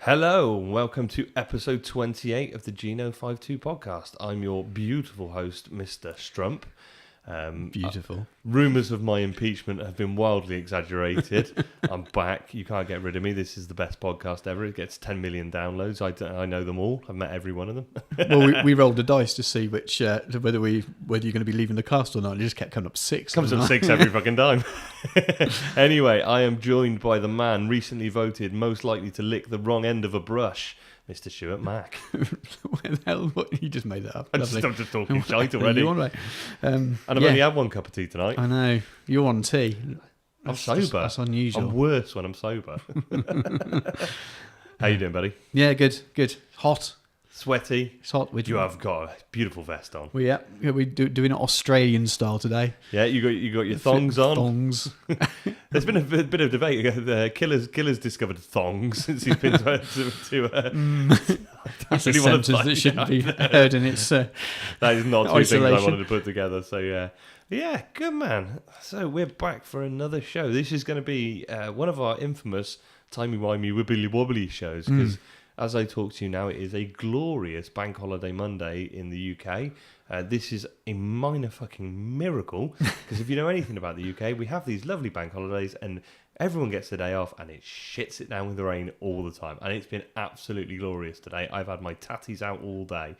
Hello, welcome to episode 28 of the G52 podcast. I'm your beautiful host, Mr. Strump. Beautiful. Rumours of my impeachment have been wildly exaggerated. I'm back. You can't get rid of me. This is the best podcast ever. It gets 10 million downloads. I know them all. I've met every one of them. Well, we rolled a dice to see which whether you're going to be leaving the cast or not. It just kept coming up 6. Comes up 6 every fucking time. Anyway, I am joined by the man recently voted most likely to lick the wrong end of a brush, Mr. Stuart Mack. Where the hell? What? You just made that up. I'm just talking shite already. And I've only had one cup of tea tonight. I know. You're on tea. I'm sober. That's unusual. I'm worse when I'm sober. How you doing, buddy? Yeah, good. Hot. Sweaty. It's hot. You have got a beautiful vest on. We're doing it Australian style today. Yeah, you got your thongs on. Thongs. There's been a bit of debate. Killer's discovered thongs since he's been to That's a sentence that shouldn't be heard in its that is not two isolation. things I wanted to put together. So yeah, good man. So we're back for another show. This is going to be one of our infamous timey-wimey wibbly-wobbly shows because as I talk to you now, it is a glorious Bank Holiday Monday in the UK. This is a minor fucking miracle because if you know anything about the UK, we have these lovely bank holidays and everyone gets a day off and it shits it down with the rain all the time. And it's been absolutely glorious today. I've had my tatties out all day.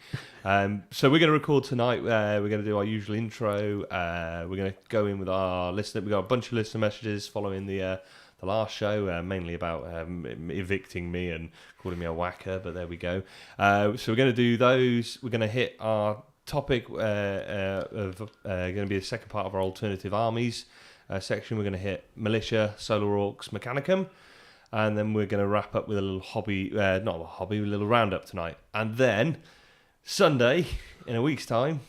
So we're going to record tonight. We're going to do our usual intro. We're going to go in with our listener. We've got a bunch of listener messages following the last show, mainly about evicting me and calling me a whacker, but there we go. So we're going to do those. We're going to hit our topic of going to be the second part of our alternative armies section. We're going to hit militia, solar orcs, mechanicum, and then we're going to wrap up with a little a little roundup tonight. And then Sunday, in a week's time,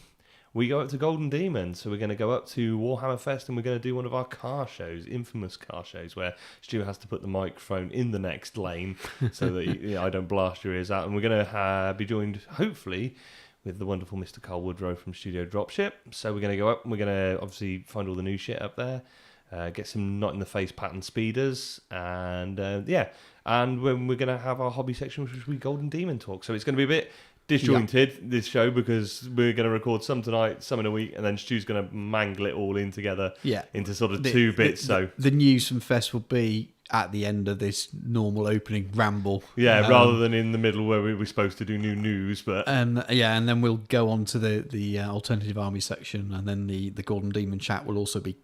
we go up to Golden Demon, so we're going to go up to Warhammer Fest and we're going to do one of our car shows, infamous car shows, where Stu has to put the microphone in the next lane so that I don't blast your ears out. And we're going to be joined, hopefully, with the wonderful Mr. Carl Woodrow from Studio Dropship. So we're going to go up and we're going to obviously find all the new shit up there, get some not-in-the-face pattern speeders, and and when we're going to have our hobby section, which will be Golden Demon Talk. So it's going to be a bit disjointed, this show, because we're going to record some tonight, some in a week, and then Stu's going to mangle it all in together into sort of two bits. The news from Fest will be at the end of this normal opening ramble. Yeah, rather than in the middle where we were supposed to do new news. But and then we'll go on to the alternative army section, and then the Golden Demon chat will also be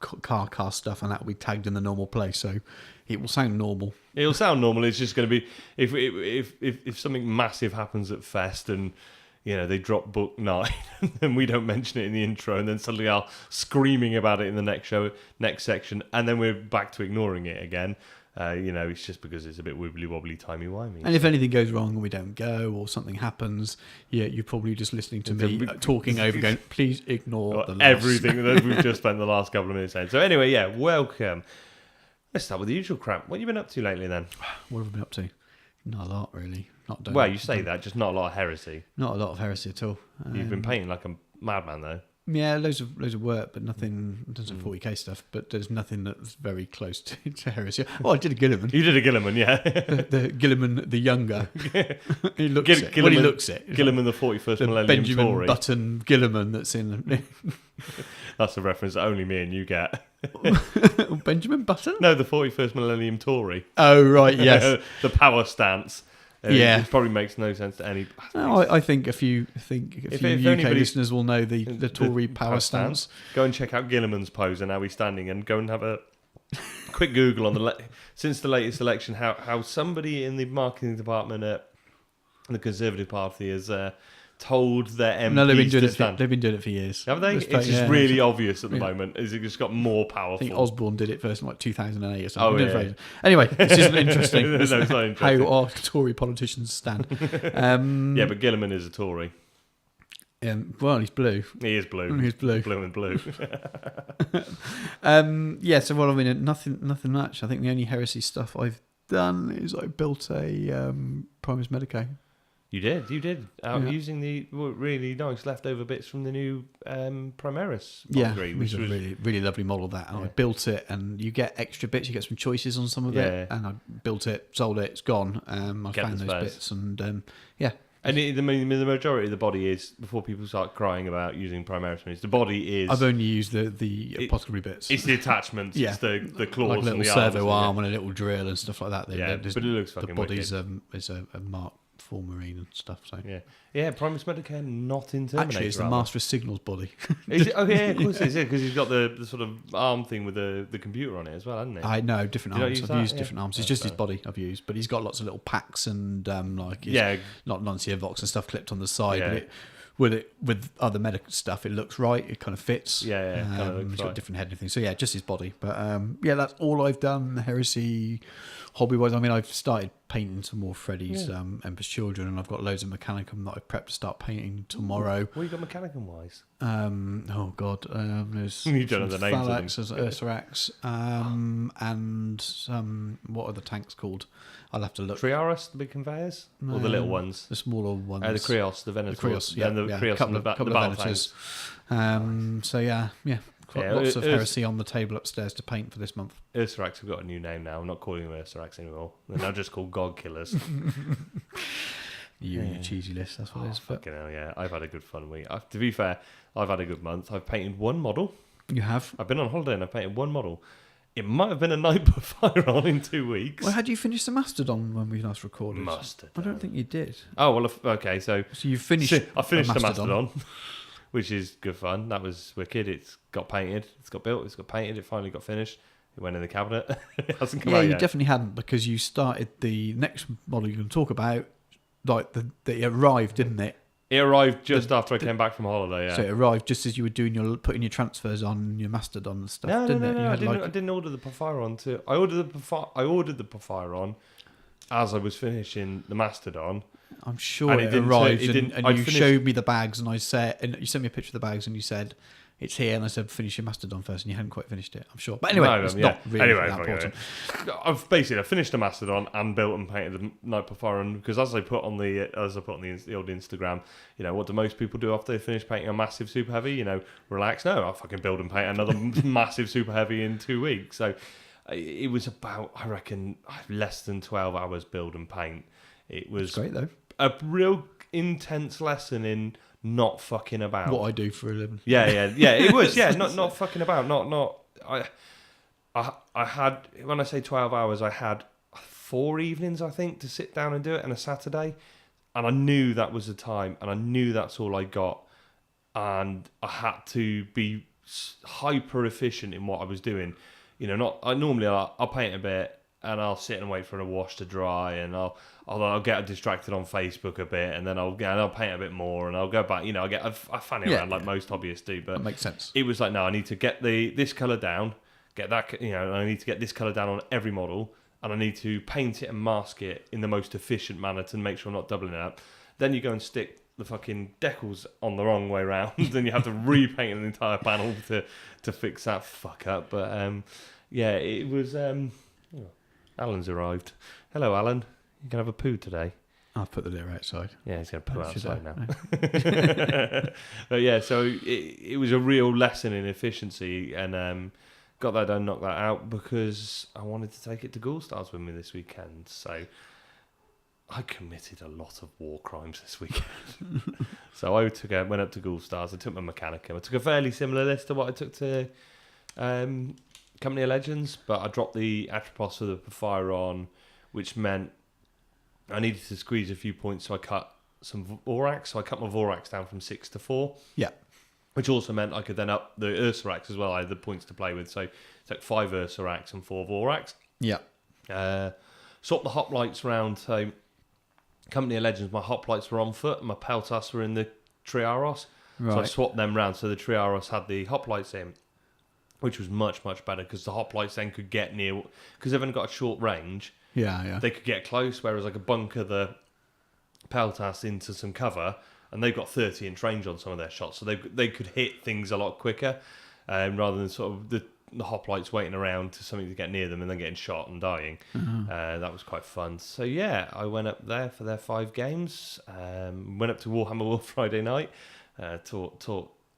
car stuff, and that will be tagged in the normal place, so it will sound normal. It'll sound normal. It's just going to be if something massive happens at Fest and they drop book 9 and we don't mention it in the intro, and then suddenly are screaming about it in the next section, and then we're back to ignoring it again. It's just because it's a bit wibbly wobbly, timey wimey. And if anything goes wrong and we don't go, or something happens, you're probably just listening to me talking over, going, "Please ignore the loss." Everything that we've just spent the last couple of minutes saying. So anyway, welcome. Let's start with the usual crap. What have you been up to lately, then? What have I been up to? Not a lot, really. You say that, just not a lot of heresy. Not a lot of heresy at all. You've been painting like a madman, though. Yeah, loads of work, but nothing in terms of 40k stuff. But there's nothing that's very close to heresy. Oh, I did a Gilliman. You did a Gilliman, yeah. the Gilliman the younger. He looks it. Gilliman, he looks it. Gilliman the 41st Millennium Benjamin Tory. Button Gilliman that's in. That's a reference that only me and you get. Benjamin Button? No, the 41st Millennium Tory. Oh, right, yes. The power stance. It probably makes no sense to any. No, I think a few UK listeners will know the Tory power stance. Go and check out Gilliman's pose and how he's standing, and go and have a quick Google on since the latest election how somebody in the marketing department at the Conservative Party has told their MPs to stand. They've been doing it for years. Have they? It's just really obvious at the moment. It's just got more powerful. I think Osborne did it first in 2008 or something. Oh, yeah. Anyway, this isn't interesting. No, it's not interesting. How our Tory politicians stand. Yeah, but Gilliman is a Tory. Well, he's blue. He is blue. He's blue. Blue and blue. So what I mean, nothing much. I think the only heresy stuff I've done is I built a Primus Medicae. You did. Using the really nice leftover bits from the new Primaris Valkyrie, which was a really, really lovely model that. And I built it, and you get extra bits. You get some choices on some of it. And I built it, sold it, it's gone. I found those bits, and And the majority of the body is, before people start crying about using Primaris minis, the body is... I've only used the apothecary bits. It's the attachments, it's the claws, like a little and the servo arms, arm and a little drill and stuff like that. But it looks fucking wicked. The body is a Mark IV Marine and stuff. So Primus Medicare not in Terminator. Actually, it's the Master of Signals body. Is it? Oh yeah, of course it is. Because he's got the sort of arm thing with the computer on it as well, hasn't he? I know, different arms. I've used different arms. It's just his body I've used, but he's got lots of little packs and not non-CA Vox and stuff clipped on the side. But with other medical stuff, it looks right. It kind of fits. He's got different head and everything. So just his body. But that's all I've done. Heresy, hobby-wise. I mean, I've started painting some more Freddy's Emperor's Children, and I've got loads of Mechanicum that I've prepped to start painting tomorrow. What you got Mechanicum-wise? Oh God, there's you don't know the names Phalanx, there's Ursarax, and what are the tanks called? I'll have to look. Triaris, the big conveyors, or the little ones? The smaller ones. The Krios, the Venators. The Krios, couple of Venators. Lots of heresy on the table upstairs to paint for this month. Ursarax have got a new name now. I'm not calling them Ursarax anymore. They're now just called God Killers. You and your cheesy list, that's what it is. Fucking hell, yeah. I've had a good fun week. To be fair, I've had a good month. I've painted one model. You have? I've been on holiday and I've painted one model. It might have been a night before on in 2 weeks. Well, had you finished the Mastodon when we last recorded? Mustard. I don't think you did. Oh, well, okay, so you finished I finished the Mastodon, which is good fun. That was wicked. It's got painted, it's got built, it's got painted, it finally got finished. It went in the cabinet. It hasn't come out yet. You definitely hadn't, because you started the next model you're going to talk about, like it arrived, didn't it? It arrived just after I came back from holiday, yeah. So it arrived just as you were putting your transfers on your Mastodon and stuff, didn't it? No, I didn't order the Porphyron too. I ordered the Porphyron as I was finishing the Mastodon. I'm sure it arrived, and you showed me the bags, and you sent me a picture of the bags, and you said, it's here, and I said, finish your Mastodon first, and you hadn't quite finished it, I'm sure. But anyway, it's not really that important. I've finished the Mastodon and built and painted the Night Porphyron, because as I put on the old Instagram, what do most people do after they finish painting a massive super heavy? Relax. No, I'll fucking build and paint another massive super heavy in 2 weeks. So it was about, I reckon, less than 12 hours build and paint. It was great though. A real intense lesson in not fucking about. What I do for a living. Yeah. It was. Yeah, not fucking about. I had, when I say 12 hours, I had 4 evenings, I think, to sit down and do it, and a Saturday, and I knew that was the time, and I knew that's all I got, and I had to be hyper efficient in what I was doing. Normally I'll paint a bit, and I'll sit and wait for a wash to dry, and I'll get distracted on Facebook a bit, and then I'll paint a bit more, and I'll go back. I fanny around like most hobbyists do, but that makes sense. It was like, no, I need to get this colour down, get that, I need to get this colour down on every model, and I need to paint it and mask it in the most efficient manner to make sure I'm not doubling it up. Then you go and stick the fucking decals on the wrong way round, then you have to repaint an entire panel to fix that fuck up. But it was. Alan's arrived. Hello, Alan. You can have a poo today. I'll put the litter outside. Yeah, he's going to poo outside now. But so it was a real lesson in efficiency, and got that done, knocked that out, because I wanted to take it to Ghoul Stars with me this weekend. So I committed a lot of war crimes this weekend. So I went up to Ghoul Stars. I took my Mechanicum. I took a fairly similar list to what I took to Company of Legends, but I dropped the Atropos for the Porphyron, which meant I needed to squeeze a few points, so I cut some Vorax. So I cut my Vorax down from 6 to 4. Yeah. Which also meant I could then up the Ursarax as well. I had the points to play with, so I took 5 Ursarax and 4 Vorax. Yeah. Swapped the hoplites around. So Company of Legends, my hoplites were on foot, and my Peltas were in the Triaros. Right. So I swapped them round, so the Triaros had the hoplites in, which was much, much better, because the hoplites then could get near, because they've only got a short range. Yeah. They could get close, whereas I could bunker the Peltas into some cover, and they've got 30-inch range on some of their shots, so they could hit things a lot quicker, rather than sort of the hoplites waiting around to something to get near them and then getting shot and dying. That was quite fun. So yeah, I went up there for their 5 games. Went up to Warhammer World Friday night.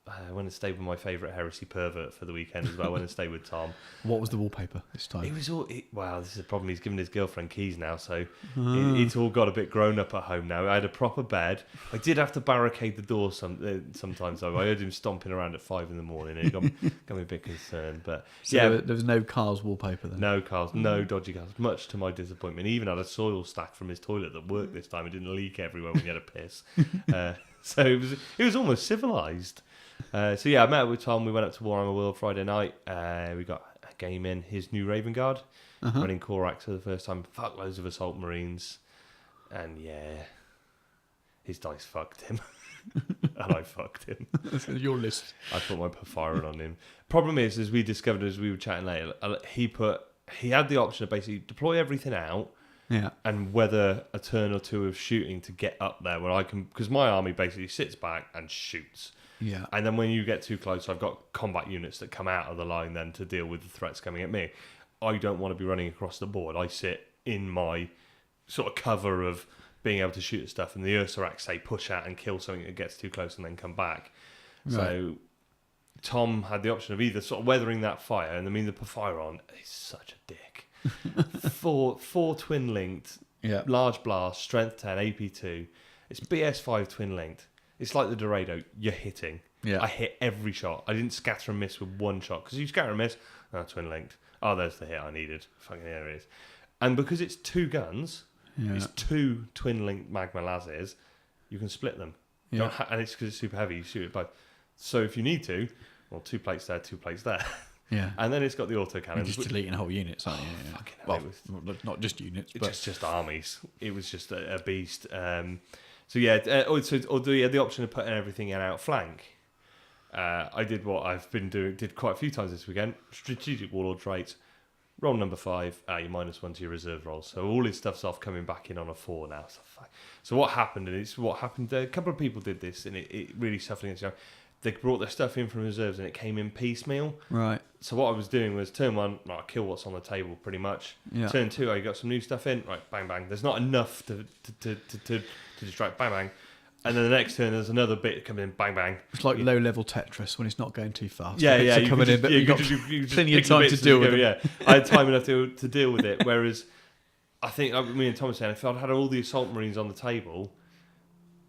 I went and stayed with my favourite heresy pervert for the weekend as well. I went and stayed with Tom. What was the wallpaper this time? It was all... wow, this is the problem. He's given his girlfriend keys now, so it's all got a bit grown up at home now. I had a proper bed. I did have to barricade the door sometimes, though. I heard him stomping around at 5 in the morning. It got me a bit concerned. But so yeah, there was no Carl's wallpaper then? No Carl's, no dodgy Carl's, much to my disappointment. He even had a soil stack from his toilet that worked this time. It didn't leak everywhere when you had a piss. So it was almost civilised. So yeah, I met up with Tom. We went up to Warhammer World Friday night. We got a game in his new Raven Guard, running Korax for the first time. Fuck loads of Assault Marines, and yeah, his dice fucked him, and I fucked him. Your list. I put my Perfiron on him. Problem is, as we discovered as we were chatting later, he had the option to basically deploy everything out. Yeah, and weather a turn or two of shooting to get up there where I can, because my army basically sits back and shoots. Yeah, and then when you get too close, I've got combat units that come out of the line then to deal with the threats coming at me. I don't want to be running across the board. I sit in my sort of cover of being able to shoot at stuff, and the Ursuraks say push out and kill something that gets too close and then come back. Right. So Tom had the option of either sort of weathering that fire, and I mean the Perfiron is such a dick. four twin linked, large blast, strength 10, AP2. It's BS5 twin linked. It's like the Dorado. You're hitting. Yeah. I hit every shot. I didn't scatter and miss with one shot, because you scatter and miss, twin linked. Oh, there's the hit I needed. Fucking there it is. And because it's 2 guns, it's 2 twin linked magma lasers. You can split them. Yeah. And it's because it's super heavy. You shoot it both. So if you need to, 2 plates there, 2 plates there. Yeah, and then it's got the autocannon. You're just deleting whole units, aren't you? Well, not just units, but just armies. It was just a beast. So yeah, also the option of putting everything in outflank. I did what I've been did quite a few times this weekend. Strategic Warlord traits. Roll number 5. You -1 to your reserve rolls. So all his stuff's off, coming back in on a 4 now. So what happened? And it's what happened. A couple of people did this, and it really suffered against you. They brought their stuff in from reserves, and it came in piecemeal. Right. So what I was doing was turn 1, right, kill what's on the table, pretty much. Yeah. Turn 2, you got some new stuff in, right, bang bang. There's not enough to distract, bang bang. And then the next turn, there's another bit coming in, bang bang. It's like low-level Tetris when it's not going too fast. Yeah. You've got plenty of time to deal with it. Yeah, I had time enough to deal with it. Whereas, I think, like me and Tom were saying, if I'd had all the Assault Marines on the table,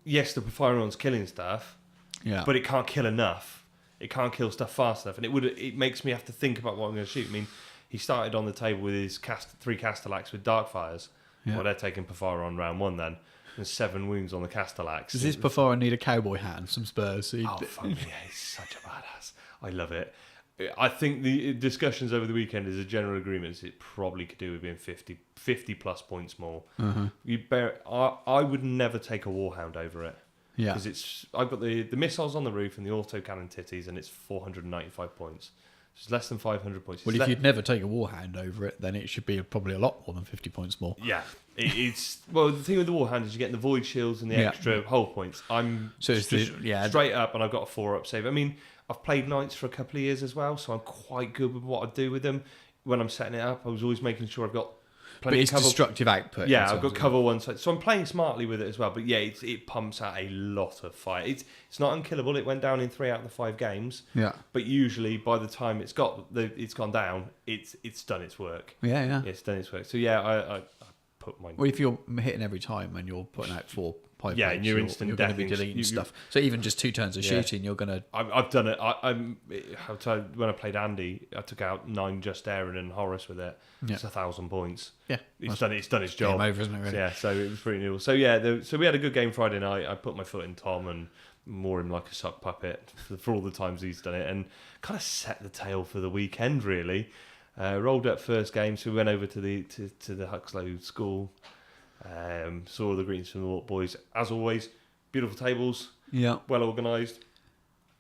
yes, the Perfiron's killing stuff. Yeah. But it can't kill enough. It can't kill stuff fast enough, and it makes me have to think about what I'm going to shoot. I mean, he started on the table with his 3 Castellax with Darkfires. Yeah. Well, they're taking Perfiron round 1 then. And 7 wounds on the Castellax. Does this Perfiron need a cowboy hat and some spurs? Fuck me, yeah, he's such a badass. I love it. I think the discussions over the weekend is a general agreement is it probably could do with being 50 plus points more. I would never take a Warhound over it. Yeah, because I've got the missiles on the roof and the autocannon titties, and it's 495 points. It's less than 500 points. Well, if you'd never take a Warhound over it, then it should be probably a lot more than 50 points more. Yeah, it's the thing with the Warhound is you get the void shields and the extra hull points. I'm straight up, and I've got a 4-up save. I mean, I've played Knights for a couple of years as well, so I'm quite good with what I do with them. When I'm setting it up, I was always making sure I've got. But it's destructive output. Yeah, I've got cover one side. So I'm playing smartly with it as well. But yeah, it pumps out a lot of fire. It's not unkillable. It went down in 3 out of the 5 games. Yeah. But usually by the time it's gone down, it's done its work. Yeah. It's done its work. So yeah, I put my... Well, if you're hitting every time and you're putting out 4 pipe yeah, and you're instant going to be deleting stuff. So even just 2 turns of shooting, you're going to... I've done it. When I played Andy, I took out 9 Just Aaron and Horace with it. Yeah. It's 1,000 points. Yeah. It's done its job. Game over, isn't it, really? Yeah, so it was pretty new. So yeah, so we had a good game Friday night. I put my foot in Tom and more him like a sock puppet for all the times he's done it, and kind of set the tale for the weekend, really. Rolled up first game, so we went over to the Huxlow school. Saw the greetings from the Walk Boys. As always, beautiful tables. Yeah. Well organised.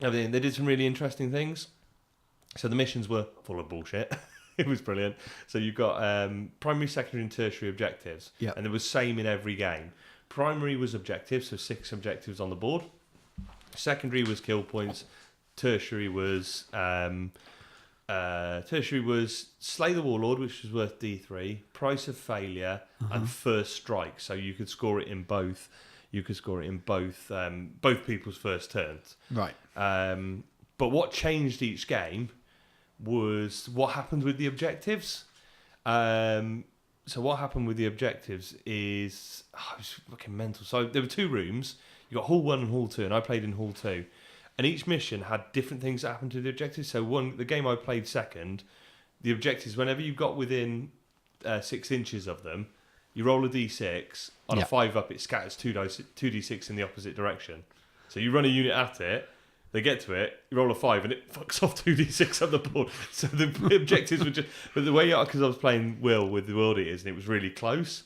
Everything. They did some really interesting things. So the missions were full of bullshit. It was brilliant. So you've got primary, secondary and tertiary objectives. Yeah. And they were same in every game. Primary was objectives, so 6 objectives on the board. Secondary was kill points. Tertiary was Tertiary was Slay the Warlord, which was worth D3, Price of Failure, and First Strike. So you could score it in both. You could score it in both people's first turns. Right. But what changed each game was what happened with the objectives. So what happened with the objectives is... it was fucking mental. So there were 2 rooms. You got Hall 1 and Hall 2, and I played in Hall 2. And each mission had different things that happened to the objectives. So the game I played second, the objectives, whenever you got within 6 inches of them, you roll a d6. On a 5 up, it scatters 2d6 in the opposite direction. So you run a unit at it, they get to it, you roll a 5, and it fucks off 2d6 on the board. So the objectives were just... But the way, because I was playing Will with the World Eaters, and it was really close,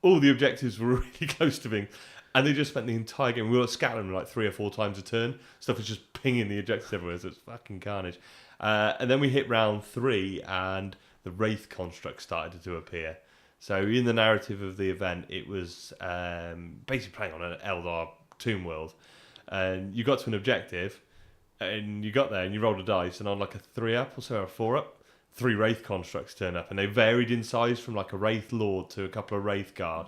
all the objectives were really close to being... And they just spent the entire game... We were scattering them like 3 or 4 times a turn. Stuff was just pinging the objectives everywhere, so it's fucking carnage. And then we hit round 3, and the Wraith construct started to appear. So in the narrative of the event, it was basically playing on an Eldar Tomb World. And you got to an objective, and you got there, and you rolled a dice, and on like a 3 up or so, or a 4 up, 3 Wraith constructs turn up, and they varied in size from like a Wraith Lord to a couple of Wraith Guard.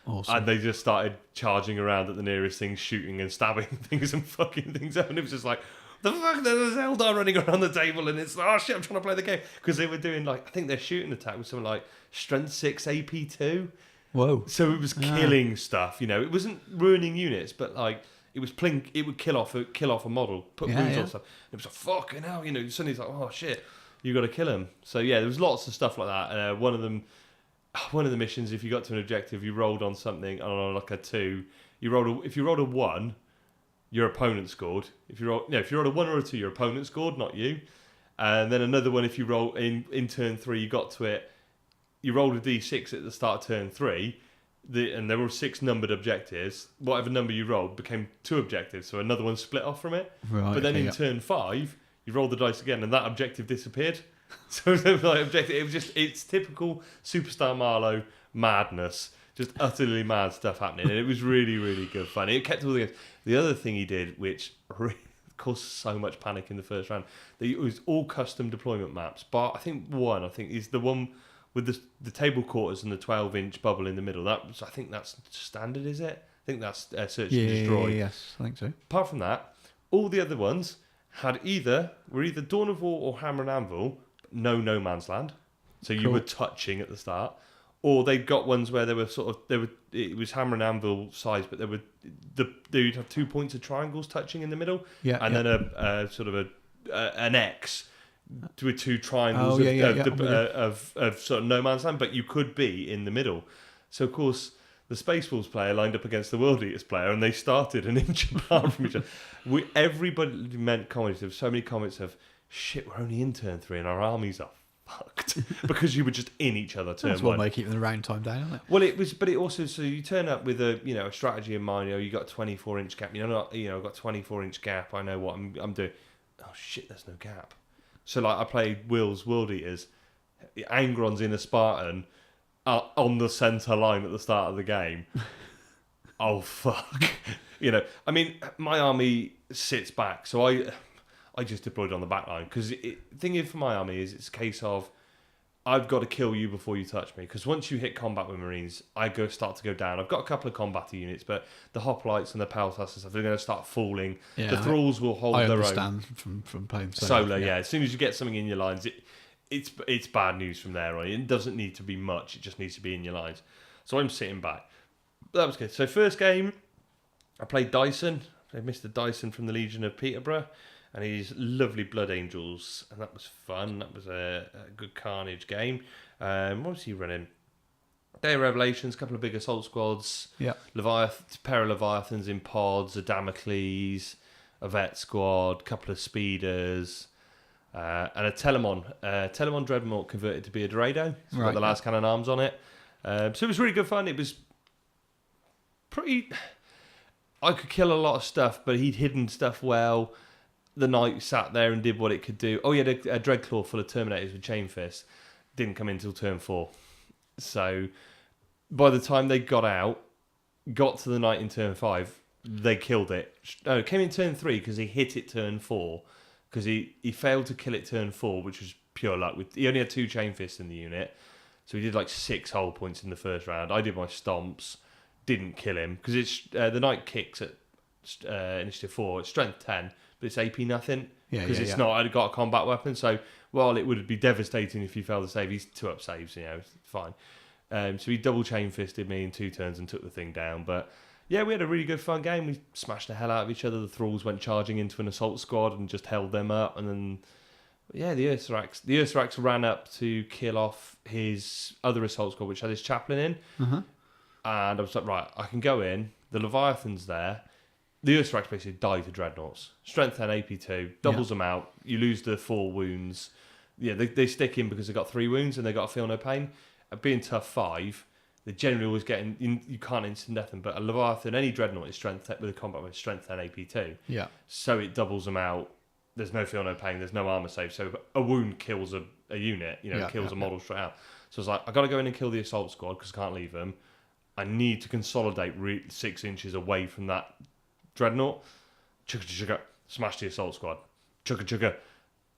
Awesome. And they just started charging around at the nearest thing, shooting and stabbing things and fucking things up. And it was just like, the fuck, there's Eldar running around the table, and it's, oh shit, I'm trying to play the game. Because they were doing like, I think their shooting attack was something like Strength 6 AP2. Whoa. So it was killing stuff, you know. It wasn't ruining units, but like, it would kill off a model, put wounds on stuff. And it was like, fucking hell, you know, suddenly it's like, oh shit, you got to kill him. So yeah, there was lots of stuff like that. One of the missions, if you got to an objective, you rolled on something on like a 2. If you rolled a 1, your opponent scored. If you rolled a 1 or a 2, your opponent scored, not you. And then another one, if you roll in turn 3, you got to it. You rolled a d6 at the start of turn 3, and there were 6 numbered objectives. Whatever number you rolled became 2 objectives, so another one split off from it. Right, but then in turn 5, you rolled the dice again, and that objective disappeared. So it was just, it's typical Superstar Marlowe madness, just utterly mad stuff happening, and it was really, really good fun. It kept all the games. The other thing he did, which really caused so much panic in the first round, that it was all custom deployment maps. But I think is the one with the table quarters and the 12-inch bubble in the middle. I think that's standard, is it? I think that's Search and Destroy. Yes, I think so. Apart from that, all the other ones were either Dawn of War or Hammer and Anvil. No man's land, so you were touching at the start, or they got ones where they were it was Hammer and Anvil size, but you'd have 2 points of triangles touching in the middle, and then a sort of an X with 2 triangles of sort of no man's land, but you could be in the middle. So of course the Space Wolves player lined up against the World Eaters player, and they started an inch apart from each other. Everybody meant comments. There were so many comments of, shit, we're only in turn 3 and our armies are fucked because you were just in each other turn 1. That's one way of keeping the round time down, isn't it? Well, it was, but it also, so you turn up with a strategy in mind. You got a 24-inch gap. I've got a 24-inch gap. I know what I'm doing. Oh shit, there's no gap. So like I played Will's World Eaters. Angron's in a Spartan on the centre line at the start of the game. Oh fuck. I mean, my army sits back, so I just deployed on the back line, because the thing is for my army is it's a case of I've got to kill you before you touch me, because once you hit combat with Marines, I start to go down. I've got a couple of combat units, but the hoplites and the Peltas and stuff, they're going to start falling. Yeah, the Thralls will hold their own. I understand from playing Solar. Yeah, as soon as you get something in your lines, it's bad news from there on. It doesn't need to be much; it just needs to be in your lines. So I'm sitting back. But that was good. So first game, I played Dyson. I played Mr. Dyson from the Legion of Peterborough, and his lovely Blood Angels, and that was fun. That was a good Carnage game. What was he running? Day of Revelations, a couple of big assault squads. Yeah. Pair of Leviathans in pods, a Damocles, a Vet squad, couple of speeders, and a Telemon. Telemon Dreadnought converted to be a Dorado. It's got the last cannon arms on it. So it was really good fun. It was pretty... I could kill a lot of stuff, but he'd hidden stuff well. The knight sat there and did what it could do. Oh, he had a Dreadclaw full of Terminators with Chain Fist. Didn't come in until turn 4. So by the time they got to the knight in turn 5, they killed it. No, it came in turn 3 because he hit it turn 4. because he failed to kill it turn 4, which was pure luck. He only had 2 chain fists in the unit, so he did like 6 hull points in the first round. I did my stomps, didn't kill him because it's the knight kicks at initiative 4. It's strength 10, but it's AP nothing because it's not got a combat weapon. So while it would be devastating if you failed to save, he's 2 up saves. It's fine. So he double chain fisted me in 2 turns and took the thing down. But yeah, we had a really good fun game. We smashed the hell out of each other. The thralls went charging into an assault squad and just held them up. And then, yeah, the Ursarax ran up to kill off his other assault squad, which had his chaplain in. Uh-huh. And I was like, right, I can go in. The Leviathan's there. The Ursarax basically die to dreadnoughts. Strength 10, AP 2, doubles them out. You lose the 4 wounds. Yeah, they stick in because they got 3 wounds and they got to feel no pain. Being tough 5, they're generally always getting. You can't instant death them, but a Leviathan, any dreadnought is strength 10, with a combat with strength 10 AP 2. Yeah. So it doubles them out. There's no feel no pain. There's no armor save. So a wound kills a unit. Kills a model straight out. So it's like I got to go in and kill the assault squad because I can't leave them. I need to consolidate 6 inches away from that dreadnought. Chugga chugga, smash the assault squad. Chugga chugga,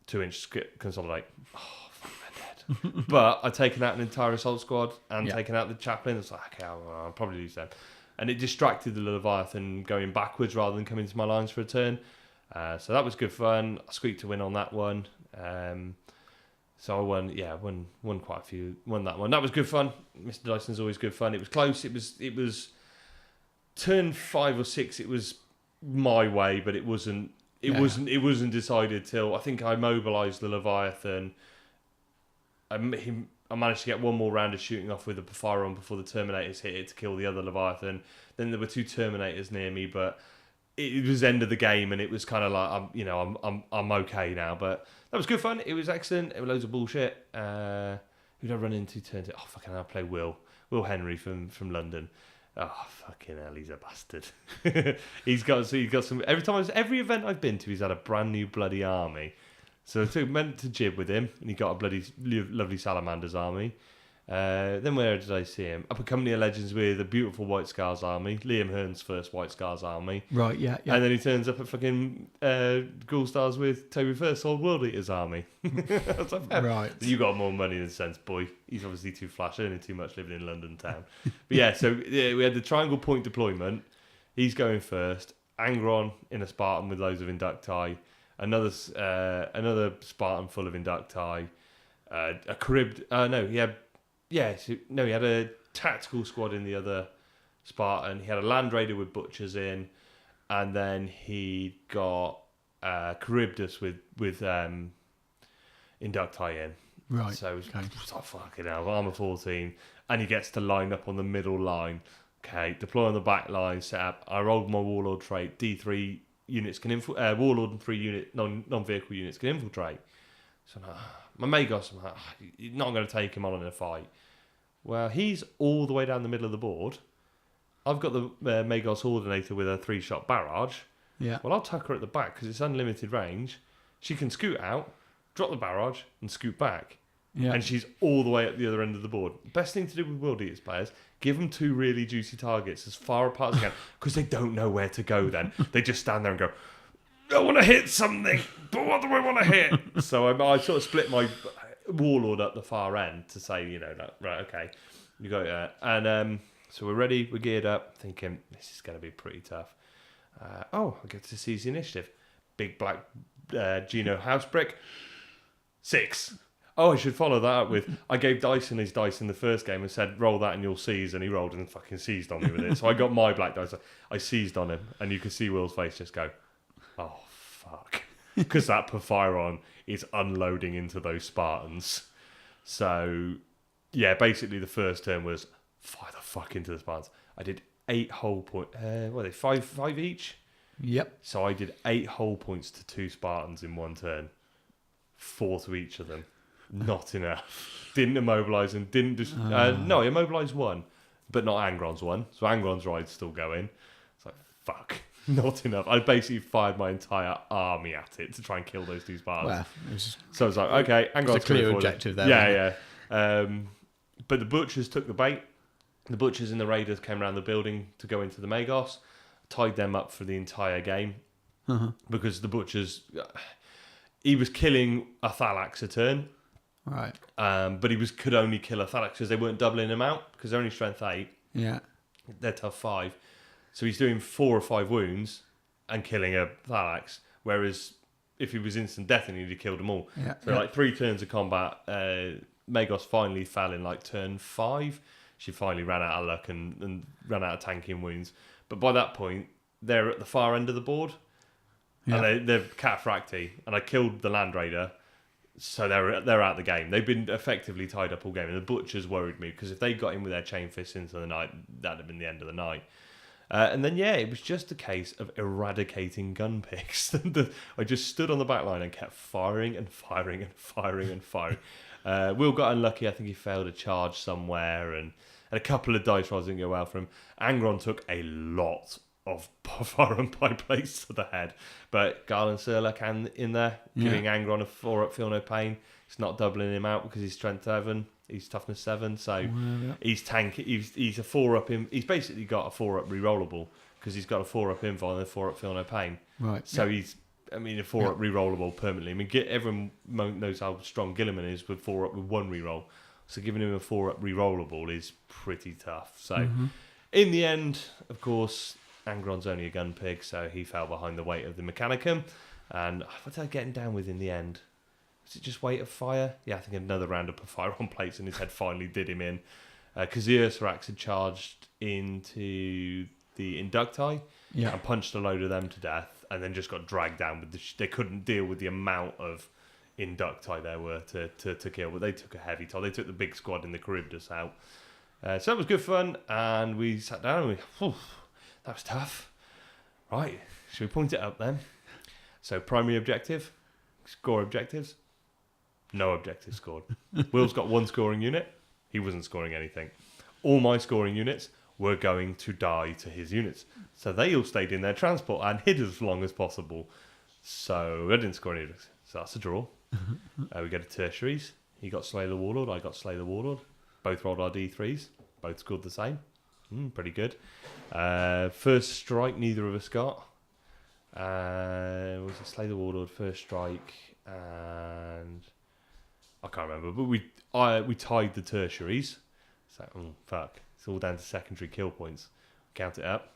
2 inch consolidate. Oh, fuck, they're dead. But I'd taken out an entire assault squad and taken out the chaplain. It's like, okay, I'll probably lose them. And it distracted the Leviathan going backwards rather than coming to my lines for a turn. So that was good fun. I squeaked a win on that one. So I won quite a few. Won that one. That was good fun. Mr. Dyson's always good fun. It was close. It was turn 5 or 6. It was my way, but it wasn't. It wasn't decided till I think I mobilised the Leviathan. I managed to get one more round of shooting off with the Porphyron before the Terminators hit it to kill the other Leviathan. Then there were 2 Terminators near me, but it was the end of the game, and it was kind of like I'm okay now. But that was good fun. It was excellent. It was loads of bullshit. Who did I run into? Turned it. Oh fucking hell! I play Will Henry from London. Oh fucking hell! He's a bastard. he's got some. Every event I've been to, he's had a brand new bloody army. So I meant to jib with him, and he got a bloody lovely Salamander's army. Then where did I see him? Up at Company of Legends with a beautiful White Scars army, Liam Hearn's first White Scars army. Right, yeah. And then he turns up at fucking Ghoul Stars with Toby First's Old World Eaters army. I was like, right. You got more money than sense, boy. He's obviously too flash, earning too much living in London town. But yeah, so we had the triangle point deployment. He's going first. Angron in a Spartan with loads of Inducti. Another Spartan full of Inducti. A cribbed. He had a tactical squad in the other Spartan. He had a Land Raider with Butchers in, and then he got Charybdis with Inducti in. Right. So it's like, fucking hell, armor 14, and he gets to line up on the middle line. Okay, deploy on the back line, set up. I rolled my Warlord trait. D3 units can Warlord and 3 non-vehicle units can infiltrate. So I'm like, my Magos, I'm like, you're not going to take him on in a fight. Well, he's all the way down the middle of the board. I've got the Magos Ordinator with a 3-shot barrage. Yeah. Well, I'll tuck her at the back because it's unlimited range. She can scoot out, drop the barrage, and scoot back. Yeah. And she's all the way at the other end of the board. Best thing to do with World Eaters players, give them 2 really juicy targets as far apart as you can because they don't know where to go then. They just stand there and go, I want to hit something, but what do I want to hit? So I sort of split my Warlord at the far end to say, right, okay, you got it. And so we're ready, we're geared up, thinking this is going to be pretty tough. I get to seize the initiative. Big black Geno Housebrick, 6. Oh, I should follow that up with, I gave Dyson his dice in the first game and said, roll that and you'll seize, and he rolled and fucking seized on me with it. So I got my black dice, I seized on him, and you could see Will's face just go, oh, fuck. Because that Porphyron is unloading into those Spartans. So, yeah, basically the first turn was fire the fuck into the Spartans. I did 8 hull points. What are they, 5 each? Yep. So I did 8 hull points to 2 Spartans in one turn. 4 to each of them. Not enough. Didn't immobilise and didn't just... no, I immobilised 1, but not Angron's one. So Angron's ride's still going. It's like, fuck. Not enough. I basically fired my entire army at it to try and kill those 2 Spartans. Well, so I was like, okay, Angron's a clear objective there. Yeah. But the Butchers took the bait. The Butchers and the Raiders came around the building to go into the Magos. Tied them up for the entire game. Because the Butchers... he was killing a Thalax a turn. Right. But he could only kill a Thalax because they weren't doubling him out because they're only strength 8. Yeah. They're tough 5. So he's doing 4 or 5 wounds and killing a Thalax. Whereas if he was instant death, he'd have killed them all. Yeah. So like 3 turns of combat, Magos finally fell in like turn 5. She finally ran out of luck and ran out of tanking wounds. But by that point, they're at the far end of the board. Yeah. And they're cataphracti. And I killed the Land Raider. So they're out of the game. They've been effectively tied up all game. And the Butchers worried me because if they got in with their chain fists into the night, that'd have been the end of the night. And then, it was just a case of eradicating gun picks. I just stood on the back line and kept firing and firing and firing and firing. Will got unlucky. I think he failed a charge somewhere. And a couple of dice rolls didn't go well for him. Angron took a lot of foreign pie plates to the head. But Garland Surla can in there, giving Angron a 4-up, feel no pain. It's not doubling him out because he's strength 7. He's toughness 7, so he's tank. He's a 4-up. He's basically got a 4-up rerollable because he's got a 4-up invul and a 4-up feel no pain. Right. So he's, a 4-up rerollable permanently. Everyone knows how strong Gilliman is with 4-up with 1 reroll. So giving him a 4-up rerollable is pretty tough. So in the end, of course, Angron's only a gun pig, so he fell behind the weight of the Mechanicum. And what did I get him down with in the end? Was it just weight of fire? Yeah, I think another round of fire on plates and his head finally did him in. Because the Ursarax had charged into the Inducti and punched a load of them to death and then just got dragged down. They couldn't deal with the amount of Inducti there were to kill, but they took a heavy toll. They took the big squad in the Charybdis out. So that was good fun, and we sat down and that was tough. Right, should we point it up then? So primary objective, score objectives. No objectives scored. Will's got 1 scoring unit. He wasn't scoring anything. All my scoring units were going to die to his units. So they all stayed in their transport and hid as long as possible. So I didn't score any. So that's a draw. We go to tertiaries. He got Slay the Warlord. I got Slay the Warlord. Both rolled our D3s. Both scored the same. Pretty good. First strike, neither of us got. Was it Slay the Warlord, first strike, and I can't remember. But we tied the tertiaries. So fuck, it's all down to secondary kill points. Count it up.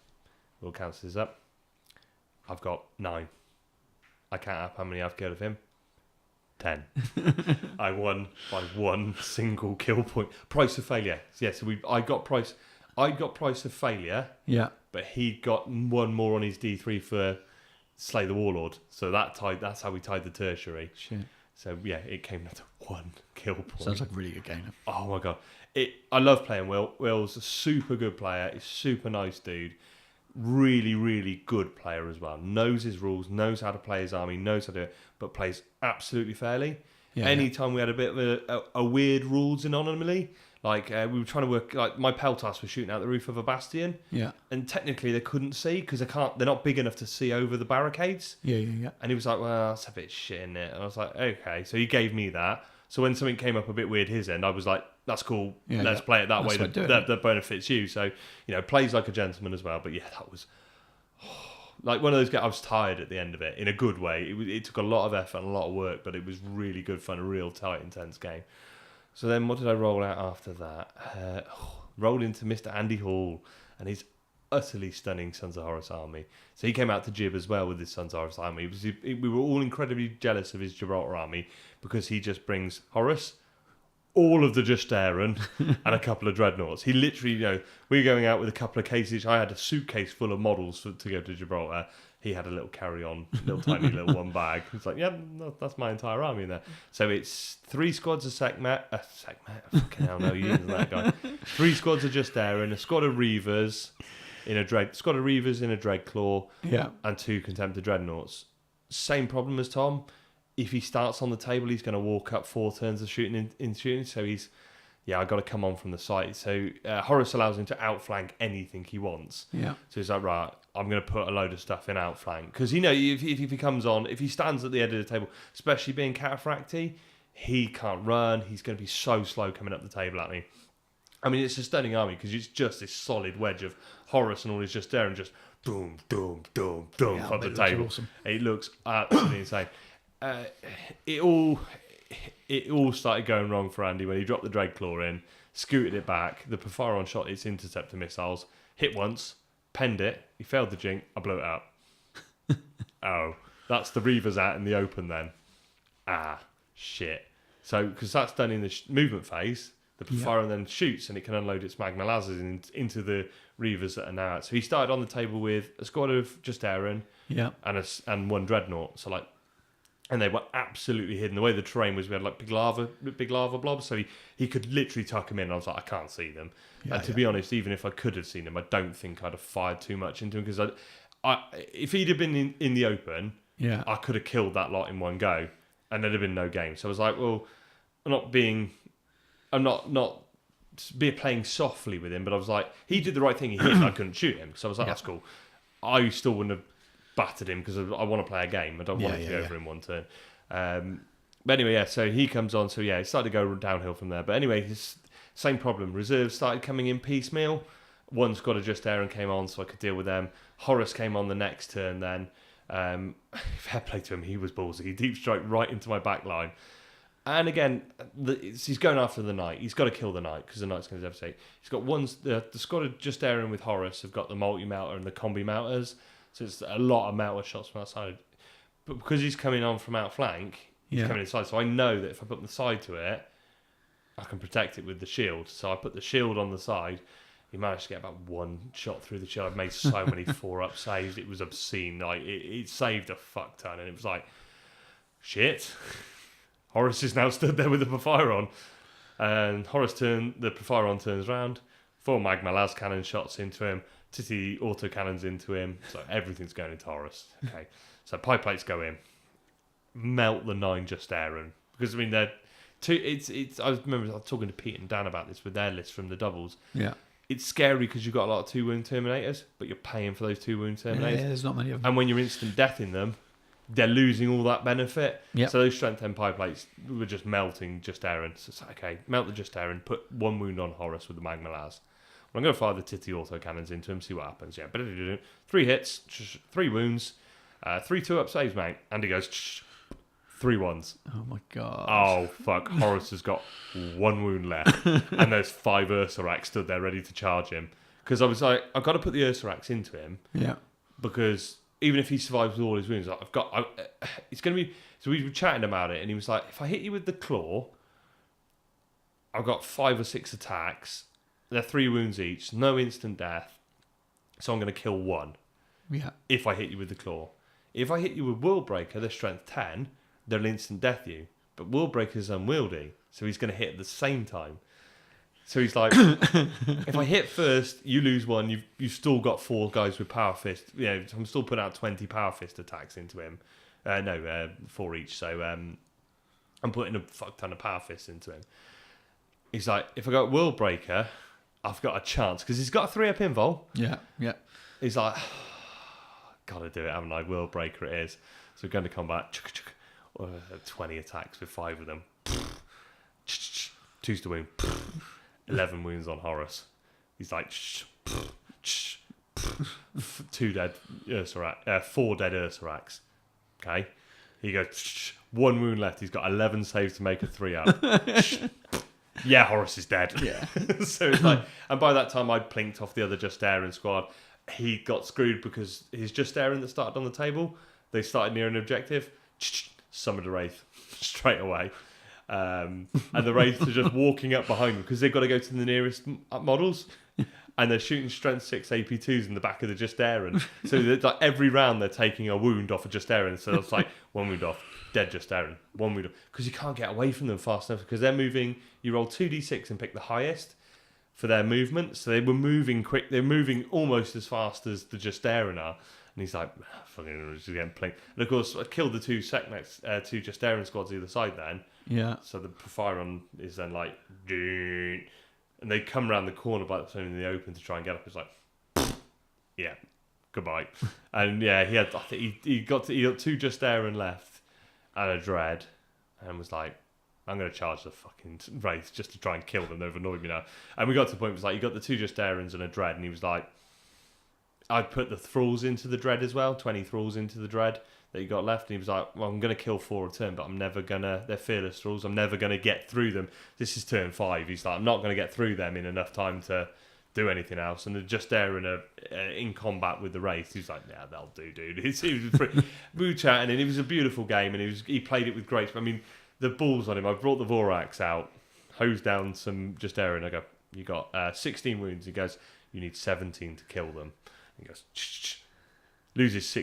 Will counts this up. I've got 9. I count up how many I've killed of him. 10. I won by 1 single kill point. Price of failure. Yeah, so I got price of failure. Yeah. But he got 1 more on his D3 for Slay the Warlord. So that's how we tied the tertiary. Shit. So yeah, it came down to 1 kill point. Sounds like a really good game. Oh my god. I love playing Will. Will's a super good player. He's a super nice dude. Really, really good player as well. Knows his rules, knows how to play his army, knows how to do it, but plays absolutely fairly. Yeah, anytime we had a bit of a weird rules anomaly, like we were trying to work, like my Peltas were shooting out the roof of a bastion, and technically they couldn't see because they're not big enough to see over the barricades. Yeah. And he was like, well, that's a bit shit, isn't it? And I was like, okay. So he gave me that. So when something came up a bit weird his end, I was like, that's cool. Let's play it that way. That benefits you. So, plays like a gentleman as well. But yeah, that was like one of those games. I was tired at the end of it in a good way. It took a lot of effort and a lot of work, but it was really good fun, a real tight, intense game. So then what did I roll out after that? Rolled into Mr. Andy Hall and his utterly stunning Sons of Horus army. So he came out to Jib as well with his Sons of Horus army. We were all incredibly jealous of his Gibraltar army because he just brings Horus, all of the Justarian, and a couple of dreadnoughts. He literally, we were going out with a couple of cases. I had a suitcase full of models to go to Gibraltar. He had a little carry-on, tiny little 1 bag. It's like, yeah, that's my entire army in there. So it's 3 squads of Sekhmet. Fucking hell, no, you isn't that guy. 3 squads of Justarian, a squad of Reavers in a Dreadclaw, and 2 Contemptor Dreadnoughts. Same problem as Tom. If he starts on the table, he's going to walk up 4 turns of shooting in shooting. So I got to come on from the side. So Horus allows him to outflank anything he wants. Yeah. So he's like, right, I'm going to put a load of stuff in outflank. Because, if he comes on, if he stands at the end of the table, especially being cataphracti, he can't run. He's going to be so slow coming up the table at me. I mean, it's a stunning army because it's just this solid wedge of Horus and all his Justarian just boom, boom, boom, boom up the table. Awesome. It looks absolutely insane. it all started going wrong for Andy when he dropped the Dreadclaw in, scooted it back. The Perfiron shot its interceptor missiles, hit once, penned it. He failed the jink. I blew it up. Oh, that's the Reavers out in the open then. Ah, shit. So, because that's done in the movement phase, the Perfiron then shoots and it can unload its magma lasers into the Reavers that are now out. So he started on the table with a squad of just Aaron and one Dreadnought. So, like, and they were absolutely hidden. The way the terrain was, we had like big lava blobs, so he could literally tuck them in. I was like, I can't see them. And to be honest, even if I could have seen them, I don't think I'd have fired too much into them, because if he'd have been in the open, I could have killed that lot in one go, and there'd have been no game. So I was like, well, I'm not playing softly with him, but I was like, he did the right thing. He hit, and I couldn't shoot him, so I was like, that's cool. I still wouldn't have battered him because I want to play a game. I don't want it to go over in one turn. But anyway, so he comes on. So it started to go downhill from there. But anyway, same problem. Reserves started coming in piecemeal. One squad of just Aaron came on, so I could deal with them. Horace came on the next turn then. Fair play to him, he was ballsy. He deep strike right into my back line. And again, he's going after the knight. He's got to kill the knight because the knight's going to devastate. He's got the squad of just Aaron with Horace have got the multi-melter and the combi melters. So it's a lot of melter shots from outside. But because he's coming on from outflank, he's coming inside. So I know that if I put the side to it, I can protect it with the shield. So I put the shield on the side. He managed to get about one shot through the shield. I've made so many 4-up saves. It was obscene. Like it saved a fuck ton. And it was like, shit. Horace is now stood there with the Perfiron. And the Perfiron turns round. 4 magma las cannon shots into him. Titty autocannons into him. So everything's going into Horace. Okay. So pie plates go in. Melt the 9 just Aaron. Because, I mean, they're two. I remember I was talking to Pete and Dan about this with their list from the doubles. Yeah. It's scary because you've got a lot of 2-wound Terminators, but you're paying for those 2-wound Terminators. Yeah, there's not many of them. And when you're instant deathing them, they're losing all that benefit. Yep. So those strength 10 pie plates were just melting just Aaron. So it's like, okay, melt the just Aaron, put 1 wound on Horace with the magma las. I'm going to fire the Titty autocannons into him, see what happens. Yeah, 3 hits, 3 wounds, 3 2-up saves, mate. And he goes, 3 ones. Oh my god. Oh fuck, Horace has got 1 wound left. And there's 5 Ursarax stood there ready to charge him. Because I was like, I've got to put the Ursarax into him. Yeah. Because even if he survives with all his wounds, it's going to be... So we were chatting about it, and he was like, if I hit you with the claw, I've got 5 or 6 attacks. They're 3 wounds each, no instant death. So I'm going to kill 1. Yeah. If I hit you with the claw. If I hit you with World Breaker, they're strength 10, they'll instant death you. But World Breaker is unwieldy, so he's going to hit at the same time. So he's like, if I hit first, you lose 1. You've still got 4 guys with Power Fist. I'm still putting out 20 Power Fist attacks into him. 4 each. So I'm putting a fuck ton of Power Fists into him. He's like, if I got World Breaker, I've got a chance because he's got a 3-up invul. Yeah. He's like, gotta do it, haven't I? World Breaker it is. So we're going to combat 20 attacks with 5 of them. 2's to wound. 11 wounds on Horace. He's like, 2 dead Ursarax, 4 dead Ursarax. Okay, he goes 1 wound left. He's got 11 saves to make a 3-up. Yeah, Horace is dead. Yeah. So it's like, and by that time I'd plinked off the other Just Aaron squad. He got screwed because his Just Aaron that started on the table, they started near an objective. Summoned a Wraith straight away. And the Wraiths are just walking up behind them because they've got to go to the nearest models. And they're shooting strength 6 AP2s in the back of the Just Aaron. So like every round they're taking a wound off of Just Aaron. So it's like 1 wound off, dead Just Aaron, 1 wound off. Because you can't get away from them fast enough because they're moving. You roll 2d6 and pick the highest for their movement. So they were moving quick. They're moving almost as fast as the Just Aaron are. And he's like, fucking just getting plinked. And of course, I killed the 2 2 Just Aaron squads either side then. Yeah. So the Perfiron is then like, and they come around the corner by the time in the open to try and get up. It's like, yeah, goodbye. And yeah, he got 2 Just Aaron left and a Dread, and was like, I'm going to charge the fucking Wraith just to try and kill them. They've annoyed me now. And we got to the point where it was like, you got the 2 Just Aarons and a Dread, and he was like, I'd put the thralls into the Dread as well, 20 thralls into the Dread. that you got left, and he was like, well, I'm going to kill 4 a turn, but I'm never going to, they're fearless rules, I'm never going to get through them. This is turn 5. He's like, I'm not going to get through them in enough time to do anything else. And they're just there in combat with the race. He's like, yeah, they'll do, dude. We were chatting, and it was a beautiful game, and he played it with grace. I mean, the balls on him. I brought the Vorax out, hosed down some just air, and I go, you got 16 wounds. He goes, you need 17 to kill them. He goes, loses.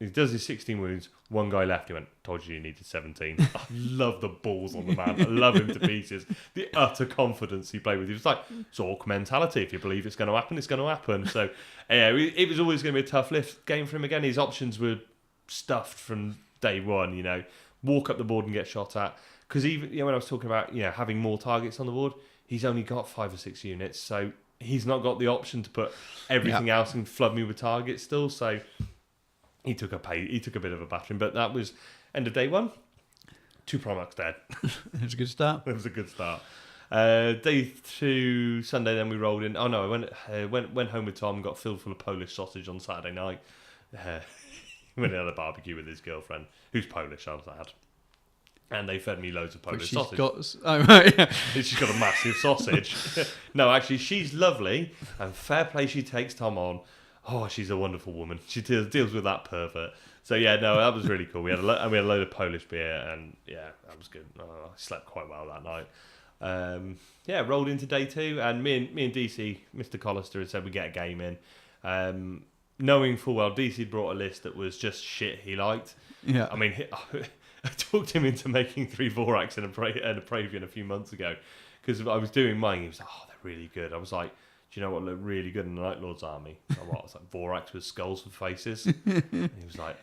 He does his 16 wounds. One guy left. He went, told you needed 17. I love the balls on the man. I love him to pieces. The utter confidence he played with. He was like, it's Orc mentality. If you believe it's going to happen, it's going to happen. So, yeah, it was always going to be a tough lift game for him again. His options were stuffed from day one, you know. Walk up the board and get shot at. Because even, you know, when I was talking about, you know, having more targets on the board, he's only got 5 or 6 units. So he's not got the option to put everything else and flood me with targets still. So he took a bit of a battering, but that was end of day 1. 2 Primarchs dead. It was a good start. It was a good start. Day 2, Sunday, then we rolled in. Oh no, I went home with Tom, got filled full of Polish sausage on Saturday night. Went and had a barbecue with his girlfriend, who's Polish, I was sad. And they fed me loads of Polish sausage. She's got a massive sausage. No, actually, she's lovely, and fair play she takes Tom on. Oh, she's a wonderful woman. She deals with that pervert. So yeah, no, that was really cool. We had a load of Polish beer, and yeah, that was good. I slept quite well that night. Rolled into day 2, and me and DC, Mr. Collister, had said we get a game in. Knowing full well DC brought a list that was just shit he liked. Yeah, I mean, I talked him into making 3 Vorax and a Praevian a few months ago, because I was doing mine. He was like, oh, they're really good. I was like, do you know what looked really good in the Night Lord's army? I was like, Vorax with skulls for faces. And he was like,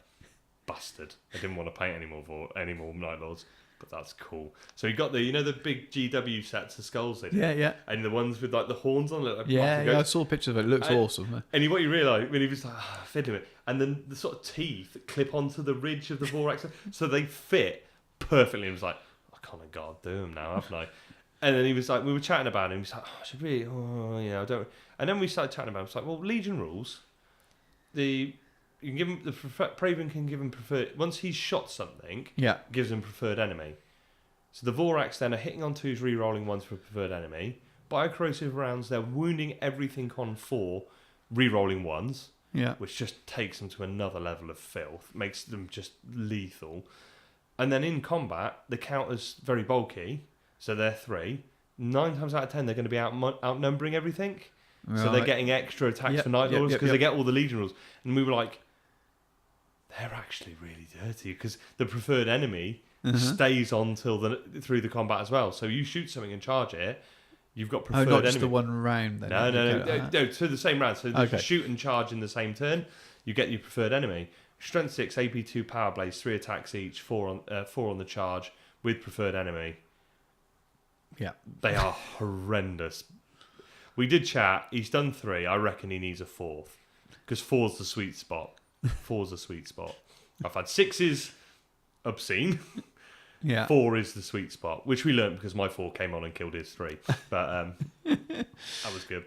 bastard. I didn't want to paint any more Night Lords, but that's cool. So he got the big GW sets of skulls they did. Yeah. And the ones with like the horns on it. Like I saw a picture of it. It looks awesome. And what you realise when he was like, fiddling it, and then the sort of teeth clip onto the ridge of the Vorax, so they fit perfectly. And he was like, I kind of got to do them now, haven't I? And then he was like, we were chatting about it, and he was like, I should really, I don't. And then we started chatting about it. It's like, well, Legion rules, you can give him, the Praven can give him preferred, once he's shot something, gives him preferred enemy. So the Vorax then are hitting on 2s, re-rolling 1s for preferred enemy. Biocorrosive rounds, they're wounding everything on 4, re-rolling 1s. Yeah. Which just takes them to another level of filth, makes them just lethal. And then in combat, the counter's very bulky, so they're 3. 9 times out of 10, they're going to be outnumbering everything. Right. So they're getting extra attacks for Night Lords because they get all the Legion rules. And we were like, they're actually really dirty because the preferred enemy stays on through the combat as well. So you shoot something and charge it, you've got preferred enemy. Not just the one round. Then no, so the same round. So if you shoot and charge in the same turn, you get your preferred enemy. Strength 6, AP 2 Power Blades, 3 attacks each, 4 on the charge with preferred enemy. Yeah. They are horrendous. We did chat. He's done 3. I reckon he needs a 4th. Because 4's the sweet spot. 4's the sweet spot. I've had 6s obscene. Yeah. 4 is the sweet spot, which we learned because my 4 came on and killed his 3. But that was good.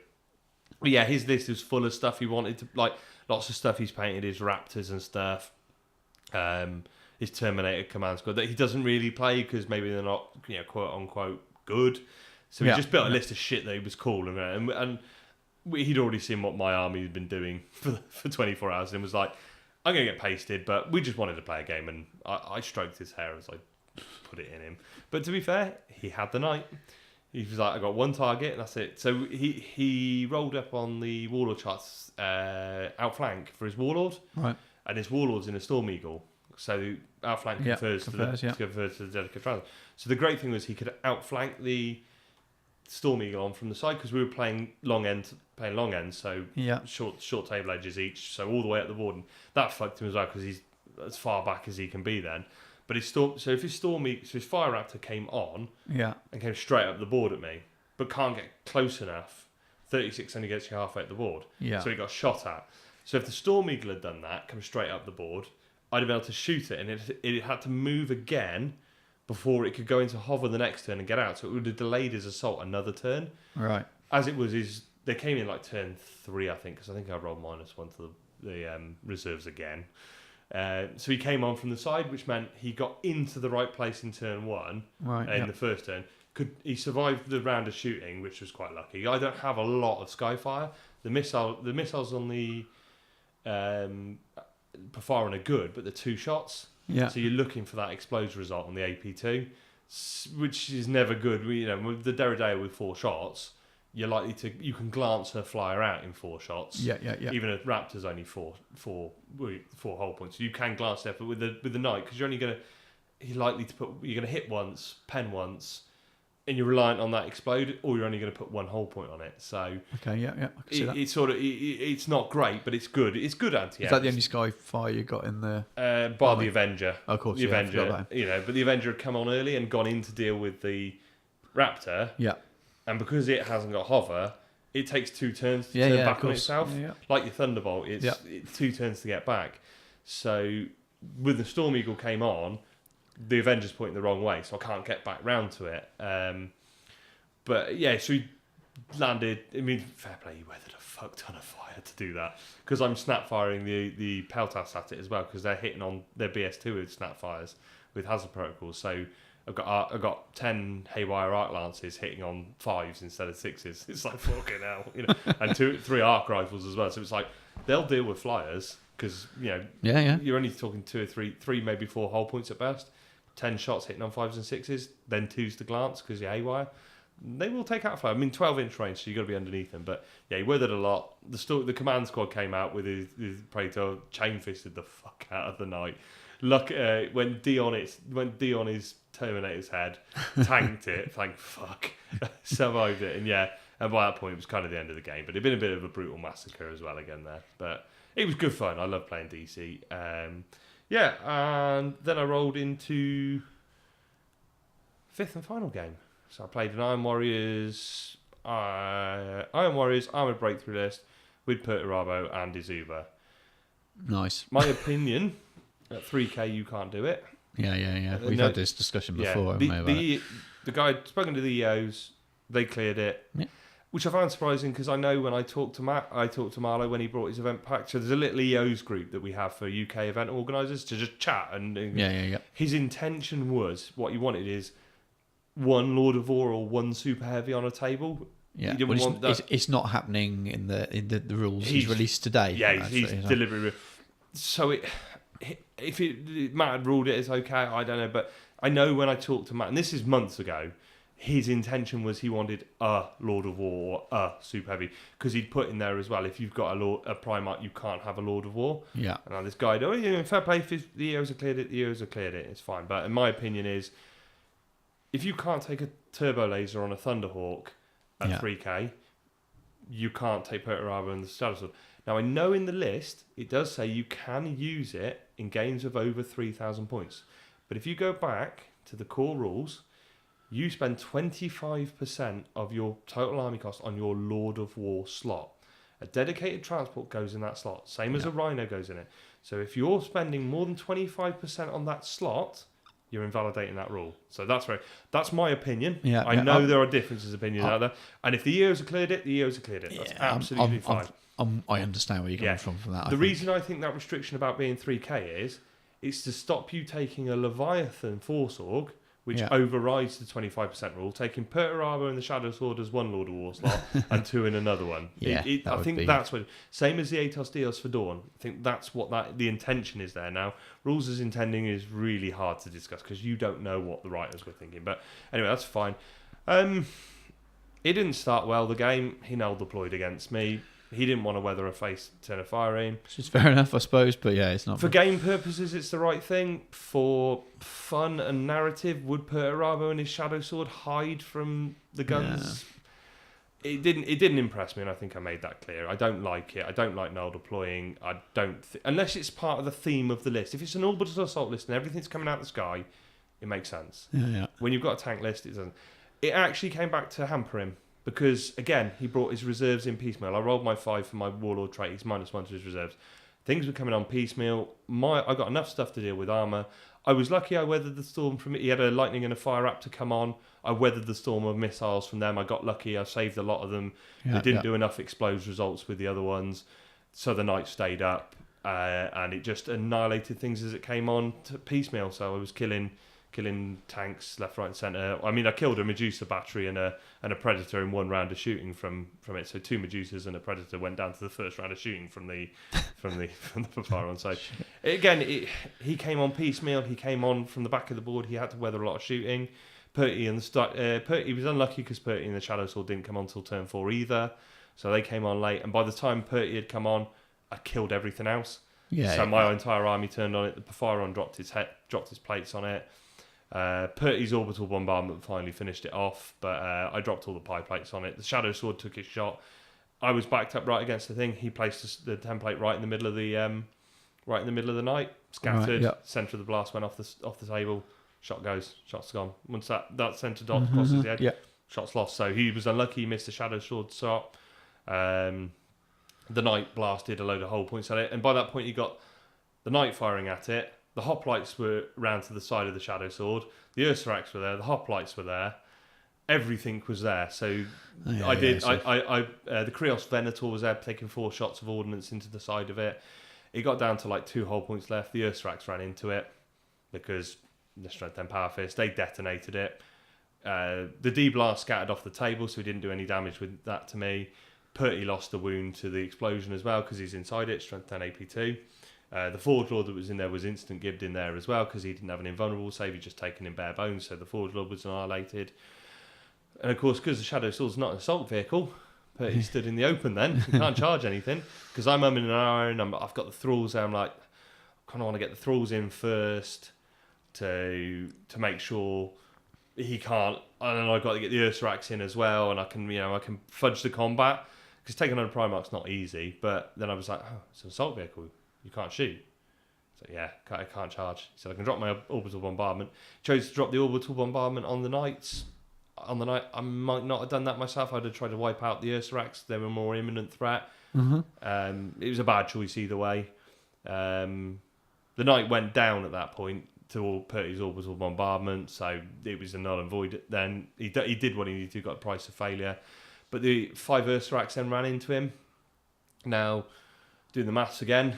But yeah, his list was full of stuff he wanted to, like, lots of stuff he's painted, his Raptors and stuff. His Terminator command squad that he doesn't really play because maybe they're not, quote unquote, good. So he just built a list of shit that he was cool, and he'd already seen what my army had been doing for 24 hours, and was like, I'm going to get pasted, but we just wanted to play a game, and I stroked his hair as I put it in him. But to be fair, he had the night. He was like, I got 1 target, and that's it. So he rolled up on the Warlord charts outflank for his Warlord, right? And his Warlord's in a Storm Eagle. So outflank confers to the Dedicated Transit. So the great thing was he could outflank the Storm Eagle on from the side because we were playing long end, so short table edges each, so all the way up the board, and that fucked him as well because he's as far back as he can be then. But if his Fire Raptor came on, and came straight up the board at me, but can't get close enough, 36 only gets you halfway up the board, so he got shot at. So if the Storm Eagle had done that, come straight up the board, I'd have been able to shoot it, and it had to move again before it could go into hover the next turn and get out. So it would have delayed his assault another turn. Right. As it was, they came in like turn 3, I think, because I think I rolled -1 to reserves again. So he came on from the side, which meant he got into the right place in turn 1 in the first turn. He survived the round of shooting, which was quite lucky. I don't have a lot of Skyfire. The missiles on the Perforan are good, but they're 2 shots. Yeah. So you're looking for that explosion result on the AP2, which is never good. With the Derridea with 4 shots, you can glance her flyer out in 4 shots. Yeah. Even a Raptor's only four hull points. You can glance there, but with the Knight, because you're going to hit once, pen once, and you're reliant on that explode, or you're only going to put 1 hull point on it. So okay, I can see that. It's not great, but it's good. It's good anti-air. Is that the only Skyfire you got in the? Bar the Avenger. Oh, of course, the Avenger. But the Avenger had come on early and gone in to deal with the Raptor. Yeah. And because it hasn't got hover, it takes 2 turns to turn back on itself. Yeah. Like your Thunderbolt, it's 2 turns to get back. So when the Storm Eagle came on, the Avenger's pointing the wrong way, so I can't get back round to it. But yeah, so he landed. I mean, fair play, he weathered a fuck ton of fire to do that. Because I'm snap firing the Peltas at it as well, because they're hitting on their BS2 with snap fires with hazard protocols. So I've got 10 Haywire Arc Lances hitting on 5s instead of 6s. It's like fucking hell, and 3 arc rifles as well. So it's like they'll deal with flyers because you're only talking 2 or 3 maybe 4 hull points at best. 10 shots hitting on 5s and 6s, then 2s to glance because you're Haywire. They will take out a flyer. I mean, 12-inch range, so you've got to be underneath them. But yeah, he weathered a lot. The command squad came out with his Praetor, chain-fisted the fuck out of the Knight. Look, when Dion his Terminator's head, tanked it, thank fuck, survived it, and by that point it was kind of the end of the game. But it'd been a bit of a brutal massacre as well again there. But it was good fun. I love playing DC. And then I rolled into 5th and final game. So I played an Iron Warriors Armoured Breakthrough list with Perturabo and Izuba. Nice. My opinion, at 3k you can't do it. Yeah. We've had this discussion before, haven't we? The guy spoken to the EOs, they cleared it. Yeah. Which I found surprising because I know when I talked to Marlo when he brought his event pack. So there's a little EOs group that we have for UK event organisers to just chat. And his intention was, what he wanted is 1 Lord of War or 1 Super Heavy on a table. Yeah, it's not happening in the rules he's released today. Yeah, he's deliberately. So Matt had ruled it as okay. I don't know, but I know when I talked to Matt, and this is months ago, his intention was he wanted a Lord of War or a Super Heavy because he'd put in there as well. If you've got a Primarch, you can't have a Lord of War. Yeah. And now this guy, fair play. If the EOs have cleared it, the EOs have cleared it. It's fine. But in my opinion, is if you can't take a turbo laser on a Thunderhawk at 3k, you can't take Perturabo and the Shadow Sword. Now I know in the list it does say you can use it in games of over 3,000 points, but if you go back to the core rules, you spend 25% of your total army cost on your Lord of War slot. A dedicated transport goes in that slot, same as a Rhino goes in it. So if you're spending more than 25% on that slot, you're invalidating that rule. So that's my opinion. Yeah, I know there are differences of opinion out there. And if the EOs have cleared it, the EOs have cleared it. That's absolutely fine. I understand where you're coming from that. The reason I think that restriction about being 3k is it's to stop you taking a Leviathan Force Org, which overrides the 25% rule, taking Perturabo and the Shadow Sword as 1 Lord of War slot and 2 in another one. I think that's what... Same as the Atos Dios for Dawn. I think that's what the intention is there. Now, rules as intending is really hard to discuss because you don't know what the writers were thinking. But anyway, that's fine. It didn't start well, the game. He null deployed against me. He didn't want to weather a face, turn a fire aim. Which is fair enough, I suppose, but yeah, it's not... For game purposes, it's the right thing. For fun and narrative, would Perturabo and his Shadow Sword hide from the guns? Yeah. It didn't impress me, and I think I made that clear. I don't like it. I don't like null deploying. I don't... unless it's part of the theme of the list. If it's an orbital assault list and everything's coming out of the sky, it makes sense. Yeah. When you've got a tank list, it doesn't. It actually came back to hamper him. Because, again, he brought his reserves in piecemeal. I rolled my 5 for my Warlord trait. He's -1 to his reserves. Things were coming on piecemeal. I got enough stuff to deal with armour. I was lucky I weathered the storm from it. He had a Lightning and a Fire Raptor come on. I weathered the storm of missiles from them. I got lucky. I saved a lot of them. They didn't do enough explode results with the other ones. So the knight stayed up, and it just annihilated things as it came on to piecemeal. So I was killing tanks left, right, and centre. I mean, I killed a Medusa battery and a Predator in one round of shooting from it. So 2 Medusas and a Predator went down to the first round of shooting from the Papyron. So again, he came on piecemeal. He came on from the back of the board. He had to weather a lot of shooting. He was unlucky because Perty and the Shadow Sword didn't come on till turn 4 either. So they came on late, and by the time Perty had come on, I killed everything else. Yeah. So my entire army turned on it. The Papyron dropped his plates on it. Perty's orbital bombardment finally finished it off, but I dropped all the pie plates on it. The Shadow Sword took his shot. I was backed up right against the thing. He placed the template right in the middle of the night. Scattered. Right, Centre of the blast went off the table. Shot goes. Shot's gone. Once that centre dot crosses his head, shot's lost. So he was unlucky. He missed the Shadow Sword shot. The knight blasted a load of hull points at it, and by that point he got the knight firing at it. The hoplites were round to the side of the Shadow Sword. The Ursarax were there. The hoplites were there. Everything was there. So the Krios Venator was there, taking 4 shots of ordnance into the side of it. It got down to like 2 hull points left. The Ursarax ran into it because the Strength 10 Power Fist. They detonated it. The D-Blast scattered off the table, so he didn't do any damage with that to me. Perty lost a wound to the explosion as well because he's inside it. Strength 10 AP2. The Forge Lord that was in there was instant gibbed in there as well because he didn't have an invulnerable save. He'd just taken in bare bones, so the Forge Lord was annihilated. And of course, because the Shadow Sword's not an assault vehicle, Perty stood in the open then. He can't charge anything because I'm umming and ahhing. I've got the thralls there. I'm like, I kind of want to get the thralls in first to make sure he can't. And then I've got to get the Ursarax in as well, and I can fudge the combat because taking on a Primarch's not easy. But then I was like, oh, it's an assault vehicle. You can't shoot. So yeah, I can't charge. He said I can drop my orbital bombardment. Chose to drop the orbital bombardment on the knights. On the night, I might not have done that myself. I'd have tried to wipe out the Ursarax. They were a more imminent threat. It was a bad choice either way. The knight went down at that point to all Perty's orbital bombardment, so it was a null and void. Then he did what he needed to, got a price of failure. But the 5 Ursarax then ran into him. Now, doing the maths again,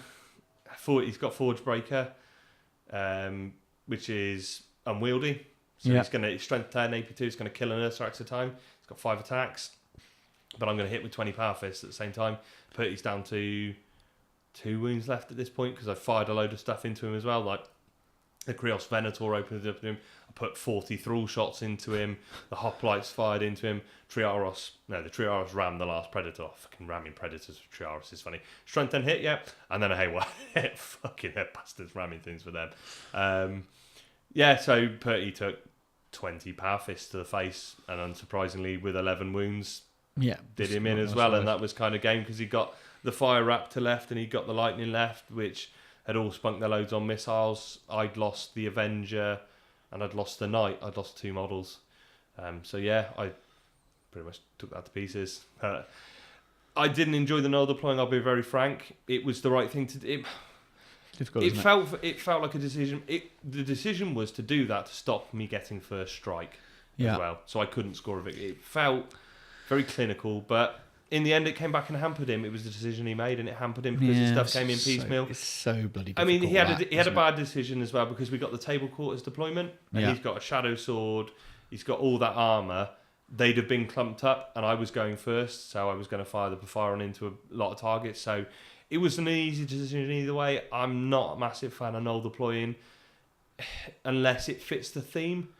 he's got Forge Breaker, which is unwieldy. So he's going to strength 10 AP2. It's going to kill an Ursarax at a time. He's got 5 attacks, but I'm going to hit with 20 Power Fists at the same time. Perty's down to 2 wounds left at this point because I fired a load of stuff into him as well. Like the Krios Venator opened up to him. I put 40 thrall shots into him. The hoplites fired into him. The Triaros rammed the last Predator. Fucking ramming Predators for Triaros is funny. Strength 10 hit, yeah. And then a Haywire hit. Fucking hell, bastards ramming things for them. So Perty took 20 Power Fists to the face, and unsurprisingly, with 11 wounds, did him in as well. And that was kind of game because he got the Fire Raptor left and he got the Lightning left, which had all spunked their loads on missiles. I'd lost the Avenger and I'd lost the Knight. I'd lost 2 models. I pretty much took that to pieces. I didn't enjoy the null deploying, I'll be very frank. It was the right thing to do. It felt like a decision. The decision was to do that to stop me getting first strike as well. So I couldn't score a victory. It felt very clinical, but in the end it came back and hampered him. It was the decision he made, and it hampered him because his stuff came in piecemeal. It's so bloody difficult. I mean, he had a bad decision as well because we got the Table Quarters deployment, and he's got a Shadow Sword. He's got all that armour. They'd have been clumped up, and I was going first, so I was going to fire the Papyron into a lot of targets. So it was an easy decision either way. I'm not a massive fan of null deploying unless it fits the theme.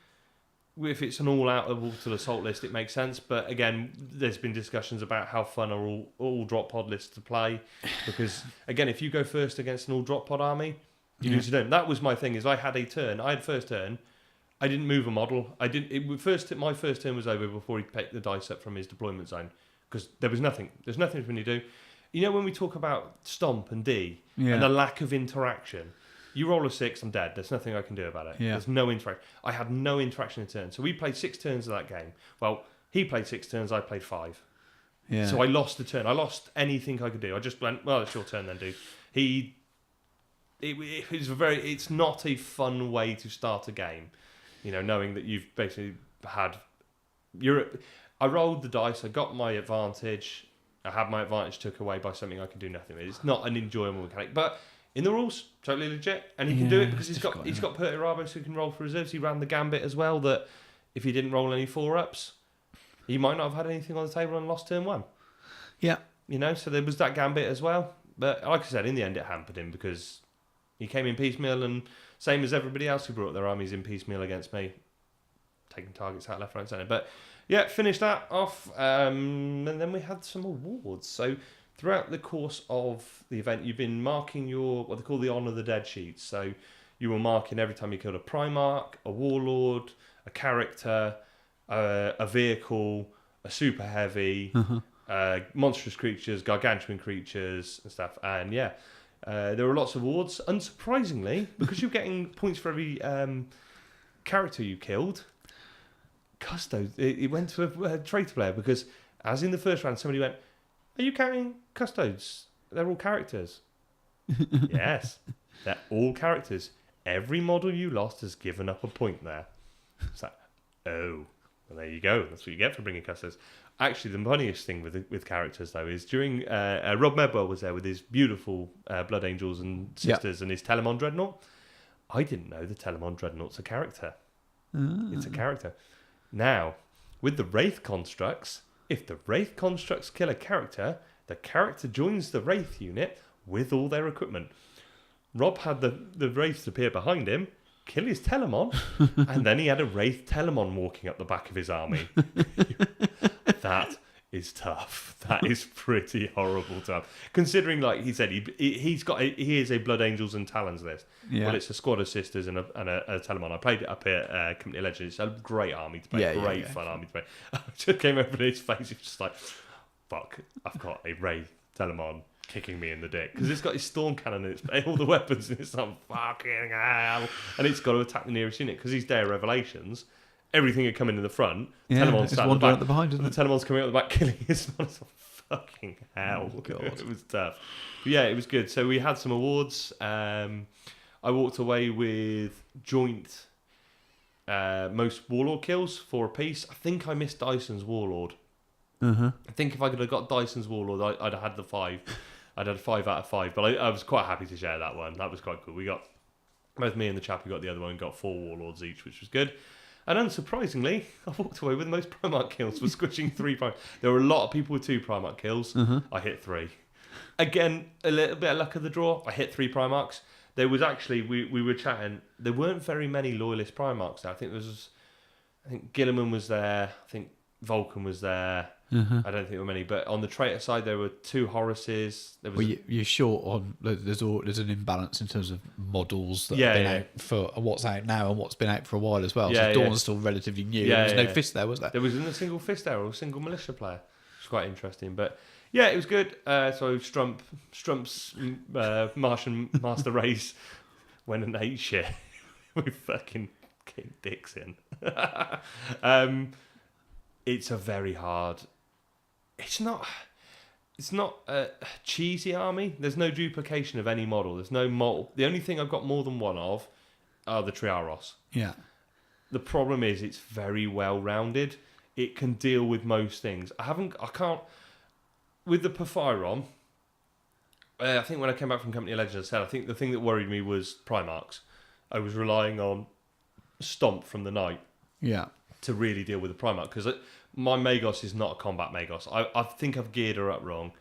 If it's an all-out orbital assault list, it makes sense. But again, there's been discussions about how fun are all drop pod lists to play. Because again, if you go first against an all drop pod army, you lose your turn. That was my thing. Is I had a turn. I had first turn. I didn't move a model. My first turn was over before he picked the dice up from his deployment zone because there was nothing. There's nothing for me to do. You know when we talk about Stomp and D and the lack of interaction, you roll a 6, I'm dead. There's nothing I can do about it. Yeah. There's no interaction. I had no interaction in turn. So we played 6 turns of that game. Well, he played 6 turns, I played 5. Yeah. So I lost the turn. I lost anything I could do. I just went, well, it's your turn then, dude. It's not a fun way to start a game. You know, knowing that you've basically had... I rolled the dice, I got my advantage, I had my advantage took away by something I can do nothing with. It's not an enjoyable mechanic, but in the rules, totally legit, and he can do it because he's got Perturabo, so he can roll for reserves. He ran the gambit as well. That if he didn't roll any 4-ups, he might not have had anything on the table and lost turn 1. Yeah, so there was that gambit as well. But like I said, in the end, it hampered him because he came in piecemeal, and same as everybody else who brought their armies in piecemeal against me, taking targets out left, right, centre. But yeah, finished that off, and then we had some awards. So throughout the course of the event, you've been marking your, what they call the Honour the Dead sheets. So you were marking every time you killed a Primarch, a Warlord, a character, a vehicle, a super heavy, monstrous creatures, gargantuan creatures and stuff. And yeah, there were lots of awards. Unsurprisingly, because you're getting points for every character you killed, Custodes, it went to a traitor player, because as in the first round, somebody went, "Are you counting Custodes? They're all characters." Yes, they're all characters. Every model you lost has given up a point there. It's like, oh, well, there you go. That's what you get for bringing Custodes. Actually, the funniest thing with characters, though, is during... Rob Medwell was there with his beautiful Blood Angels and Sisters and his Telemon Dreadnought. I didn't know the Telemon Dreadnought's a character. It's a character. Now, with the Wraith constructs, if the Wraith constructs kill a character, the character joins the Wraith unit with all their equipment. Rob had the Wraiths appear behind him, kill his Telemon, and then he had a Wraith Telemon walking up the back of his army. That is tough. That is pretty horrible to have. Considering, like he said, he is a Blood Angels and Talons list. Yeah. Well, it's a squad of Sisters and a Telemon. I played it up here at Company Legends. It's a great army to play. Great fun army to play. I just came over to his face. He was just like, fuck, I've got a Wraith Telemon kicking me in the dick, because it's got his storm cannon and it's all the weapons, and it's like, fucking hell, and it's got to attack the nearest unit because he's Day of Revelations. Everything had come in the front. Telemon's sat at the back. The Telemon's coming out the back, killing his man. Fucking hell! Oh, God. It was tough. But yeah, it was good. So we had some awards. I walked away with joint most Warlord kills, 4 apiece. I think I missed Dyson's Warlord. I think if I could have got Dyson's Warlord, I'd have had the 5. I'd had 5 out of 5, but I was quite happy to share that one. That was quite cool. We got, both me and the chap who got the other one, got 4 Warlords each, which was good. And unsurprisingly, I walked away with the most Primarch kills for squishing 3 Primarch. There were a lot of people with 2 Primarch kills. I hit 3. Again, a little bit of luck of the draw. I hit 3 Primarchs. There was actually, we were chatting, there weren't very many Loyalist Primarchs there. I think Gilliman was there. I think Vulcan was there. I don't think there were many, but on the traitor side there were 2 Horaces. There was you're short on. There's an imbalance in terms of models that have been out for what's out now and what's been out for a while as well. So Dawn's still relatively new. There was no Fist there, was there? There wasn't a single Fist there or a single militia player. It's quite interesting, but yeah, it was good. So Strump's Martian Master Race went and ate shit with fucking getting dicks in. It's a very hard. It's not a cheesy army. There's no duplication of any model. There's no model. The only thing I've got more than one of are the Triaros. Yeah. The problem is it's very well rounded. It can deal with most things. I can't with the Porphyron. I think when I came back from Company Legends, I said I think the thing that worried me was Primarchs. I was relying on Stomp from the Knight. Yeah. To really deal with the Primarch, because my Magos is not a combat Magos. I think I've geared her up wrong.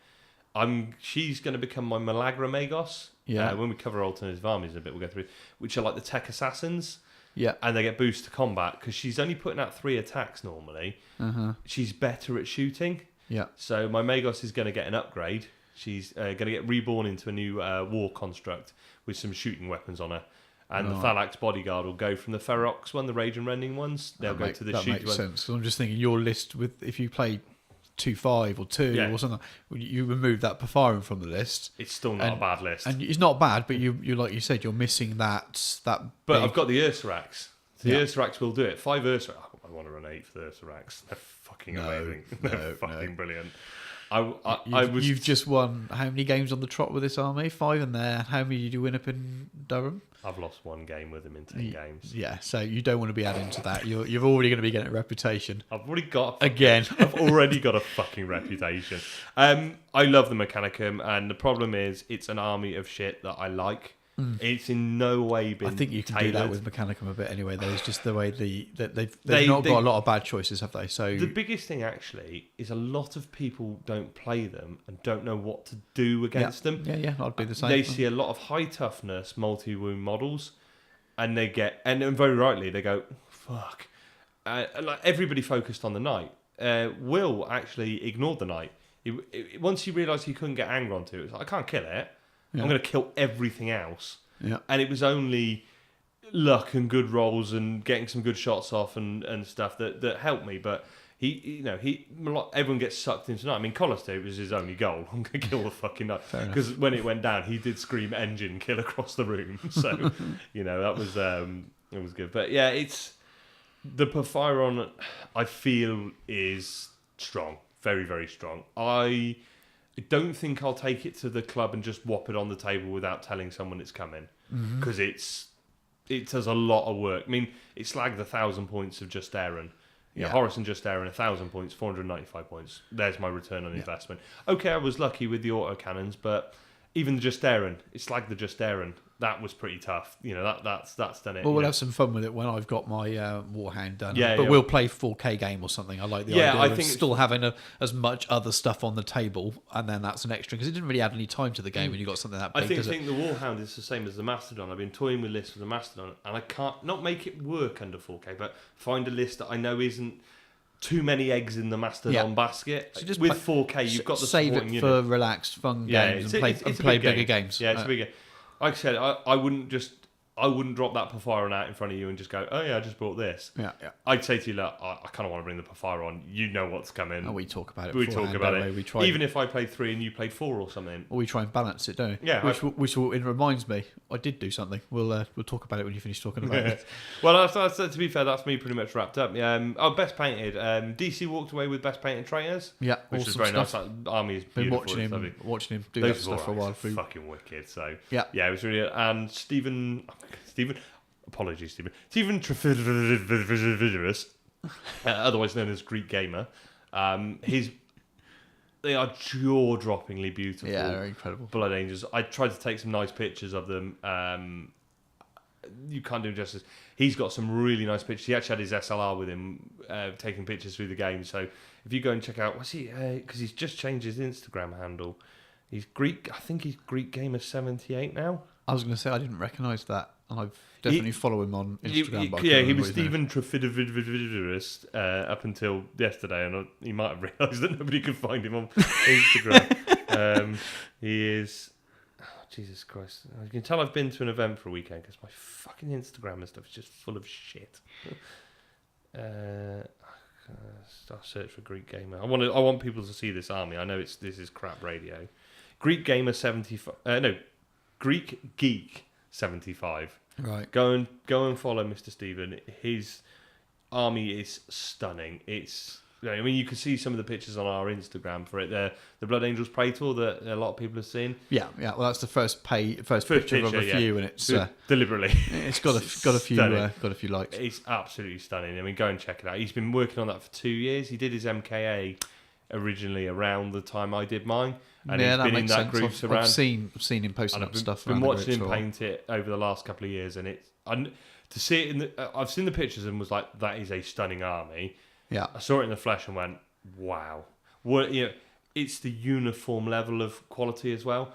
She's going to become my Malagra Magos. Yeah. When we cover alternative armies in a bit, we'll go through, which are like the Tech Assassins. Yeah. And they get boost to combat because she's only putting out 3 attacks normally. She's better at shooting. Yeah. So my Magos is going to get an upgrade. She's going to get reborn into a new war construct with some shooting weapons on her. And the Thalax Bodyguard will go from the Ferox one, the Rage and Rending ones. They'll go to the shoot one. That makes sense. So I'm just thinking your list with, if you play 2-5 or 2 or something, you remove that Porphyron from the list. It's still not a bad list. And it's not bad, but you like you said, you're missing that. But I've got the Ursarax. The Ursarax will do it. 5 Ursarax. I want to run 8 for the Ursarax. They're fucking amazing. They're fucking brilliant. You've just won how many games on the trot with this army? 5 in there. How many did you win up in Durham? I've lost 1 game with him in 10 games. Yeah, so you don't want to be adding to that. You're already going to be getting a reputation. I've already got I've already got a fucking reputation. I love the Mechanicum, and the problem is it's an army of shit that I like. It's in no way been. I think you can tailored. do that with Mechanicum a bit anyway. Though it's just the way they've not got a lot of bad choices, have they? So the biggest thing actually is a lot of people don't play them and don't know what to do against them. Yeah, I'd be the same. They see a lot of high toughness multi-wound models, and they get and very rightly they go fuck. Like everybody focused on the knight. Will actually ignored the knight. Once he realised he couldn't get anger onto it, it was like, I can't kill it. I'm going to kill everything else. Yeah. And it was only luck and good rolls and getting some good shots off and stuff that helped me. But everyone gets sucked into night. I mean, Collister was his only goal. I'm going to kill the fucking knight. Because when it went down, he did scream engine kill across the room. So, that was it was good. But yeah, it's the Porphyron I feel is strong. Very, very strong. I don't think I'll take it to the club and just whop it on the table without telling someone it's coming, because it does a lot of work. I mean, it slagged 1,000 points of Just Aaron. Horace and Just Aaron, 1,000 points, 495 points. There's my return on investment. Okay, I was lucky with the auto cannons, but even the Just Aaron, it slagged the Just Aaron. That was pretty tough. That's done it. Well, we'll have some fun with it when I've got my Warhound done. But we'll play 4K game or something. I like the idea of still having as much other stuff on the table, and then that's an extra, because it didn't really add any time to the game when you got something that big. I think the Warhound is the same as the Mastodon. I've been toying with lists for the Mastodon, and I can't not make it work under 4K, but find a list that I know isn't too many eggs in the Mastodon basket. So just with 4K, you've got the save it for relaxed, fun games and play bigger games. Yeah, it's a big game. Like I said, I wouldn't drop that Porphyron out in front of you and just go, oh yeah, I just bought this. Yeah. I'd say to you, look, I kind of want to bring the Porphyron. You know what's coming. And we talk about it. We try even if I played 3 and you played 4 or something. Or we try and balance it, don't we? Yeah. Which reminds me, I did do something. We'll talk about it when you finish talking about it. Well, to be fair, that's me pretty much wrapped up. Best painted. DC walked away with best painted trainers. Yeah, which was very nice. That army is beautiful. Been watching him do that stuff for a while. Fucking wicked. So yeah, it was really. And Stephen. Apologies, Stephen Trifidorus, otherwise known as Greek Gamer. They are jaw-droppingly beautiful. Yeah, they're incredible. Blood Angels. I tried to take some nice pictures of them. You can't do them justice. He's got some really nice pictures. He actually had his SLR with him, taking pictures through the game. So if you go and check out, what's he? Because he's just changed his Instagram handle. He's Greek. I think he's Greek Gamer 78 now. I was going to say I didn't recognise that, and I've definitely follow him on Instagram. He was Stephen Trifidorus up until yesterday, and he might have realised that nobody could find him on Instagram. He is. Oh, Jesus Christ! You can tell I've been to an event for a weekend because my fucking Instagram and stuff is just full of shit. I'll search for Greek Gamer. I want people to see this army. I know this is crap radio. Greek Gamer 75. Greek Geek 75. Right. Go and follow Mr. Stephen. His army is stunning. You can see some of the pictures on our Instagram for it. The Blood Angels Praetor that a lot of people have seen. Yeah. Well, that's the first picture of a few, and it's deliberately. It's got a few likes. It's absolutely stunning. I mean, go and check it out. He's been working on that for 2 years. He did his MKA originally around the time I did mine, and he's been in that group around. I've seen him posting up stuff. I've been watching him paint it over the last couple of years, and to see it I've seen the pictures and was like, that is a stunning army. Yeah, I saw it in the flesh and went, wow. It's the uniform level of quality as well.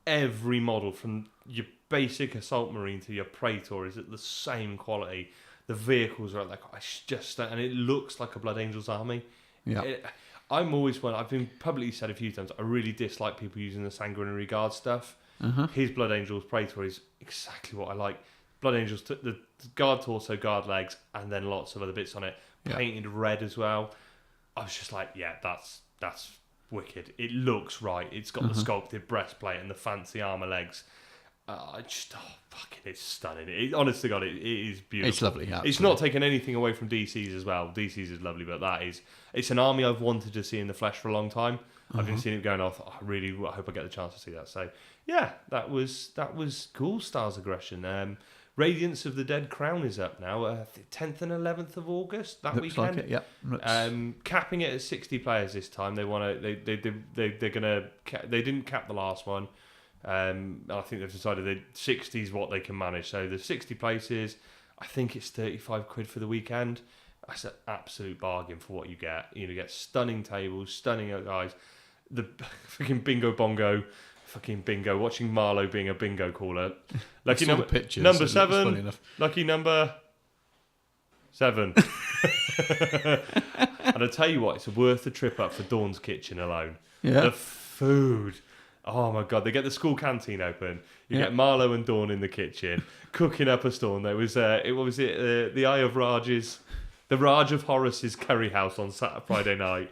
Every model, from your basic assault marine to your Praetor, is at the same quality. The vehicles are like, and it looks like a Blood Angels army. Yeah. I've been publicly said a few times, I really dislike people using the Sanguinary Guard stuff. His Blood Angels Praetor is exactly what I like. Blood Angels, the guard torso, guard legs, and then lots of other bits on it. Painted red as well. I was just like, yeah, that's wicked. It looks right. It's got the sculpted breastplate and the fancy armor legs. It's stunning. Honest to God, it is beautiful. It's lovely. Absolutely. It's not taking anything away from DC's as well. DC's is lovely, but it's an army I've wanted to see in the flesh for a long time. I've been seeing it going off. I hope I get the chance to see that. So yeah, that was cool. Stars Aggression. Radiance of the Dead Crown is up now. 10th and 11th of August that Looks weekend. like it, yeah. Capping it at 60 players this time. They're gonna. They didn't cap the last one. I think they've decided that 60 is what they can manage. So there's 60 places. I think it's 35 quid for the weekend. That's an absolute bargain for what you get. You get stunning tables, stunning guys. The fucking bingo bongo. Fucking bingo. Watching Marlowe being a bingo caller. Lucky number pictures, number 7. Lucky number 7. And I tell you what, it's worth the trip up for Dawn's Kitchen alone. Yeah. The food. Oh my God, they get the school canteen open. You get Marlowe and Dawn in the kitchen cooking up a storm. There was the Eye of Raj's. The Raj of Horace's curry house on Friday night,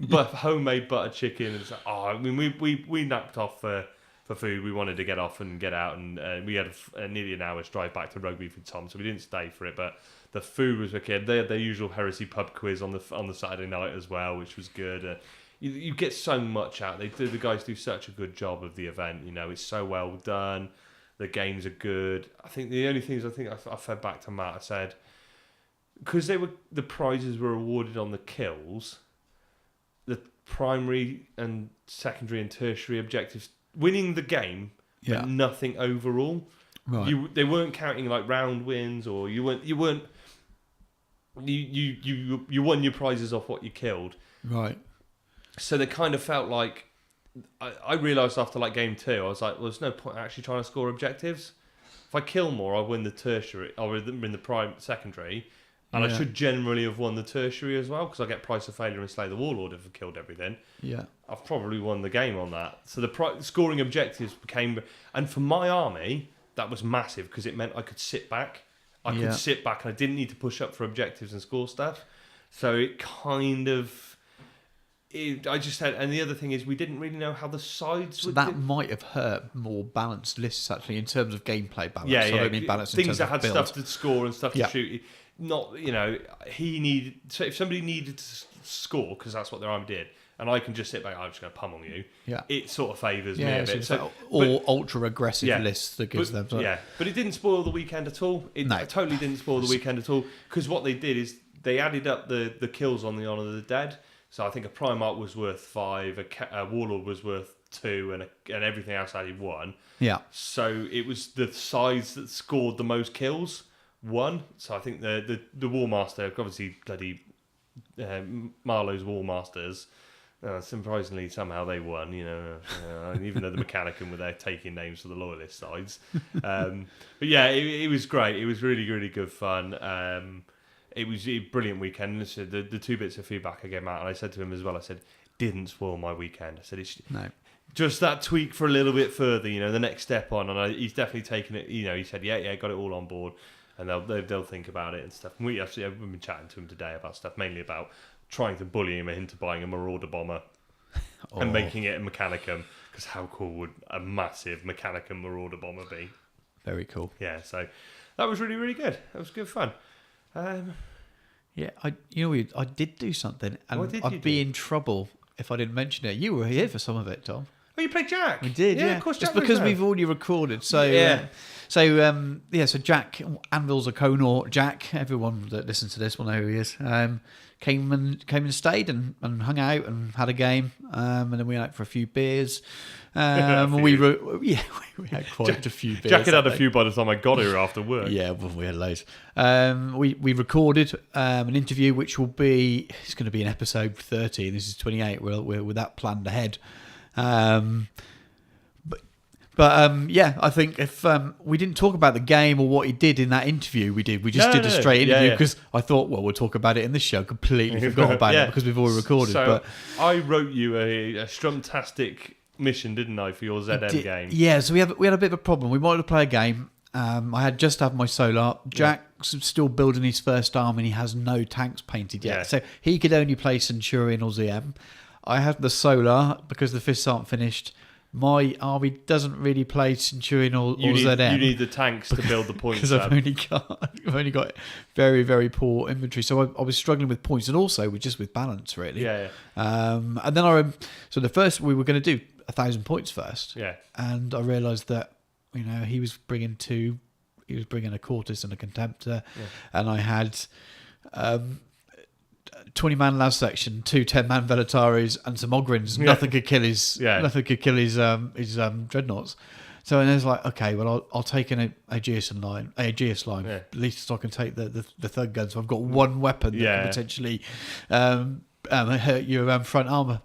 but homemade butter chicken. And I mean, we knocked off for food. We wanted to get off and get out, and we had nearly an hour's drive back to Rugby for Tom, so we didn't stay for it. But the food was wicked. They had their usual heresy pub quiz on the Saturday night as well, which was good. You get so much out. The guys do such a good job of the event. It's so well done. The games are good. I think the only things I fed back to Matt, I said, because the prizes were awarded on the kills, the primary and secondary and tertiary objectives, winning the game, but nothing overall. Right. They weren't counting like round wins, or you won your prizes off what you killed. Right. So they kind of felt like, I realised after like game 2, I was like, well, there's no point actually trying to score objectives. If I kill more, I'll win the tertiary, I'll win the secondary. And I should generally have won the tertiary as well, because I get Price of Failure and Slay the Warlord if I've killed everything. Yeah. I've probably won the game on that. So the scoring objectives became... And for my army, that was massive, because it meant I could sit back. I could sit back, and I didn't need to push up for objectives and score stuff. So it kind of... I just had... And the other thing is, we didn't really know how the sides would... That might have hurt more balanced lists, actually, in terms of gameplay balance. Yeah, so I don't mean balance in things terms that had of build. stuff to score and stuff to shoot... Not, he needed... So if somebody needed to score, because that's what their army did, and I can just sit back, I'm just going to pummel you, it sort of favours me a bit. So, or ultra-aggressive lists that gives them... Yeah, but it didn't spoil the weekend at all. It totally didn't spoil the weekend at all, because what they did is they added up the kills on the Honour of the Dead. So I think a Primarch was worth 5, a Warlord was worth 2, and everything else added 1. Yeah. So it was the sides that scored the most kills. 1, so I think the War Master, obviously bloody Marlowe's War Masters, surprisingly somehow they won, even though the Mechanicum were there taking names for the loyalist sides. But yeah, it was great. It was really, really good fun. It was a brilliant weekend. The 2 bits of feedback I gave out, and I said to him as well, I said, didn't spoil my weekend. I said, just that tweak for a little bit further, the next step on, and he's definitely taken it, he said, yeah, got it all on board. And they'll think about it and stuff. And we've been chatting to him today about stuff, mainly about trying to bully him into buying a Marauder bomber and making it a Mechanicum. Because how cool would a massive Mechanicum Marauder bomber be? Very cool. Yeah, so that was really, really good. That was good fun. Yeah, I did do something, and I'd be in trouble if I didn't mention it. You were here for some of it, Tom. Oh, you played Jack? We did, yeah. Of course, Jack it's because we've already recorded. So, so Jack, Anvil's a Conor. Jack, everyone that listens to this will know who he is. Came and stayed and hung out and had a game. And then we went out for a few beers. We had quite a few beers. Jack had a few by the time I got here after work. Yeah, well, we had loads. We recorded an interview, which it's going to be in episode 30. This is 28. We're with that planned ahead. I think if we didn't talk about the game or what he did in that interview, we did a straight interview because I thought, well, we'll talk about it in this show. Completely forgot about it because we've already recorded. So but I wrote you a strumtastic mission, didn't I, for your ZM game? Yeah, so we had a bit of a problem. We wanted to play a game. I had just had my solar. Jack's still building his first army and he has no tanks painted yet. So he could only play Centurion or ZM. I had the solar because the fists aren't finished. my army doesn't really play Centurion or ZM. You need the tanks to build the points. Because I've only got very, very poor inventory. So I was struggling with points and also with balance, really. Yeah. And then so the first we were going to do 1,000 points first. Yeah. And I realised that he was bringing two. He was bringing a Cortis and a Contemptor, and I had 20-man Las Section, 2 10-man Velataris, and some Ogrins. Yeah. Nothing could kill his dreadnoughts. So and I was like, okay, well I'll take an Aegeus line, at least so I can take the third gun. So I've got one weapon that can potentially hurt your front armor.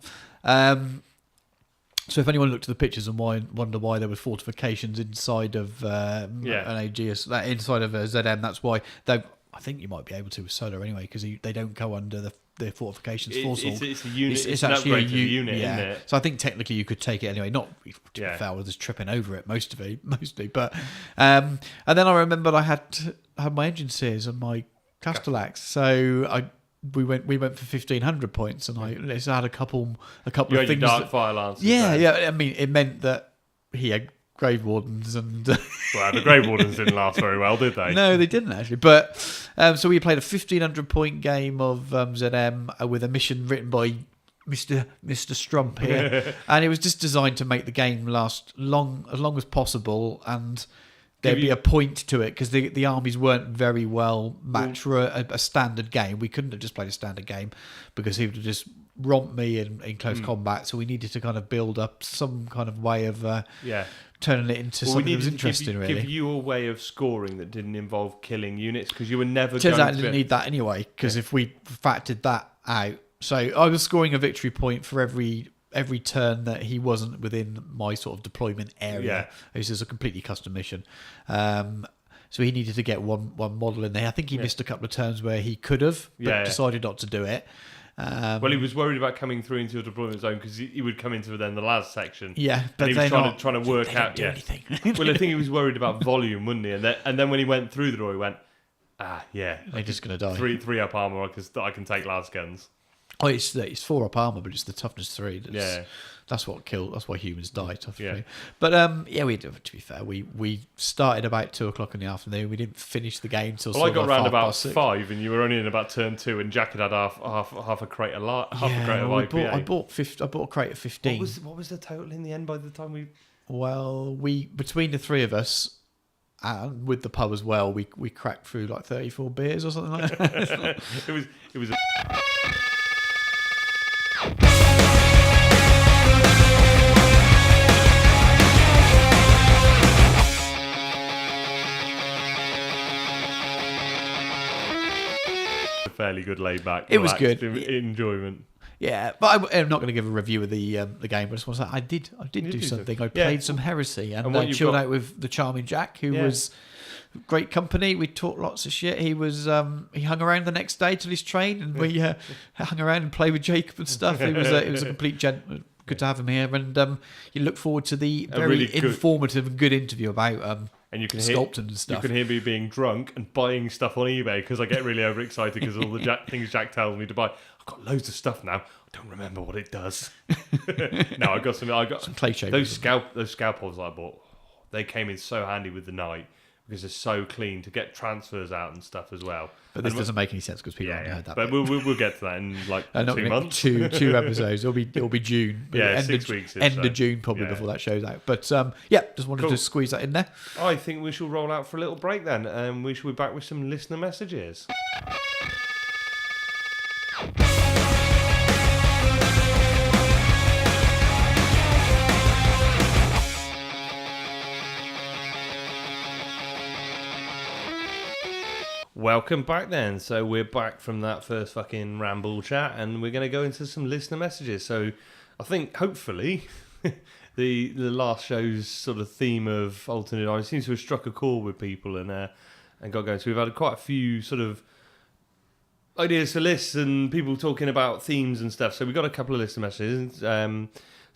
So if anyone looked at the pictures and wonder why there were fortifications inside of an Aegeus, inside of a ZM, that's why I think you might be able to with Solar anyway, because they don't go under the fortifications force. It's a unit. It's actually a unit, isn't it? So I think technically you could take it anyway. Not to be fair, I was tripping over it mostly. But and then I remembered I had my engine sears and my Castellax, so we went for 1,500 points, and I had a couple of things. Your dark fire lances. Yeah. I mean, it meant that he had Grave Wardens and. Well, the Grave Wardens didn't last very well, did they? No, they didn't actually. But so we played a 1,500 point game of ZM with a mission written by Mr. Strump here, and it was just designed to make the game last as long as possible, and there'd be a point to it, because the armies weren't very well matched for a standard game. We couldn't have just played a standard game because he would have just romped me in close combat. So we needed to kind of build up some kind of way of turning it into something that was interesting. Give you a way of scoring that didn't involve killing units, because you were never. Turns out I didn't need that anyway, because if we factored that out, so I was scoring a victory point for every turn that he wasn't within my sort of deployment area. This is a completely custom mission. So he needed to get one model in there. I think he missed a couple of turns where he could have, but decided not to do it. Well, he was worried about coming through into a deployment zone, because he would come into then the last section. Yeah, but he was trying to work out. Anything. Well, I think he was worried about volume, wasn't he? And then when he went through the door, he went, they're just going to die. Three up armor, because I can take large guns. Oh, it's 4 up armor, but it's the toughness 3. That's what killed. That's why humans die. But we to be fair, we started about 2:00 in the afternoon. We didn't finish the game till. Well, I got round about 5, and you were only in about turn 2, and Jack had half a crate of IPA. I bought a crate of 15. What was the total in the end by the time we? Well, between the three of us, and with the pub as well, we cracked through like 34 beers or something like that. It was. Fairly good laid back. It was good enjoyment. Yeah, but I'm not going to give a review of the game. But I just want to say I did do something. I played some Heresy and chilled out with the charming Jack, who was great company. We talked lots of shit. He was he hung around the next day till his train, and we hung around and played with Jacob and stuff. It was a complete gent. Good to have him here, and you look forward to the very informative and good interview about and you can sculpting and stuff. You can hear me being drunk and buying stuff on eBay, because I get really overexcited because all the things Jack tells me to buy. I've got loads of stuff now. I don't remember what it does. No, I got some clay shapers. Those scalpels I bought. They came in so handy with the night, because they're so clean to get transfers out and stuff as well. But this doesn't make any sense because people haven't heard that. But we'll get to that in like 2 months. Two episodes. It'll be June. Yeah, 6 weeks. End of June probably before that show's out. But just wanted to squeeze that in there. I think we shall roll out for a little break then, and we shall be back with some listener messages. Welcome back then. So we're back from that first fucking ramble chat, and we're going to go into some listener messages. So I think hopefully the last show's sort of theme of alternate armies seems to have struck a chord with people and got going. So we've had quite a few sort of ideas for lists and people talking about themes and stuff. So we've got a couple of listener messages. So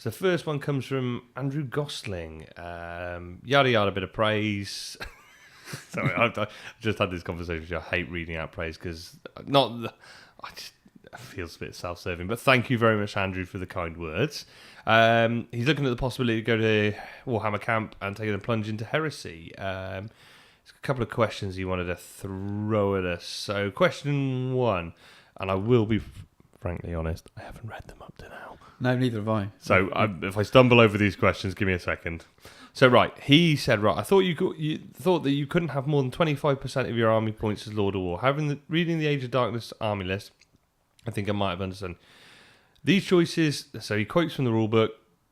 the first one comes from Andrew Gosling. Yada yada, bit of praise. Sorry, I just had this conversation with you. I hate reading out praise because it feels a bit self-serving. But thank you very much, Andrew, for the kind words. He's looking at the possibility to go to Warhammer camp and taking a plunge into heresy. There's a couple of questions he wanted to throw at us. So question 1, and I will be frankly honest, I haven't read them up to now. No, neither have I. So if I stumble over these questions, give me a second. So he said, I thought you thought that you couldn't have more than 25% of your army points as Lord of War. Reading the Age of Darkness army list, I think I might have understood. These choices, so he quotes from the rulebook,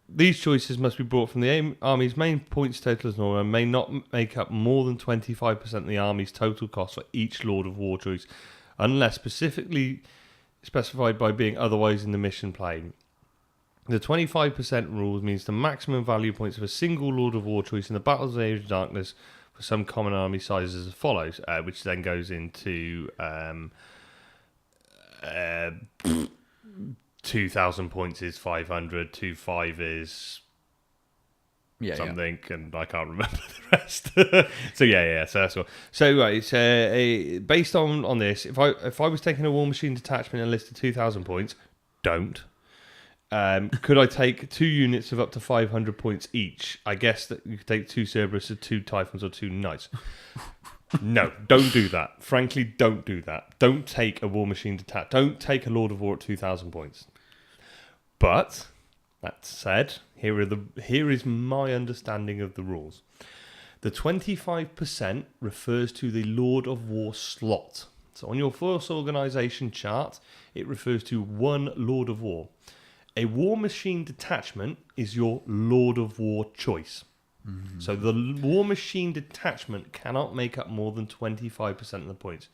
these choices must be brought from the army's main points total as normal and may not make up more than 25% of the army's total cost for each Lord of War choice, unless specifically specified by being otherwise in the mission plane. The 25% rule means the maximum value points of a single Lord of War choice in the Battles of the Age of Darkness for some common army sizes as follows, which then goes into 2,000 points is 500, 2,500 is something, and I can't remember the rest. So that's all. So it's based on this. If I was taking a War Machine detachment and listed 2,000 points, don't. Could I take 2 units of up to 500 points each? I guess that you could take 2 Cerberus or 2 Typhons or 2 Knights. No, don't do that. Frankly, don't do that. Don't take a War Machine detach. Don't take a Lord of War at 2,000 points. But that said, here is my understanding of the rules. The 25% refers to the Lord of War slot. So on your force organisation chart, it refers to 1 Lord of War. A War Machine detachment is your Lord of War choice. Mm-hmm. So the War Machine detachment cannot make up more than 25% of the points.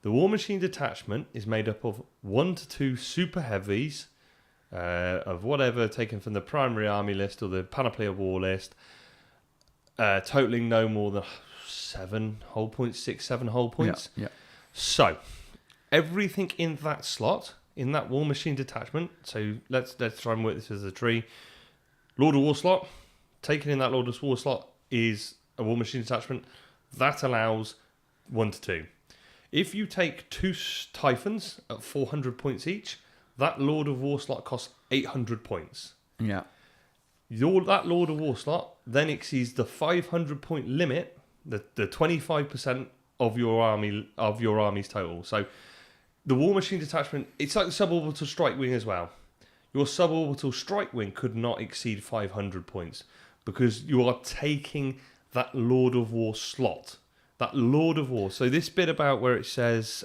The War Machine detachment is made up of 1 to 2 super heavies of whatever taken from the primary army list or the Panoply of War list, totaling no more than 7 whole points, 6, 7 whole points. Yeah. So everything in that slot, in that War Machine detachment, so let's try and work this as a tree. Lord of War slot, taken in that Lord of War slot is a War Machine detachment. That allows 1 to 2. If you take 2 Typhons at 400 points each, that Lord of War slot costs 800 points. Yeah. That Lord of War slot then exceeds the 500 point limit, the 25% of your army's total. So the War Machine detachment, it's like the suborbital strike wing as well. Your suborbital strike wing could not exceed 500 points because you are taking that Lord of War slot. That Lord of War. So this bit about where it says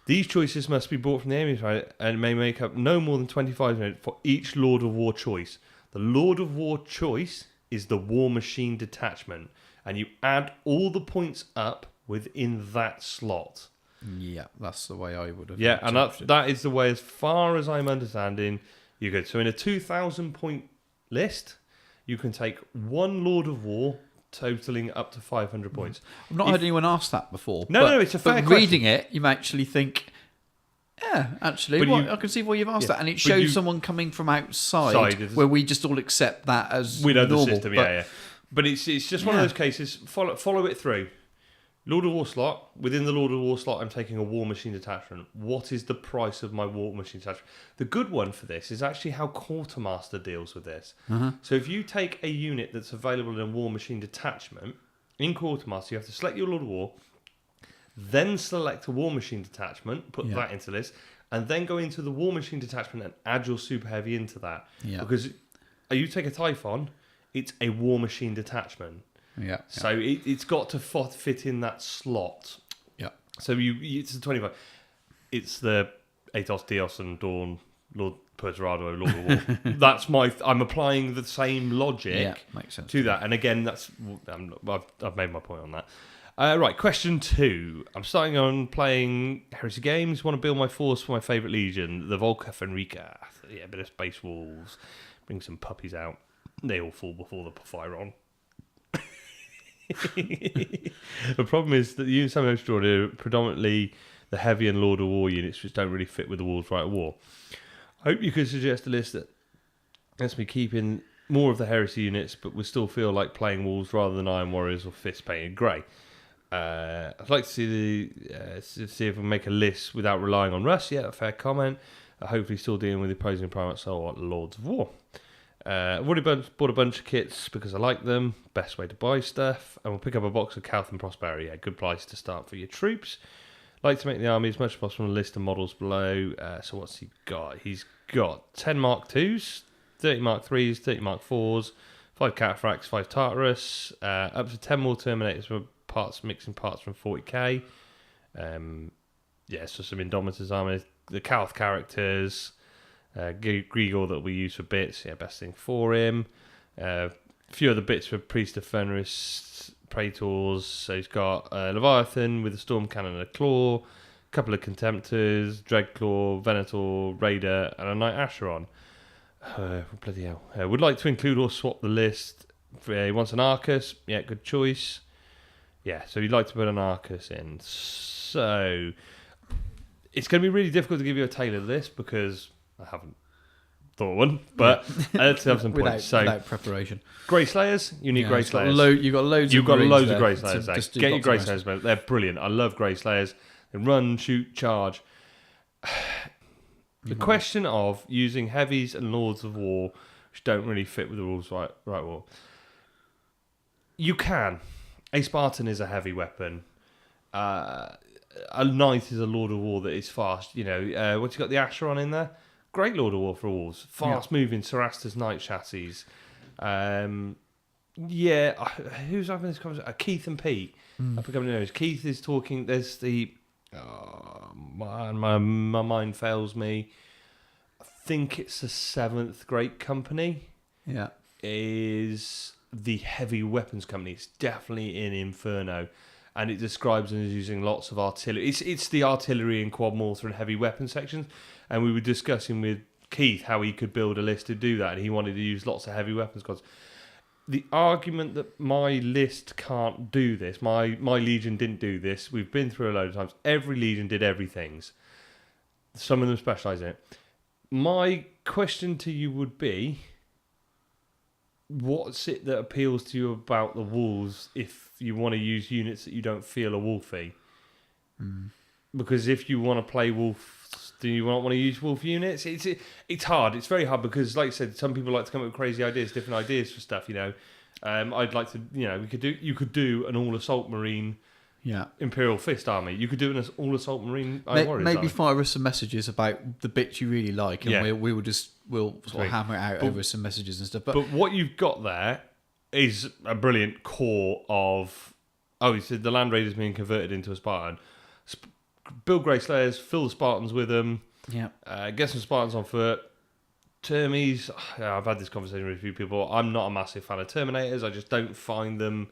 these choices must be brought from the enemy side and may make up no more than 25 for each Lord of War choice. The Lord of War choice is the War Machine detachment, and you add all the points up within that slot. Yeah, that's the way I would have. Yeah, and that is the way, as far as I'm understanding, you could. So in a 2,000 point list, you can take 1 Lord of War totaling up to 500 points. I've not heard anyone ask that before. No, it's a fair question. But reading it, you might actually think, yeah, actually, I can see why you've asked that. And it shows someone coming from outside where we just all accept that as we know normal. The system, yeah. But it's just one of those cases, follow it through. Lord of War slot, within the Lord of War slot, I'm taking a War Machine detachment. What is the price of my War Machine detachment? The good one for this is actually how Quartermaster deals with this. Uh-huh. So if you take a unit that's available in a War Machine detachment, in Quartermaster, you have to select your Lord of War, then select a War Machine detachment, put that into this, and then go into the War Machine detachment and add your Super Heavy into that. Yeah. Because you take a Typhon, it's a War Machine detachment. Yeah. So it's got to fit in that slot. Yeah. So it's the 25. It's the Atos, Dios, and Dawn, Lord Perturado, Lord of War. I'm applying the same logic makes sense to that. And again, I've made my point on that. Right, question 2. I'm starting on playing Heresy games. Want to build my force for my favourite legion, the Volca Fenrica. Yeah, a bit of Space Wolves. Bring some puppies out. They all fall before the Pyron. The problem is that the units I'm most drawn are predominantly the heavy and Lord of War units, which don't really fit with the Wolves Right of War. I hope you could suggest a list that lets me keep in more of the Heresy units, but we still feel like playing Wolves rather than Iron Warriors or Fist painted grey. I'd like to see if we can make a list without relying on Russ. Yeah, a fair comment. hopefully still dealing with the opposing primates, so Lords of War. I've already bought a bunch of kits because I like them. Best way to buy stuff. And we'll pick up a box of Calth and Prosperity. Yeah, good price to start for your troops. Like to make the army as much as possible from the list of models below. So what's he got? He's got 10 Mark IIs, 30 Mark IIIs, 30 Mark IVs, 5 Cataphracts, 5 Tartarus, up to 10 more Terminators for parts, mixing parts from 40k. So some Indomitors army. The Calth characters. Grigor that we use for bits, best thing for him. A few other bits for Priest of Fenris, Praetors. So he's got Leviathan with a Storm Cannon and a Claw, a couple of Contemptors, Dreadclaw, Venator, Raider, and a Knight Acheron. Bloody hell. Would like to include or swap the list. He wants an Arcus. Yeah, good choice. Yeah, so he'd like to put an Arcus in. So it's going to be really difficult to give you a tailored list because I haven't thought of one, but let's have some points. Without preparation. Grey Slayers, you need Grey Slayers. You've got loads of Grey Slayers there. Get your Grey Slayers, man. They're brilliant. I love Grey Slayers. They run, shoot, charge. The question of using heavies and Lords of War, which don't really fit with the rules right war. You can. A Spartan is a heavy weapon. A Knight is a Lord of War that is fast. What's you got the Acheron in there? Great Lord of War for walls. Fast-moving Sarastas Knight chassis. Who's having this conversation? Keith and Pete. I forgot their names. Keith is talking. There's the... my mind fails me. I think it's the 7th Great Company. Yeah. Is the heavy weapons company. It's definitely in Inferno. And it describes them as using lots of artillery. It's the artillery and quad mortar and heavy weapon sections. And we were discussing with Keith how he could build a list to do that. And he wanted to use lots of heavy weapons squads. The argument that my list can't do this, my Legion didn't do this, we've been through a load of times. Every Legion did everything. Some of them specialise in it. My question to you would be, what's it that appeals to you about the wolves if you want to use units that you don't feel are wolfy? Because if you want to play wolf, do you not want to use wolf units? It's hard. It's very hard because, like I said, some people like to come up with crazy ideas, different ideas for stuff. I'd like to. You could do an all assault marine. Yeah. Imperial Fist army. You could do an all assault marine. Maybe fire us some messages about the bits you really like, and we'll sort of hammer it out over some messages and stuff. But what you've got there is a brilliant core of. Oh, you said the Land Raiders being converted into a Spartan. Build Grey Slayers, fill the Spartans with them. Yeah. Get some Spartans on foot. Termies. I've had this conversation with a few people. I'm not a massive fan of Terminators. I just don't find them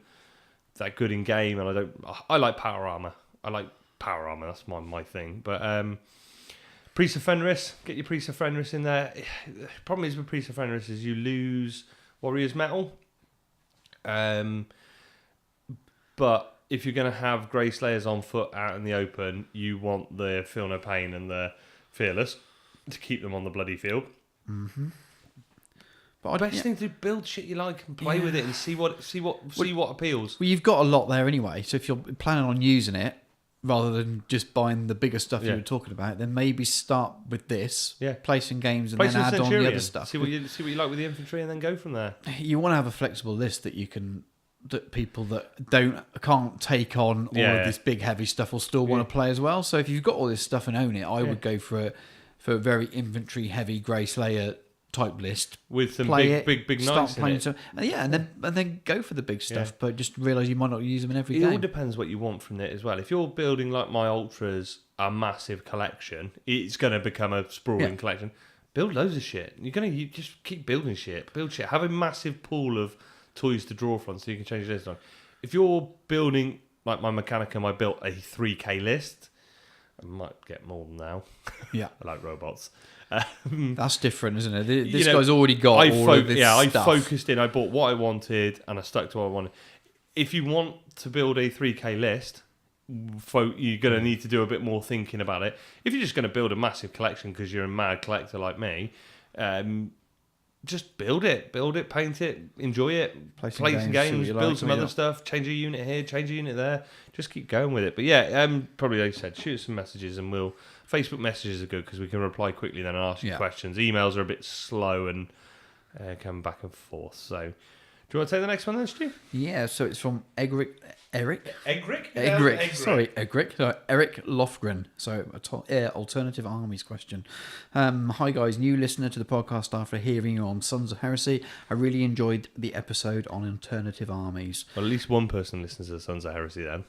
that good in game, and I like power armor. That's my thing. But Priest of Fenris, get your Priest of Fenris in there. The problem is with Priest of Fenris is you lose Warrior's Metal. But if you're going to have Grey Slayers on foot out in the open, you want the Feel No Pain and the Fearless to keep them on the bloody field. Mm-hmm. But best thing to build shit you like and play with it and see what appeals. Well, you've got a lot there anyway. So if you're planning on using it rather than just buying the bigger stuff you were talking about, then maybe start with this, play some games, and then add on the other stuff. See what you like with the infantry, and then go from there. You want to have a flexible list that people that can't take on all of this big heavy stuff will still want to play as well. So if you've got all this stuff and own it, I would go for a very infantry heavy Grey Slayer type list with some big knights in it. And then go for the big stuff, but just realise you might not use them in every game. It all depends what you want from it as well. If you're building like my Ultras a massive collection, it's going to become a sprawling collection. Build loads of shit. You just keep building shit. Build shit. Have a massive pool of toys to draw from so you can change your list on. If you're building like my Mechanicum, I built a 3K list. I might get more than now. Yeah. I like robots. That's different, isn't it? This guy's already got all of this stuff. I focused in. I bought what I wanted and I stuck to what I wanted. If you want to build a 3K list, you're going to need to do a bit more thinking about it. If you're just going to build a massive collection because you're a mad collector like me, just build it, paint it, enjoy it, play some games, build some other stuff, change a unit here, change a unit there. Just keep going with it. But yeah, probably like I said, shoot us some messages and Facebook messages are good because we can reply quickly then and ask you questions. Emails are a bit slow and come back and forth. So do you want to take the next one then, Stu? Yeah, so it's from Eric. Sorry, Eric Lofgren. So, Alternative Armies question. Hi guys, new listener to the podcast after hearing you on Sons of Heresy. I really enjoyed the episode on Alternative Armies. Well, at least one person listens to the Sons of Heresy then.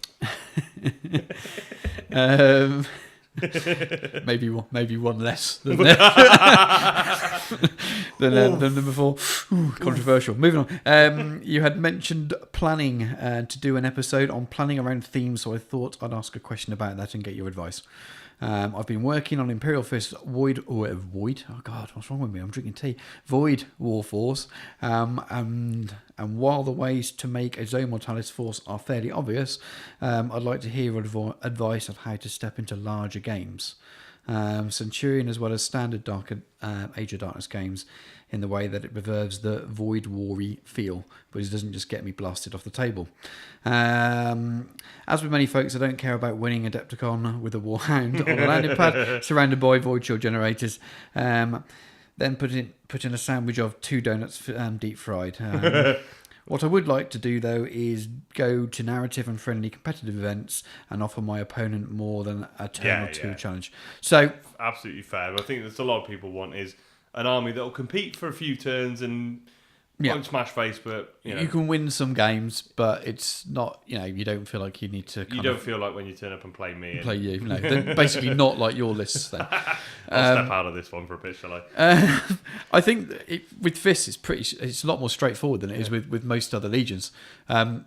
Maybe one less than before. Controversial. Moving on. You had mentioned planning to do an episode on planning around themes, so I thought I'd ask a question about that and get your advice. I've been working on Imperial Fist Void. Oh God, what's wrong with me? I'm drinking tea. Void Warforce. And while the ways to make a Zone Mortalis force are fairly obvious, I'd like to hear advice of how to step into larger games. Centurion as well as standard Age of Darkness games in the way that it preserves the Void War-y feel, but it doesn't just get me blasted off the table. As with many folks, I don't care about winning Adepticon with a Warhound on a landing pad surrounded by Void Shield generators. Then put in a sandwich of 2 donuts deep fried. What I would like to do, though, is go to narrative and friendly competitive events and offer my opponent more than a turn or two challenge. So absolutely fair. I think that's a lot of people want is an army that will compete for a few turns and won't smash face, but you can win some games, but it's not. You don't feel like you need to. You don't feel like when you turn up and play me. Play you. No, they're basically not like your lists. Then I'll step out of this one for a bit, shall I? I think with Fist, it's a lot more straightforward than it is with most other legions. If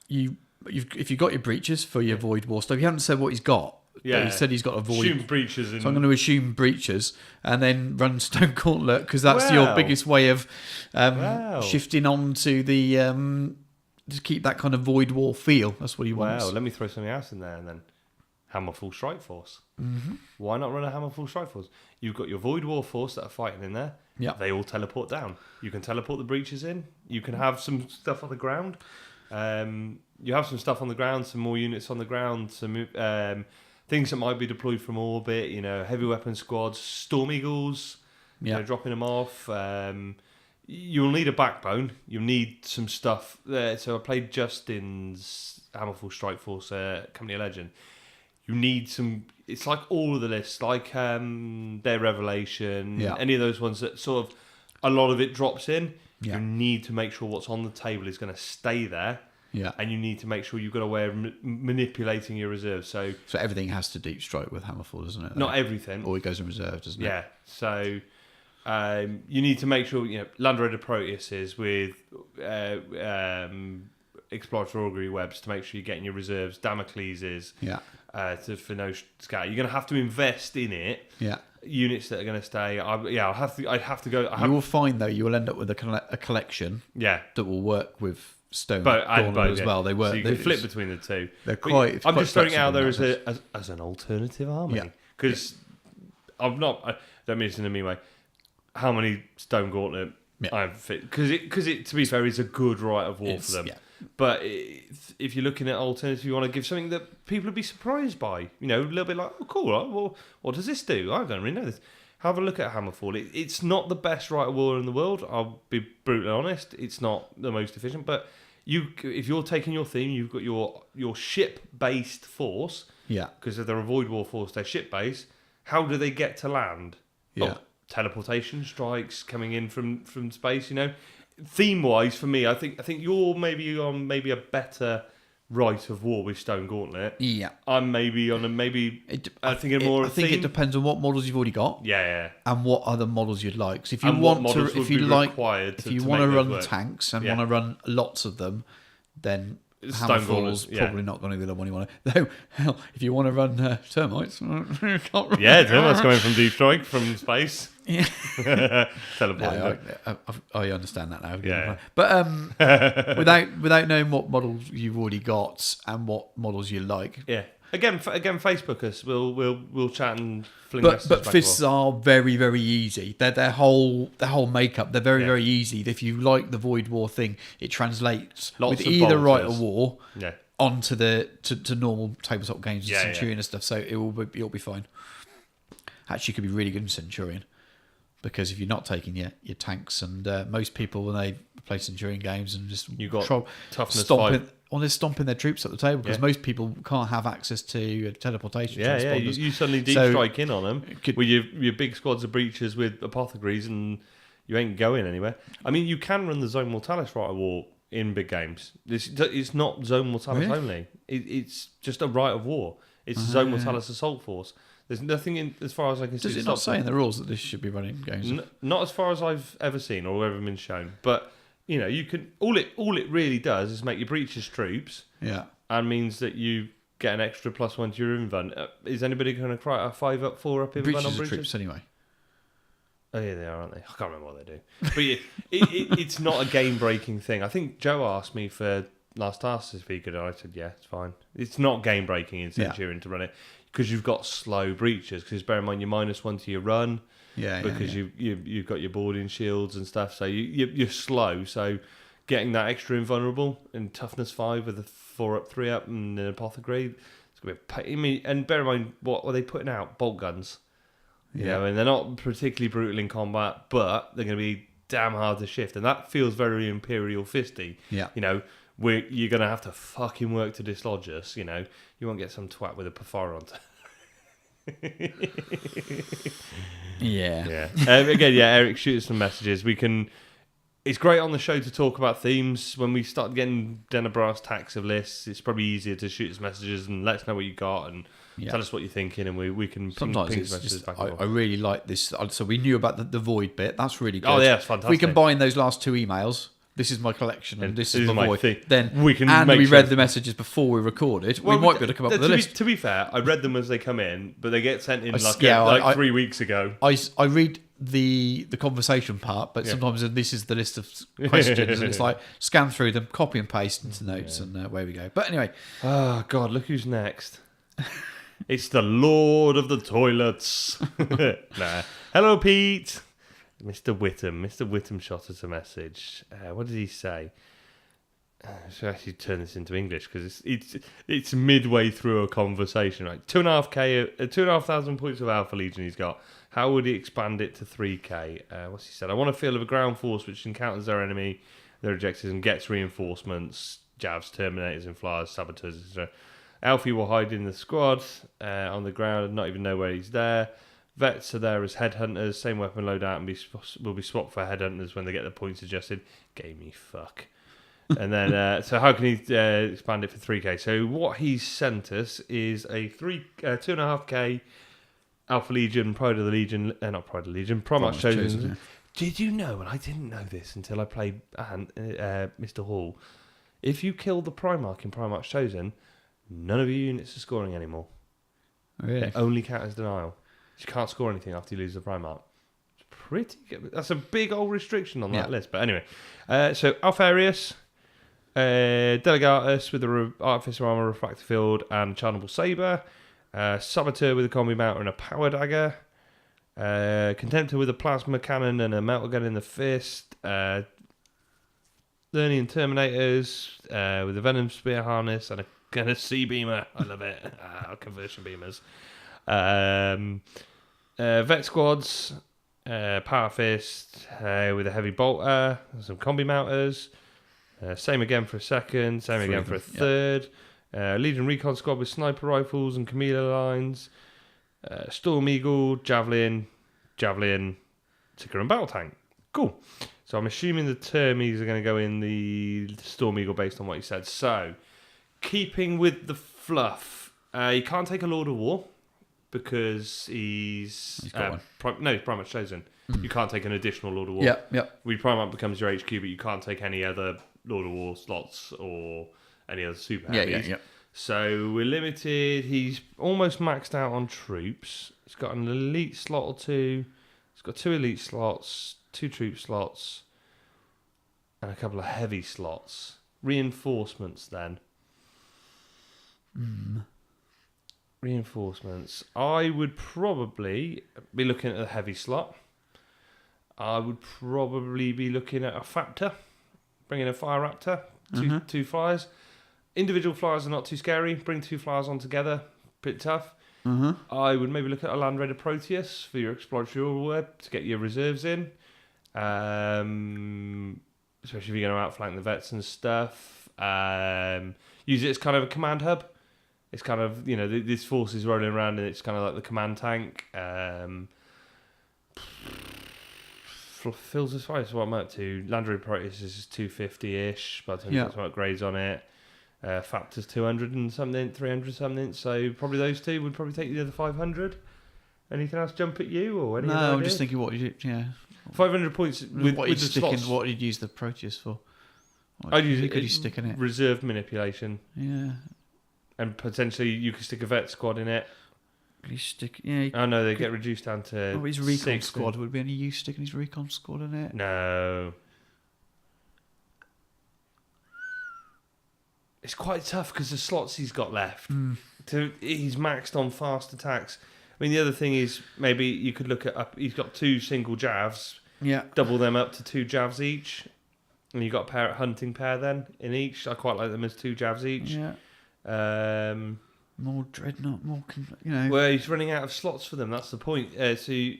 you've got your breaches for your Void War stuff, you haven't said what he's got. Yeah, he said he's got a Void. Assume breaches. So I'm going to assume breaches and then run Stone Gauntlet because that's your biggest way of shifting on to the to keep that kind of Void War feel. That's what he wants. Wow, let me throw something else in there and then Hammerfall Strike Force. Mm-hmm. Why not run a Hammerfall Strike Force? You've got your Void War Force that are fighting in there. Yeah, they all teleport down. You can teleport the breaches in. You can have some stuff on the ground. You have some stuff on the ground, some more units on the ground, some things that might be deployed from orbit, heavy weapon squads, Storm Eagles, dropping them off. You'll need a backbone. You'll need some stuff there. So I played Justin's Hammerfall Strike Force Company of Legend. You need some. It's like all of the lists, like their Revelation, any of those ones that sort of a lot of it drops in. You need to make sure what's on the table is going to stay there. Yeah, and you need to make sure you've got a way of manipulating your reserves. So everything has to deep strike with Hammerfall, doesn't it? Not everything. Or it goes in reserve, doesn't it? Yeah. So you need to make sure Land Raider Proteuses with Exploratory Augury Webs to make sure you're getting your reserves. Damocleses. For no scatter. You're going to have to invest in it. Yeah. Units that are going to stay. I'd have to go. You will find though you will end up with a collection. Yeah. That will work with Stone Gauntlet as well. They work. So you can flip between the two. They're quite. I'm just throwing it out there as an alternative army because I'm not. I don't mean this in a mean way. How many Stone Gauntlet I've fit because it to be fair is a good right of war for them. Yeah. But if you're looking at alternative, you want to give something that people would be surprised by. A little bit like, oh, cool. Right? Well, what does this do? I don't really know this. Have a look at Hammerfall. It's not the best right of war in the world. I'll be brutally honest. It's not the most efficient, but if you're taking your theme, you've got your ship-based force. Yeah. Because if they're a Void War force, they're ship-based. How do they get to land? Yeah. Teleportation strikes coming in from space. Theme-wise, for me, I think you're maybe on a better right of war with Stone Gauntlet. Yeah. I'm maybe on I think it depends on what models you've already got. Yeah. And what other models you'd like. So if you want to run tanks and want to run lots of them, then Hammerfall's probably not going to be the one you want to. Though, hell, if you want to run termites, termites coming from Deep Strike from space. Yeah, teleport. I understand that now. Yeah, but without knowing what models you've already got and what models you like, Again, Facebook us. We'll chat and fling But fists are very, very easy. Their whole makeup. They're very, very easy. If you like the Void War thing, it translates with either Rite of War onto to normal tabletop games, Centurion and stuff. So it'll be fine. Actually, it could be really good in Centurion. Because if you're not taking your tanks, and most people when they play Centurion games and just toughness stomping their troops at the table because most people can't have access to teleportation. You suddenly deep strike in on them with your big squads of breachers with apothecaries, and you ain't going anywhere. I mean, you can run the Zone Mortalis Rite of War in big games. It's not Zone Mortalis only. It's just a Rite of War. It's Zone Mortalis Assault Force. There's nothing in, as far as I can see. Does it not say in the rules that this should be running games? Not as far as I've ever seen or ever been shown. But you can. All it really does is make your breaches troops. Yeah. And means that you get an extra +1 to your invent. Is anybody going to cry a 5-up, 4-up invent on breaches? Troops anyway. Oh yeah, they are, aren't they? I can't remember what they do. But it's not a game-breaking thing. I think Joe asked me for last task if he could. And I said, yeah, it's fine. It's not game-breaking in Centurion to run it. Because you've got slow breaches. Because bear in mind, you're -1 to your run. Because you've got your boarding shields and stuff. So you're slow. So getting that extra invulnerable and toughness 5 with a 4-up, 3-up and an apothecary, it's gonna be a pain. And bear in mind, what are they putting out? Bolt guns. And they're not particularly brutal in combat, but they're going to be damn hard to shift. And that feels very Imperial Fisty. Yeah. You're going to have to fucking work to dislodge us. You won't get some twat with a perforator on. Eric, shoot us some messages. It's great on the show to talk about themes. When we start getting Denabras tax of lists, it's probably easier to shoot us messages and let us know what you got and tell us what you're thinking, and we can sometimes ping it's messages just, back and forth. I really like this. So we knew about the void bit. That's really good. Oh yeah, it's fantastic. If we combine those last 2 emails. This is my collection, and this is my void. Thing. Then we can. And we read the messages before we recorded. We might be able to come up with a list. To be fair, I read them as they come in, but they get sent in 3 weeks ago. I read the conversation part, but sometimes this is the list of questions, and it's like scan through them, copy and paste into notes, and away we go. But anyway, oh god, look who's next. It's the Lord of the Toilets. Hello, Pete. Mr. Whittam shot us a message. What did he say? I should actually turn this into English because it's midway through a conversation. Right, 2,500 points of Alpha Legion he's got. How would he expand it to 3k? What's he said? I want a feel of a ground force which encounters their enemy, their objectives, and gets reinforcements, Javs, Terminators, and Flyers, Saboteurs, etc. Alfie will hide in the squad on the ground and not even know where he's there. Vets are there as headhunters, same weapon loadout, and will be swapped for headhunters when they get their points adjusted. Gave me fuck. And then, so how can he expand it for 3k? So what he's sent us is a 2.5k Alpha Legion, Pride of the Legion, not Pride of the Legion, Primarch Chosen. Yeah. Did you know, and I didn't know this until I played Mr. Hall, if you kill the Primarch in Primarch Chosen, none of your units are scoring anymore. Really? They only count as denial. You can't score anything after you lose the Primarch. It's pretty good. That's a big old restriction on that list. But anyway, so Alfarius, Delegatus with the Artificer Armor, Refractor Field, and Charnable Saber. Saboteur with a Combi Mounter and a Power Dagger. Contemptor with a Plasma Cannon and a Metal Gun in the Fist. Learning Terminators with a Venom Spear Harness and a Sea Beamer. I love it. Conversion Beamers. Vet Squads, Power Fist with a Heavy Bolter, some Combi Mounters, same again for a second, same again for a third, Legion Recon Squad with Sniper Rifles and Camila Lines, Storm Eagle, Javelin, Ticker and Battle Tank. Cool. So I'm assuming the Termies are going to go in the Storm Eagle based on what you said. So, keeping with the fluff, you can't take a Lord of War. Because he's got one. He's Primarch Chosen. You can't take an additional Lord of War. Yeah. Primarch becomes your HQ, but you can't take any other Lord of War slots or any other super heavies. Yeah. So we're limited. He's almost maxed out on troops. He's got an elite slot or 2. He's got 2 elite slots, 2 troop slots, and a couple of heavy slots. Reinforcements then. Reinforcements. I would probably be looking at a heavy slot. I would probably be looking at a Factor. Bringing a Fire Raptor. Two flyers. Individual flyers are not too scary. Bring 2 flyers on together. Bit tough. I would maybe look at a Land Raider Proteus for your exploratory web to get your reserves in. Especially if you're going to outflank the vets and stuff. Use it as kind of a command hub. It's kind of, this force is rolling around and it's kind of like the command tank. Fills as far as what I'm up to. Land Raider Proteus is 250-ish, by the time you've got some upgrades on it. Factor's 200 and something, 300 something. So probably those two would probably take you to the 500. Anything else jump at you or anything? No, I'm just thinking what you do. Yeah, 500 points with the slots. What you'd use the Proteus for? I'd use could you stick in it? Reserve manipulation. Yeah. And potentially you could stick a vet squad in it. You stick, yeah. Oh no, they get reduced down to. His recon squad would be any use sticking his recon squad in it? No. It's quite tough because the slots he's got left. He's maxed on fast attacks. I mean, the other thing is maybe you could look at he's got 2 single javs. Yeah. Double them up to 2 javs each, and you got a hunting pair then in each. I quite like them as 2 javs each. Yeah. More dreadnought, more Well, he's running out of slots for them. That's the point. So you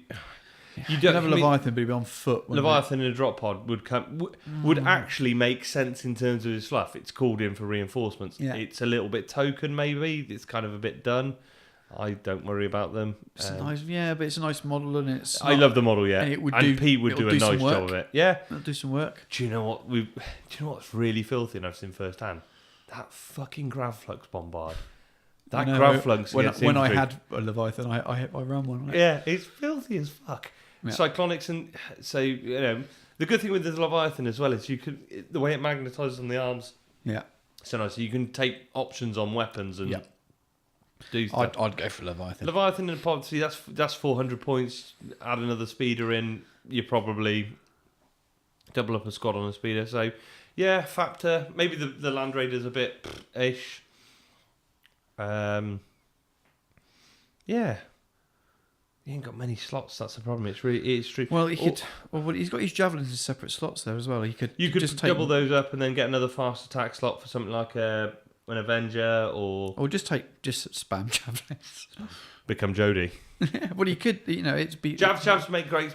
don't have a Leviathan, but he'd be on foot. Leviathan in a drop pod would actually make sense in terms of his fluff. It's called in for reinforcements. Yeah. It's a little bit token, maybe. It's kind of a bit done. I don't worry about them. It's nice, but it's a nice model, and it's. I love the model, yeah. And Pete would do a nice job of it. Yeah, it'll do some work. Do you know what? Do you know what's really filthy? And I've seen firsthand. That fucking Gravflux bombard. That Gravflux. When I had a Leviathan, I ran one. Right? Yeah, it's filthy as fuck. Yeah. Cyclonics, and so the good thing with the Leviathan as well is the way it magnetizes on the arms. Yeah. So nice. So you can take options on weapons and do stuff. I'd go for Leviathan. Leviathan and Poverty. That's 400 points. Add another speeder in. You probably double up a squad on a speeder. So yeah, Factor. Maybe the Land Raider's a bit ish. Yeah. He ain't got many slots. That's the problem. It's true. Well, he's got his javelins in separate slots there as well. You could just double those up and then get another fast attack slot for something like an Avenger or just spam javelins. Become Jody. Well, you could. Javelins make great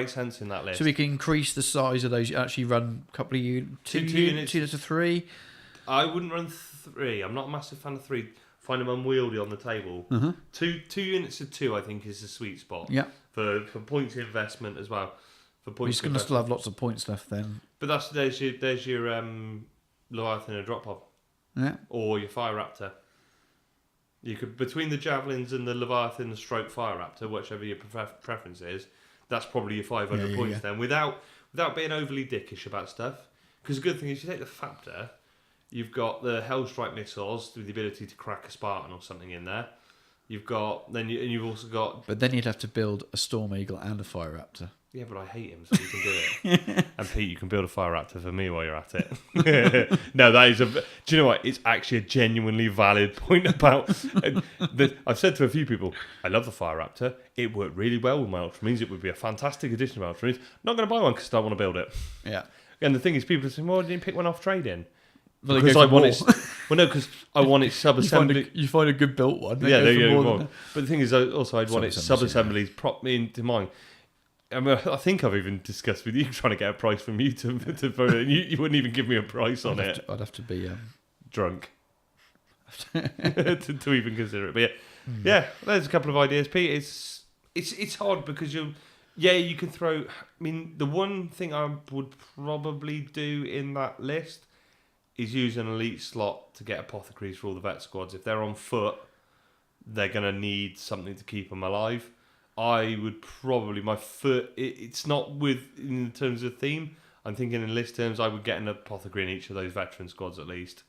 sense in that list. So we can increase the size of those. Actually, run a couple of two units to 3. I wouldn't run 3. I'm not a massive fan of 3. Find them unwieldy on the table. 2 units of 2, I think, is the sweet spot. Yeah. For points investment as well. He's going to still have lots of points left then. But there's your Leviathan and a drop pod. Yeah. Or your Fire Raptor. You could, between the javelins and the Leviathan stroke Fire Raptor, whichever your preference is, that's probably your 500 points then, without being overly dickish about stuff. Because the good thing is, you take the Factor. You've got the Hellstrike missiles with the ability to crack a Spartan or something in there. You've also got. But then you'd have to build a Storm Eagle and a Fire Raptor. Yeah, but I hate him, so you can do it. And Pete, you can build a Fire Raptor for me while you're at it. No, that is do you know what? It's actually a genuinely valid point about. I've said to a few people, I love the Fire Raptor. It worked really well with my Ultramarines. It would be a fantastic addition to my Ultramarines. Not going to buy one because I don't want to build it. Yeah. And the thing is, people are saying, well, I didn't pick one off trade-in. Because I want it. Well, no, because I want it sub-assembly. You find a good built one. Yeah, there you go. But the thing is, also, I'd want it sub-assemblies properly into mine. I mean, I think I've even discussed with you trying to get a price from you to you wouldn't even give me a price on it. I'd have to be drunk to even consider it. But yeah, there's a couple of ideas, Pete. It's hard because you can throw. I mean, the one thing I would probably do in that list is use an elite slot to get apothecaries for all the vet squads. If they're on foot, they're going to need something to keep them alive. I would probably, my foot, it's not in terms of theme. I'm thinking in list terms, I would get an apothecary in each of those veteran squads at least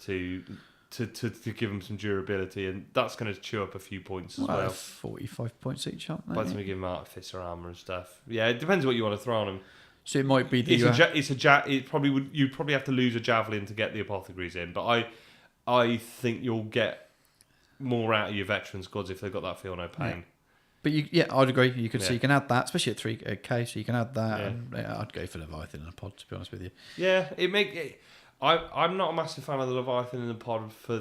to give them some durability, and that's going to chew up a few points as well. 45 points each, aren't they? By the time you give them artificer armor and stuff. Yeah, it depends what you want to throw on them. So it might be you'd probably have to lose a javelin to get the apothecaries in, but I think you'll get more out of your veteran squads if they've got that feel no pain. But I'd agree. You could so you can add that, especially at 3K. So you can add that. Yeah. And, I'd go for Leviathan in a pod, to be honest with you. Yeah, I'm not a massive fan of the Leviathan in the pod for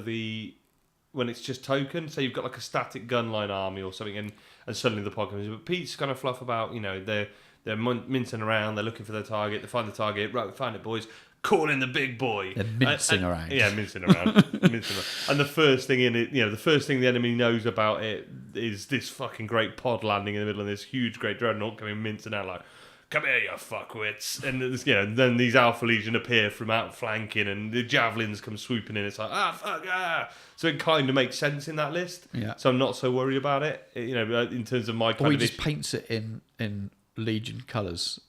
when it's just token. So you've got like a static gunline army or something, and suddenly the pod comes in. But Pete's kind of fluff about, they're mincing around, they're looking for their target, they find the target, right, we found it, boys. Call in the big boy. They're mincing around. Yeah, mincing around. And the first thing the first thing the enemy knows about it is this fucking great pod landing in the middle of this huge great dreadnought coming mincing out like, come here, you fuckwits. And then these Alpha Legion appear from outflanking and the javelins come swooping in. It's like, fuck. So it kind of makes sense in that list. Yeah. So I'm not so worried about it, in terms of my kind of... Or he just paints it in Legion colours,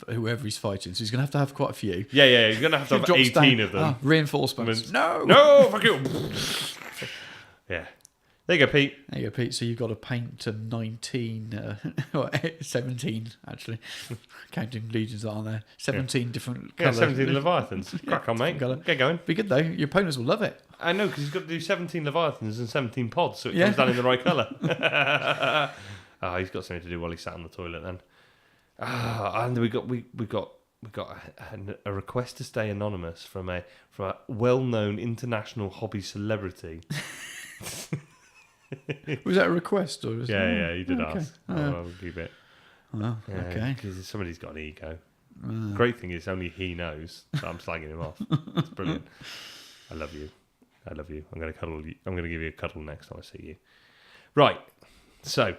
whoever he's fighting. So he's going to have quite a few. Yeah, he's going to have 18 of them. Reinforcements. No, fuck you. Yeah. There you go, Pete. So you've got to paint to 19, 17 actually, counting legions that aren't there. 17 different colours. 17 Leviathans. Crack on, mate. Get going. Be good though. Your opponents will love it. I know, because he's got to do 17 Leviathans and 17 pods, so it comes down in the right colour. He's got something to do while he's sat on the toilet then. And we got a request to stay anonymous from a well-known international hobby celebrity. Was that a request? Or yeah, he did ask. I'll keep it. Well, okay. Because somebody's got an ego. Great thing is only he knows, so I'm slagging him off. It's brilliant. I love you. I'm going to cuddle you. I'm going to give you a cuddle next time I see you. Right. So,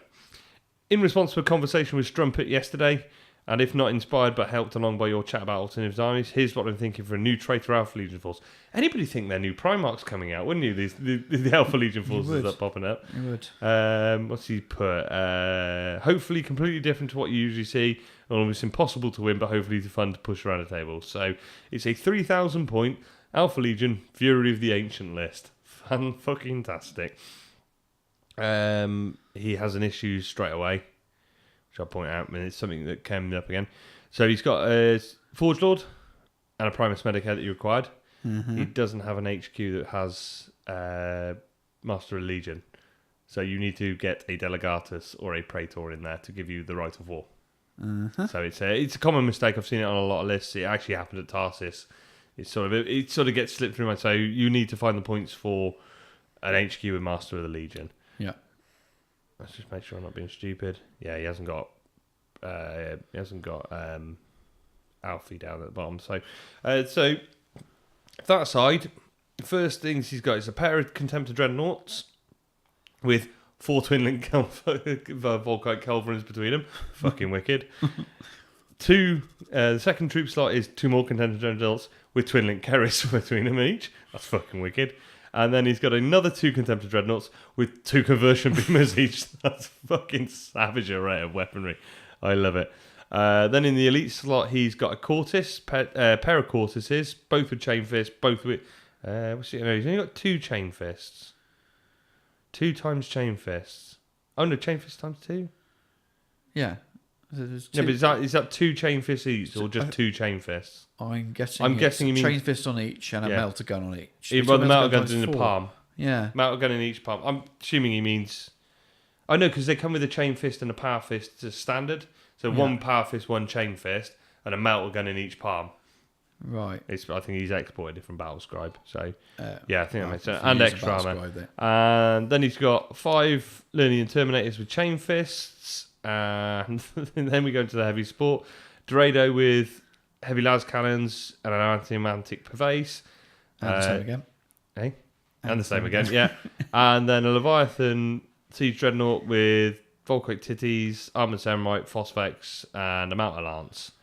in response to a conversation with Strumpet yesterday, and if not inspired but helped along by your chat about alternative armies, here's what I'm thinking for a new Traitor Alpha Legion force. Anybody think their new Primarch's coming out, wouldn't you? The Alpha Legion forces that are popping up. You would. What's he put? Hopefully completely different to what you usually see. Almost impossible to win, but hopefully fun to push around a table. So it's a 3,000 point Alpha Legion Fury of the Ancient list. Fan-fucking-tastic. He has an issue straight away, which I'll point out, and it's something that came up again. So he's got a Forge Lord and a Primus Medicae that you required. Mm-hmm. He doesn't have an HQ that has Master of Legion. So you need to get a Delegatus or a Praetor in there to give you the right of war. Mm-hmm. So it's a common mistake. I've seen it on a lot of lists. It actually happened at Tarsis. It sort of gets slipped through my... So you need to find the points for an HQ with Master of the Legion. Yeah. Let's just make sure I'm not being stupid. Yeah, he hasn't got Alfie down at the bottom. So that aside, the first things he's got is a pair of Contemptor Dreadnoughts with 4 twin-link Volkite Culverins between them. Fucking wicked. The second troop slot is 2 more Contemptor Dreadnoughts with twin-link Keris between them each. That's fucking wicked. And then he's got another 2 Contemptor Dreadnoughts with 2 Conversion Beamers each. That's fucking savage array of weaponry. I love it. Then in the elite slot, he's got a Cortis, pair of Cortises, both with Chain Fists, both with... he's only got 2 Chain Fists. 2 times Chain Fists. Oh no, Chain Fists times 2? Yeah. Yeah, but is that 2 Chain Fists each, or just 2 Chain Fists? I'm guessing you mean Chain Fist on each and a melter gun on each. Well, the melter gun's in the palm. Yeah. Melter gun in each palm. I'm assuming he means... Oh no, because they come with a Chain Fist and a Power Fist as standard. So 1 Power Fist, 1 Chain Fist, and a melter gun in each palm. Right. I think he's exported it from Battle Scribe. So, I think that makes sense. And extra armor. And then he's got 5 Lernian Terminators with Chain Fists. And then we go into the heavy sport. Dorado with heavy las cannons and an anti-mantic pervase. And the same again. And the same again, yeah. And then a Leviathan Siege Dreadnought with Volkite Titties, Armored Samurai, Phosphex, and a Mount Lance.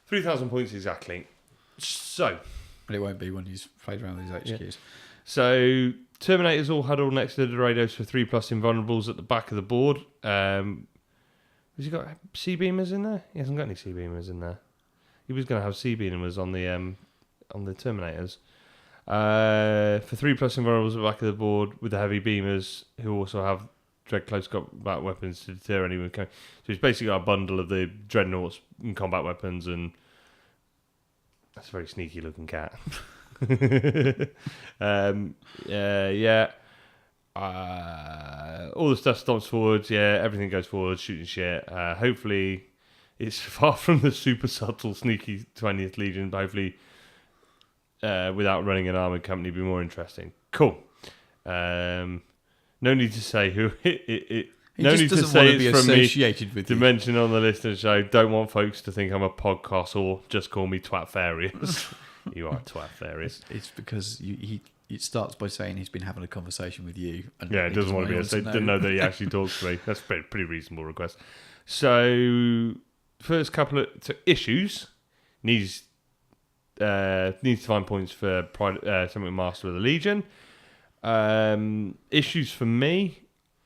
3,000 points exactly. So. But it won't be when he's played around with his HQs. Yeah. So, Terminators all huddled next to the Dorados for 3+ invulnerables at the back of the board. Has he got C-beamers in there? He hasn't got any C-beamers in there. He was going to have C-beamers on the Terminators. For 3+ invulnerables at the back of the board with the heavy beamers, who also have dread close combat weapons to deter anyone coming. So he's basically got a bundle of the dreadnoughts and combat weapons, and that's a very sneaky looking cat. Yeah. all the stuff stomps forwards. Yeah, everything goes forward, shooting shit. Hopefully, it's far from the super subtle, sneaky 20th Legion. But hopefully, without running an armoured company, be more interesting. Cool. No need to say who it no need to say it's from me with to mention on the listener show. Don't want folks to think I'm a podcast or just call me Twat Farius. You are Twat Farius. It's because it starts by saying he's been having a conversation with you. And it doesn't want to be. So didn't know that he actually talks to me. That's a pretty reasonable request. So first couple of issues needs to find points for something Master of the Legion. Issues for me.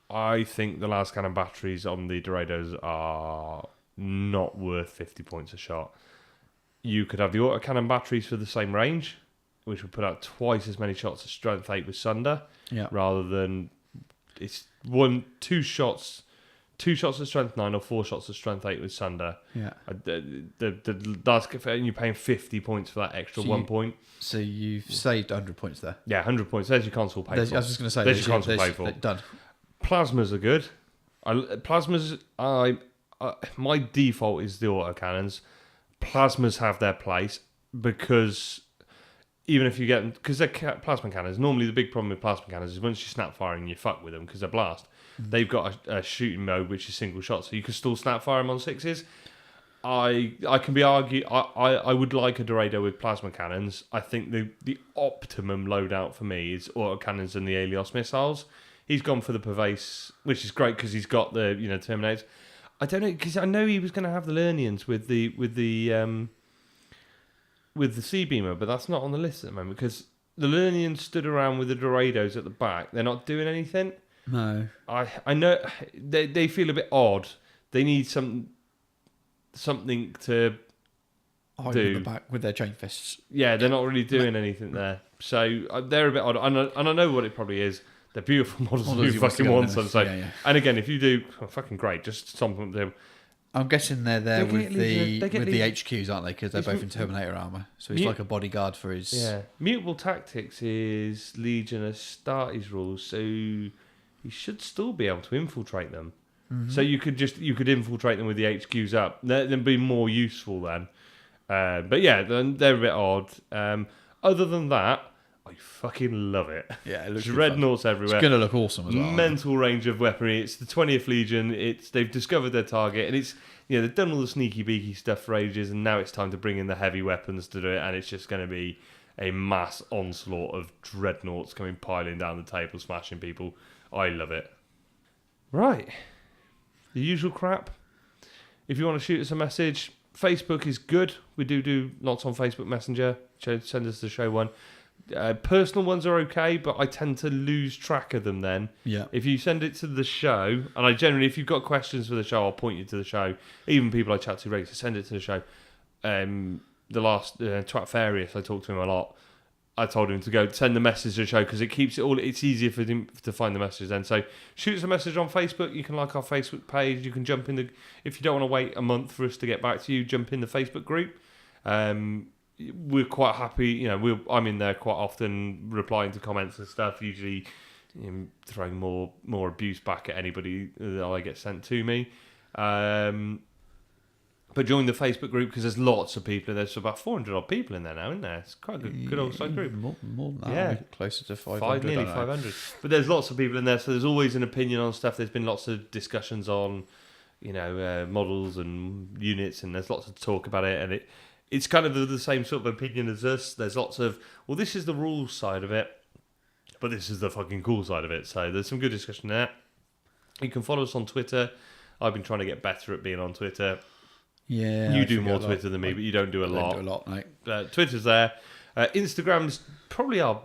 I think the last cannon batteries on the Dorados are not worth 50 points a shot. You could have the autocannon batteries for the same range, which would put out twice as many shots as Strength 8 with Sunder, rather than it's two shots at Strength 9 or 4 shots at Strength 8 with Sunder. Yeah. The last, and you're paying 50 points for that extra 1 point. So you've saved 100 points there. Yeah, 100 points. There's your console paid for. I was just going to say, there's your console paid for. Done. Plasmas are good. My default is the autocannons. Plasmas have their place because even if you get them, because they're plasma cannons, normally the big problem with plasma cannons is once you snap firing, you fuck with them because they're blast. They've got a shooting mode which is single shot, so you can still snap fire them on 6s. I can be argued. I would like a Dorado with plasma cannons. I think the optimum loadout for me is autocannons and the Helios missiles. He's gone for the Pervase, which is great because he's got the Terminators. I don't know because I know he was going to have the Lernians with the Sea Beamer, but that's not on the list at the moment because the Lernians stood around with the Dorados at the back. They're not doing anything. No, I know they feel a bit odd. They need something to do the back with their chain fists. Yeah, they're not really doing anything there, so they're a bit odd. And I know what it probably is. They're beautiful models you fucking want some. So, and again, if you do, fucking great. Just something them. I'm guessing they're there with the HQs, aren't they? Because they're both in Terminator armor. So he's like a bodyguard for his. Yeah, mutable tactics is Legion Astartes rules, so you should still be able to infiltrate them. Mm-hmm. So you could infiltrate them with the HQs up. They'd be more useful then. But yeah, they're a bit odd. Other than that. I fucking love it. Yeah, it looks dreadnoughts everywhere. It's going to look awesome as well. Mental range of weaponry. It's the 20th Legion. They've discovered their target, and it's they've done all the sneaky beaky stuff for ages, and now it's time to bring in the heavy weapons to do it, and it's just going to be a mass onslaught of dreadnoughts coming piling down the table, smashing people. I love it. Right, the usual crap. If you want to shoot us a message, Facebook is good. We do lots on Facebook Messenger. Send us the show one. Personal ones are okay, but I tend to lose track of them then. Yeah. If you send it to the show, and I generally, if you've got questions for the show, I'll point you to the show. Even people I chat to regularly, send it to the show. The last Twat Farius, I talked to him a lot. I told him to go send the message to the show because it keeps it all. It's easier for him to find the message then. So shoot us a message on Facebook. You can like our Facebook page. You can jump in if you don't want to wait a month for us to get back to you. Jump in the Facebook group. We're quite happy, I'm in there quite often, replying to comments and stuff. Usually, throwing more abuse back at anybody that I get sent to me. But join the Facebook group because there's lots of people. There's about 400 odd people in there now, isn't there? It's quite a good old side group. More than that. Yeah, closer to 500. Nearly 500. But there's lots of people in there, so there's always an opinion on stuff. There's been lots of discussions on, models and units, and there's lots of talk about it, and it's kind of the same sort of opinion as us. There's lots of, well, this is the rules side of it, but this is the fucking cool side of it. So there's some good discussion there. You can follow us on Twitter. I've been trying to get better at being on Twitter. Yeah. You do more Twitter than me, but you don't do a lot. I don't do a lot, mate. Twitter's there. Instagram's probably our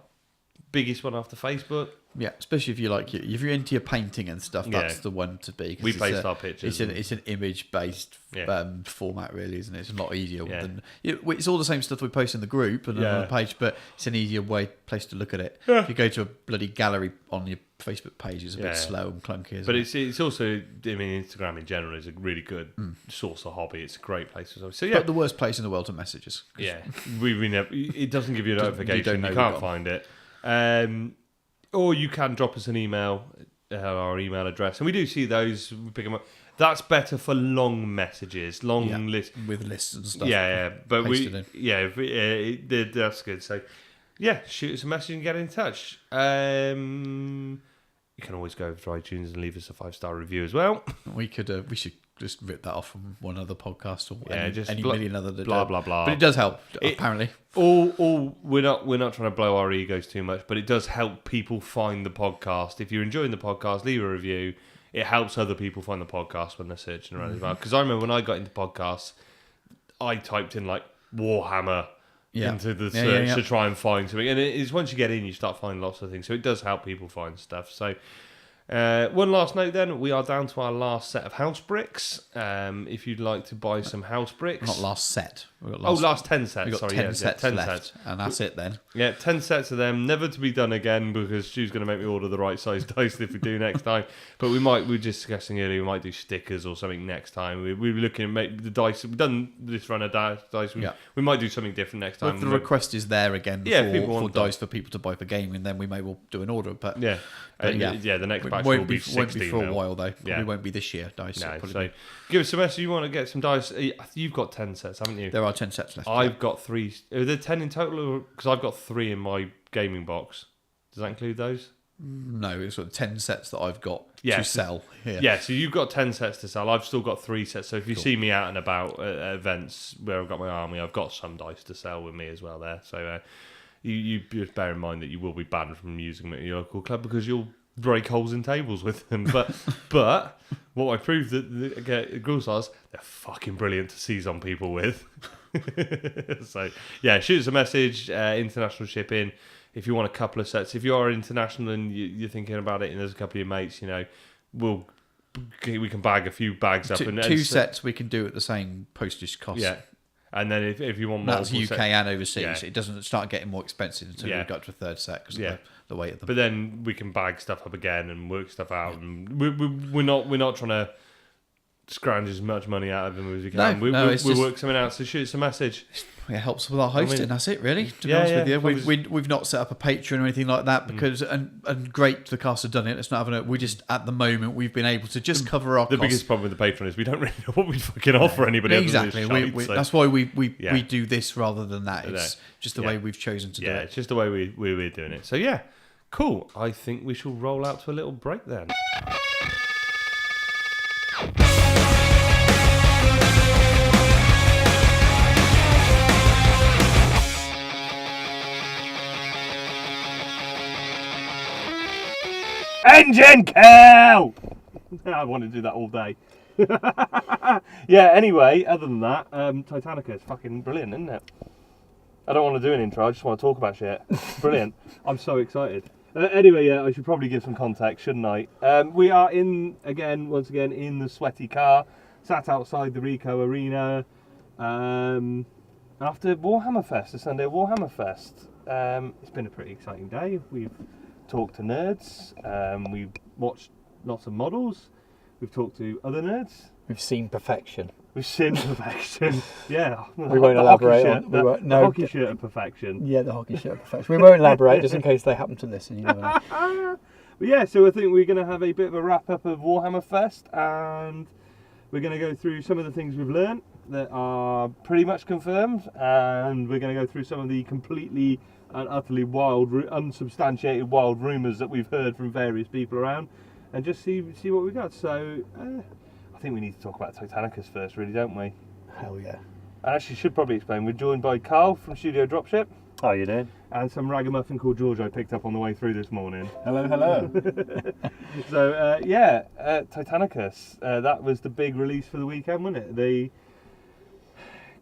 biggest one after Facebook. Yeah, especially if you're into your painting and stuff, that's the one to be. We paste our pictures. It's an image-based format, really, isn't it? It's a lot easier than... It's all the same stuff we post in the group and on the page, but it's an easier place to look at it. Yeah. If you go to a bloody gallery on your Facebook page, it's a bit slow and clunky, isn't it? It's also... Instagram in general is a really good source of hobby. It's a great place. So, but the worst place in the world to messages. Yeah. It doesn't give you a notification. You can't find it. Or you can drop us an email, our email address, and we do see those. We pick them up. That's better for long messages, lists with lists and stuff. Yeah. But that's good. So, yeah, shoot us a message and get in touch. You can always go over to iTunes and leave us a 5-star review as well. We should just rip that off from one other podcast or any blah, million other that blah blah blah. But it does help, apparently. We're not trying to blow our egos too much, but it does help people find the podcast. If you're enjoying the podcast, leave a review. It helps other people find the podcast when they're searching around as well. Because I remember when I got into podcasts, I typed in like Warhammer into the search to try and find something. And it is once you get in, you start finding lots of things. So it does help people find stuff. So one last note then, we are down to our last set of house bricks. If you'd like to buy some house bricks. Not last set. Last 10 sets. We've got 10 sets left. And that's it then. Yeah, 10 sets of them, never to be done again because Stu's going to make me order the right size dice if we do next time. But we were just discussing earlier, we might do stickers or something next time. We were looking at make the dice. We've done this run of dice. We might do something different next time. If the request is there again for dice for people to buy for gaming, then we may well do an order. But the next batch will be 16 won't be for a now. while though. Probably won't be this year dice. No, so give us a message. You want to get some dice? You've got 10 sets, haven't you? There are 10 sets left. I've got 3. Are there 10 in total? Because I've got 3 in my gaming box. Does that include those? No, it's sort of 10 sets that I've got to sell here. Yeah, so you've got 10 sets to sell. I've still got 3 sets. So if you see me out and about at events where I've got my army, I've got some dice to sell with me as well there. So you just bear in mind that you will be banned from using them at your local club because you'll break holes in tables with them. But what I proved that Grulsars, they're fucking brilliant to seize on people with. So yeah, shoot us a message, international shipping. If you want a couple of sets, if you are international and you're thinking about it and there's a couple of your mates, we can bag a few bags up. And 2 sets we can do at the same postage cost. Yeah. And then if you want more, that's UK and overseas. It doesn't start getting more expensive until we've got to a third set because of the weight of them. But then we can bag stuff up again and work stuff out. And we're not trying to scrounge as much money out of them as we can. We'll work something out. So shoot us a message. It helps with our hosting. That's it, really. To be honest with you, we've not set up a Patreon or anything like that because and great the cast have done it. Let's not have we just at the moment we've been able to just cover our costs. The biggest problem with the Patreon is we don't really know what we fucking offer anybody. Exactly. That's why we do this rather than that. It's just the way we've chosen to do it. Yeah, it's just the way we're doing it. So yeah, cool. I think we shall roll out to a little break then. Engine kill! I want to do that all day. Anyway, other than that, Titanica is fucking brilliant, isn't it? I don't want to do an intro, I just want to talk about shit. Brilliant. I'm so excited. Anyway, I should probably give some context, shouldn't I? We are once again, in the sweaty car, sat outside the Rico Arena, after Warhammer Fest, the Sunday Warhammer Fest. It's been a pretty exciting day. We've talked to nerds, we've watched lots of models, we've talked to other nerds. We've seen perfection. Yeah. We won't elaborate on the hockey shirt of perfection. Yeah, the hockey shirt of perfection. We won't elaborate just in case they happen to listen. You never know. But yeah, so I think we're going to have a bit of a wrap up of Warhammer Fest, and we're going to go through some of the things we've learned that are pretty much confirmed, and we're going to go through some of the completely and utterly wild, unsubstantiated wild rumours that we've heard from various people around, and just see what we got. So I think we need to talk about Titanicus first, really, don't we? Hell yeah. I actually should probably explain. We're joined by Carl from Studio Dropship. How are you doing? And some ragamuffin called George I picked up on the way through this morning. Hello. So Titanicus. That was the big release for the weekend, wasn't it? The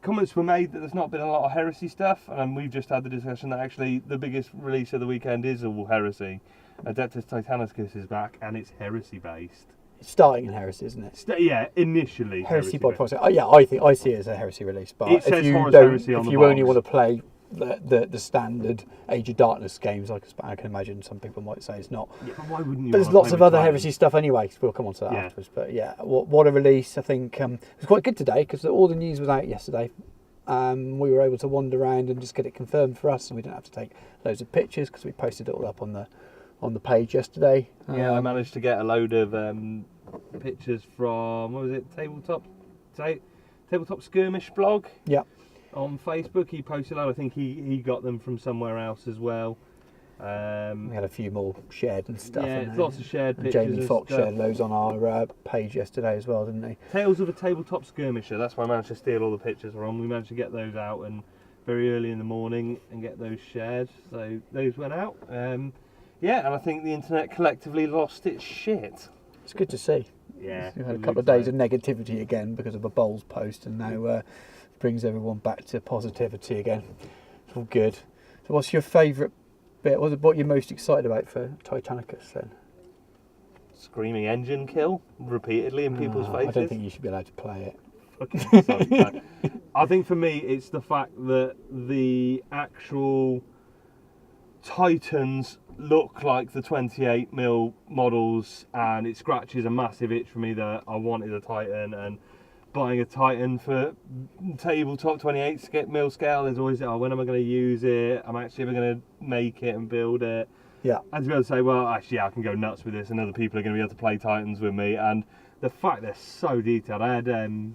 comments were made that there's not been a lot of heresy stuff, and we've just had the discussion that actually the biggest release of the weekend is all heresy. Adeptus Titanicus is back, and it's heresy based. It's starting in heresy, isn't it? Initially heresy by proxy. I see it as a heresy release. But it says heresy on the box. If you only want to play the standard Age of Darkness games, I can imagine some people might say it's not. Yeah, but why wouldn't you? But there's lots of other heresy stuff anyway. We'll come on to that afterwards. But yeah, what a release! I think it was quite good today because all the news was out yesterday. We were able to wander around and just get it confirmed for us, and we didn't have to take loads of pictures because we posted it all up on the on the page yesterday. Yeah, I managed to get a load of pictures from, what was it, Tabletop Skirmish blog. Yeah. On Facebook, he posted out. I think he got them from somewhere else as well. We had a few more shared and stuff. Yeah, lots of shared pictures. Jamie Foxx shared loads on our page yesterday as well, didn't he? Tales of a Tabletop Skirmisher. That's where I managed to steal all the pictures from. We managed to get those out and very early in the morning and get those shared. So those went out. Yeah, and I think the internet collectively lost its shit. It's good to see. Yeah. We had a couple of days of negativity again because of a Bowles post, and now brings everyone back to positivity again. It's all good. So what's your favourite bit? What you're most excited about for Titanicus then? Screaming engine kill repeatedly in people's faces. I don't think you should be allowed to play it. Okay, sorry. I think for me it's the fact that the actual Titans look like the 28mm models, and it scratches a massive itch for me that I wanted a Titan, and buying a Titan for tabletop 28mm scale is always, when am I going to use it? I'm actually ever going to make it and build it. Yeah. And to be able to say, well, actually, I can go nuts with this, and other people are going to be able to play Titans with me. And the fact they're so detailed. I had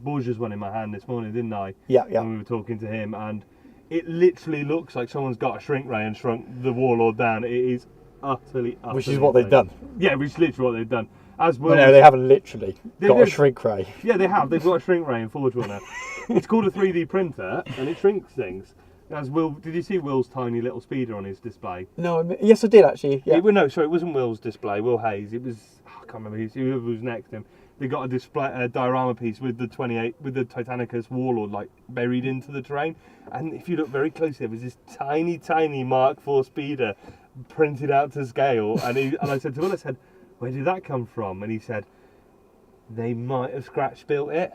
Borgia's one in my hand this morning, didn't I? Yeah. When we were talking to him, and it literally looks like someone's got a shrink ray and shrunk the Warlord down. It is utterly which is what they've done. Yeah, which is literally what they've done. As well, no, they haven't literally got a shrink ray. Yeah, they have. They've got a shrink ray in Forge World now. It's called a 3D printer, and it shrinks things. As Will, did you see Will's tiny little speeder on his display? No, yes, I did actually. Yeah. It wasn't Will's display. Will Hayes. It was, I can't remember who was next to him. They got a display, a diorama piece with the Titanicus Warlord like buried into the terrain, and if you look very closely, there was this tiny Mark IV speeder printed out to scale. And I said to Will, where did that come from? And he said, they might have scratch built it,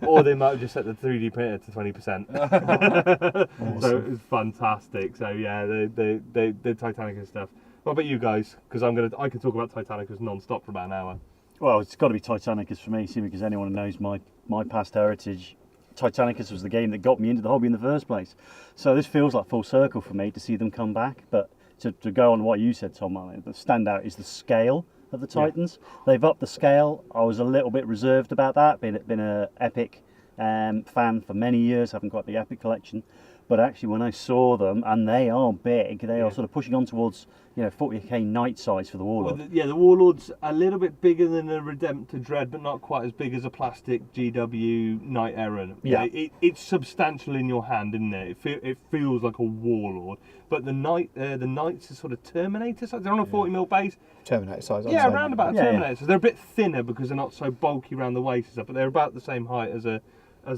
or they might have just set the 3D printer to 20%. Awesome. So it was fantastic. So yeah, the Titanicus stuff. What about you guys? Because I could talk about Titanicus non-stop for about an hour. Well, it's got to be Titanicus for me, because anyone who knows my past heritage, Titanicus was the game that got me into the hobby in the first place. So this feels like full circle for me to see them come back. But to go on what you said, Tom, the standout is the scale of the Titans. Yeah. They've upped the scale. I was a little bit reserved about that. Been a Epic fan for many years. Haven't got the Epic collection, but actually when I saw them, and they are big, they are sort of pushing on towards 40k knight size for the Warlord. Well, the Warlord's a little bit bigger than a Redemptor Dread, but not quite as big as a plastic GW Knight Errant. Yeah, it's substantial in your hand, isn't it? It feels like a Warlord, but the Knights are sort of Terminator size. They're on a 40mm base. Terminator size. Yeah, around about a Terminator. Yeah. So they're a bit thinner because they're not so bulky around the waist and stuff, but they're about the same height as a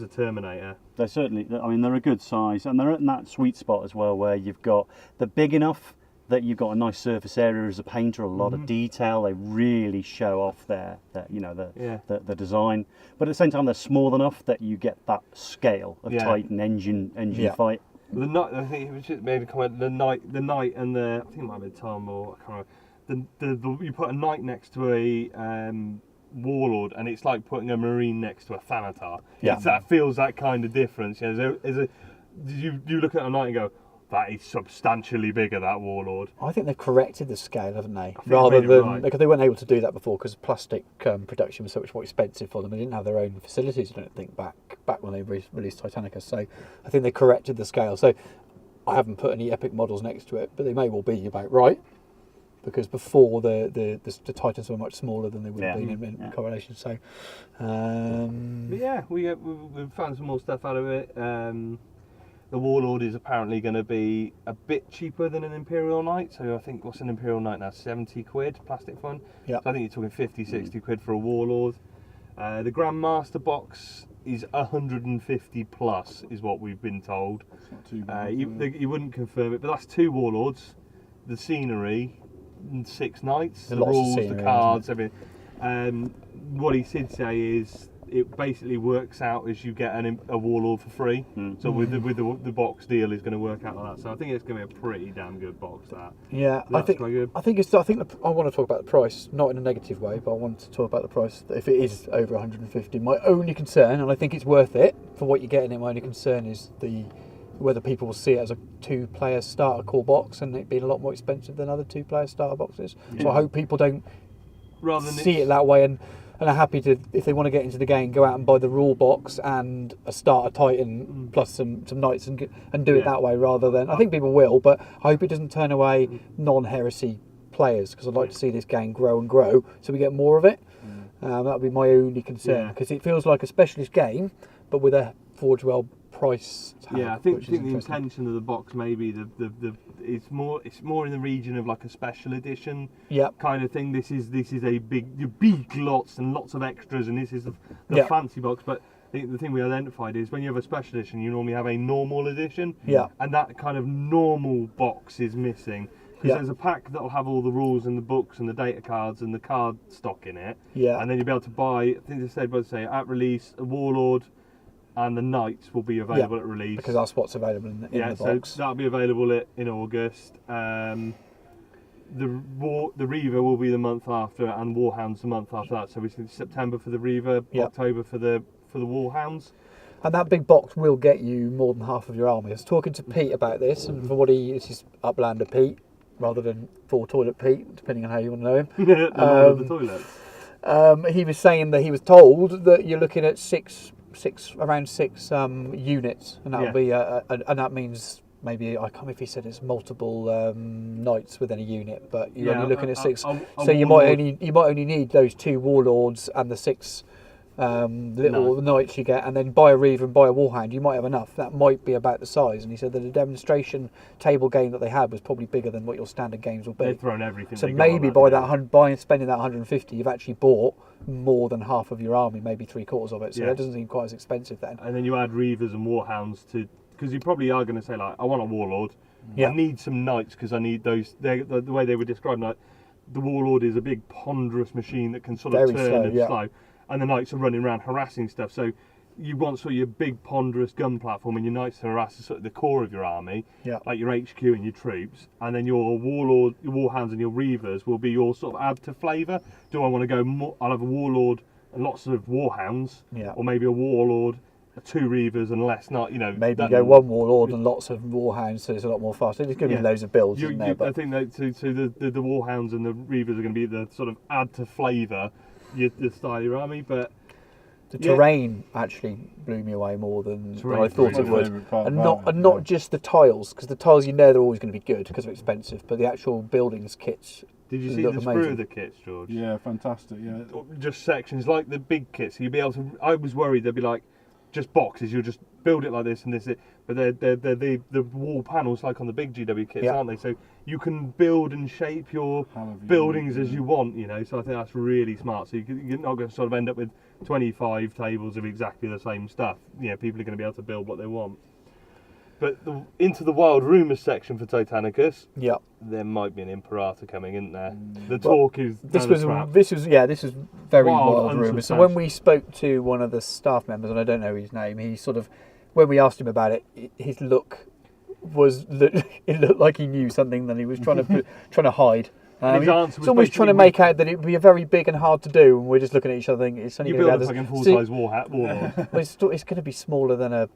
Terminator. They're certainly, they're a good size, and they're in that sweet spot as well where you've got the big enough that you've got a nice surface area as a painter, a lot of detail. They really show off the design, but at the same time they're small enough that you get that scale of Titan engine fight. The Knight, I think it was just made a comment. The Knight, and the, I think it might have been Tom, or I can't remember. You put a Knight next to a Warlord, and it's like putting a Marine next to a Thanatar. Yeah, that feels that kind of difference. You look at a Knight and go, that is substantially bigger, that Warlord. I think they've corrected the scale, haven't they? Rather than because they weren't able to do that before because plastic production was so much more expensive for them. They didn't have their own facilities, I don't think, back when they released Titanicus. So I think they corrected the scale. So I haven't put any Epic models next to it, but they may well be about right. Because before the Titans were much smaller than they would have been in correlation. So, but yeah, we've found some more stuff out of it. The Warlord is apparently going to be a bit cheaper than an Imperial Knight. So I think, what's an Imperial Knight now? 70 quid, plastic one. Yeah. So I think you're talking 50, 60 quid for a Warlord. The Grandmaster box is 150 plus, is what we've been told. It's not too bad. You wouldn't confirm it, but that's 2 Warlords, the scenery, 6 Knights, the rules, the cards, everything. What he did say is it basically works out as you get a Warlord for free. So with the box deal is going to work out like that. So I think it's going to be a pretty damn good box. That. Yeah, I think I want to talk about the price, not in a negative way, but I want to talk about the price. If it is over 150, my only concern, and I think it's worth it for what you're getting, my only concern is the whether people will see it as a 2-player starter core box and it being a lot more expensive than other 2-player starter boxes. So I hope people don't see it that way and are happy to, if they want to get into the game, go out and buy the rule box and a starter Titan plus some knights and do it that way rather than... I think people will, but I hope it doesn't turn away non-heresy players, because I'd like to see this game grow and grow so we get more of it. That would be my only concern, because it feels like a specialist game but with a Forge World price tag. I think the intention of the box maybe it's more in the region of like a special edition kind of thing. This is a big lots and lots of extras, and this is the fancy box. But I think the thing we identified is when you have a special edition, you normally have a normal edition, and that kind of normal box is missing. Because there's a pack that'll have all the rules and the books and the data cards and the card stock in it. And then you'll be able to buy, I think they said, at release, a Warlord and the Knights will be available at release. Because that's what's available in the box. So that'll be available in August. The Reaver will be the month after, and Warhounds the month after that. So we see September for the Reaver, October for the Warhounds. And that big box will get you more than half of your army. I was talking to Pete about this, and this is Uplander Pete, rather than Full Toilet Pete, depending on how you want to know him. The toilets. He was saying that he was told that you're looking at around six units, and that will be and that means maybe, I can't remember if he said it's multiple knights within a unit, but you're only looking at 6. So you might only need those 2 warlords and the 6 little knights you get, and then buy a Reaver and buy a Warhound. You might have enough. That might be about the size. And he said that the demonstration table game that they had was probably bigger than what your standard games will be. They've thrown everything. So maybe spending that 150, you've actually bought more than half of your army, maybe 3/4 of it. So that doesn't seem quite as expensive then. And then you add Reavers and Warhounds because you probably are going to say, like, I want a Warlord. I need some knights because I need those. The way they were describing, like, the Warlord is a big ponderous machine that can sort of turn and slow. And the knights are running around harassing stuff. So you want sort of your big ponderous gun platform, and your knights to harass sort of the core of your army, like your HQ and your troops. And then your Warlord, your Warhounds and your Reavers will be your sort of add to flavour. Do I want to go more? I'll have a Warlord and lots of Warhounds, or maybe a Warlord, 2 Reavers and less, maybe go 1 Warlord and lots of Warhounds, so it's a lot more fast. There's going to be loads of builds in there. I think that the Warhounds and the Reavers are going to be the sort of add to flavour the style of your army, but the terrain actually blew me away more than I thought it would, and not just the tiles, because the tiles they're always going to be good because they're expensive, but the actual buildings kits. Did you see the sprue of the kits, George? Yeah, fantastic. Yeah, just sections like the big kits. So you'd be able to. I was worried they'd be like just boxes. You'll just build it like this and this, but they're the wall panels like on the big GW kits, aren't they? So you can build and shape your buildings as you want, so I think that's really smart. So you're not going to sort of end up with 25 tables of exactly the same stuff. People are going to be able to build what they want. But into the wild rumours section for Titanicus, there might be an Imperator coming, isn't there? The talk is this was very wild rumours. So when we spoke to one of the staff members, and I don't know his name, he sort of, when we asked him about it, his look was it looked like he knew something that he was trying to hide. He's almost trying to make out that it would be a very big and hard to do, and we're just looking at each other thinking it's only going to be full-size Warlord. Well, it's going to be smaller than a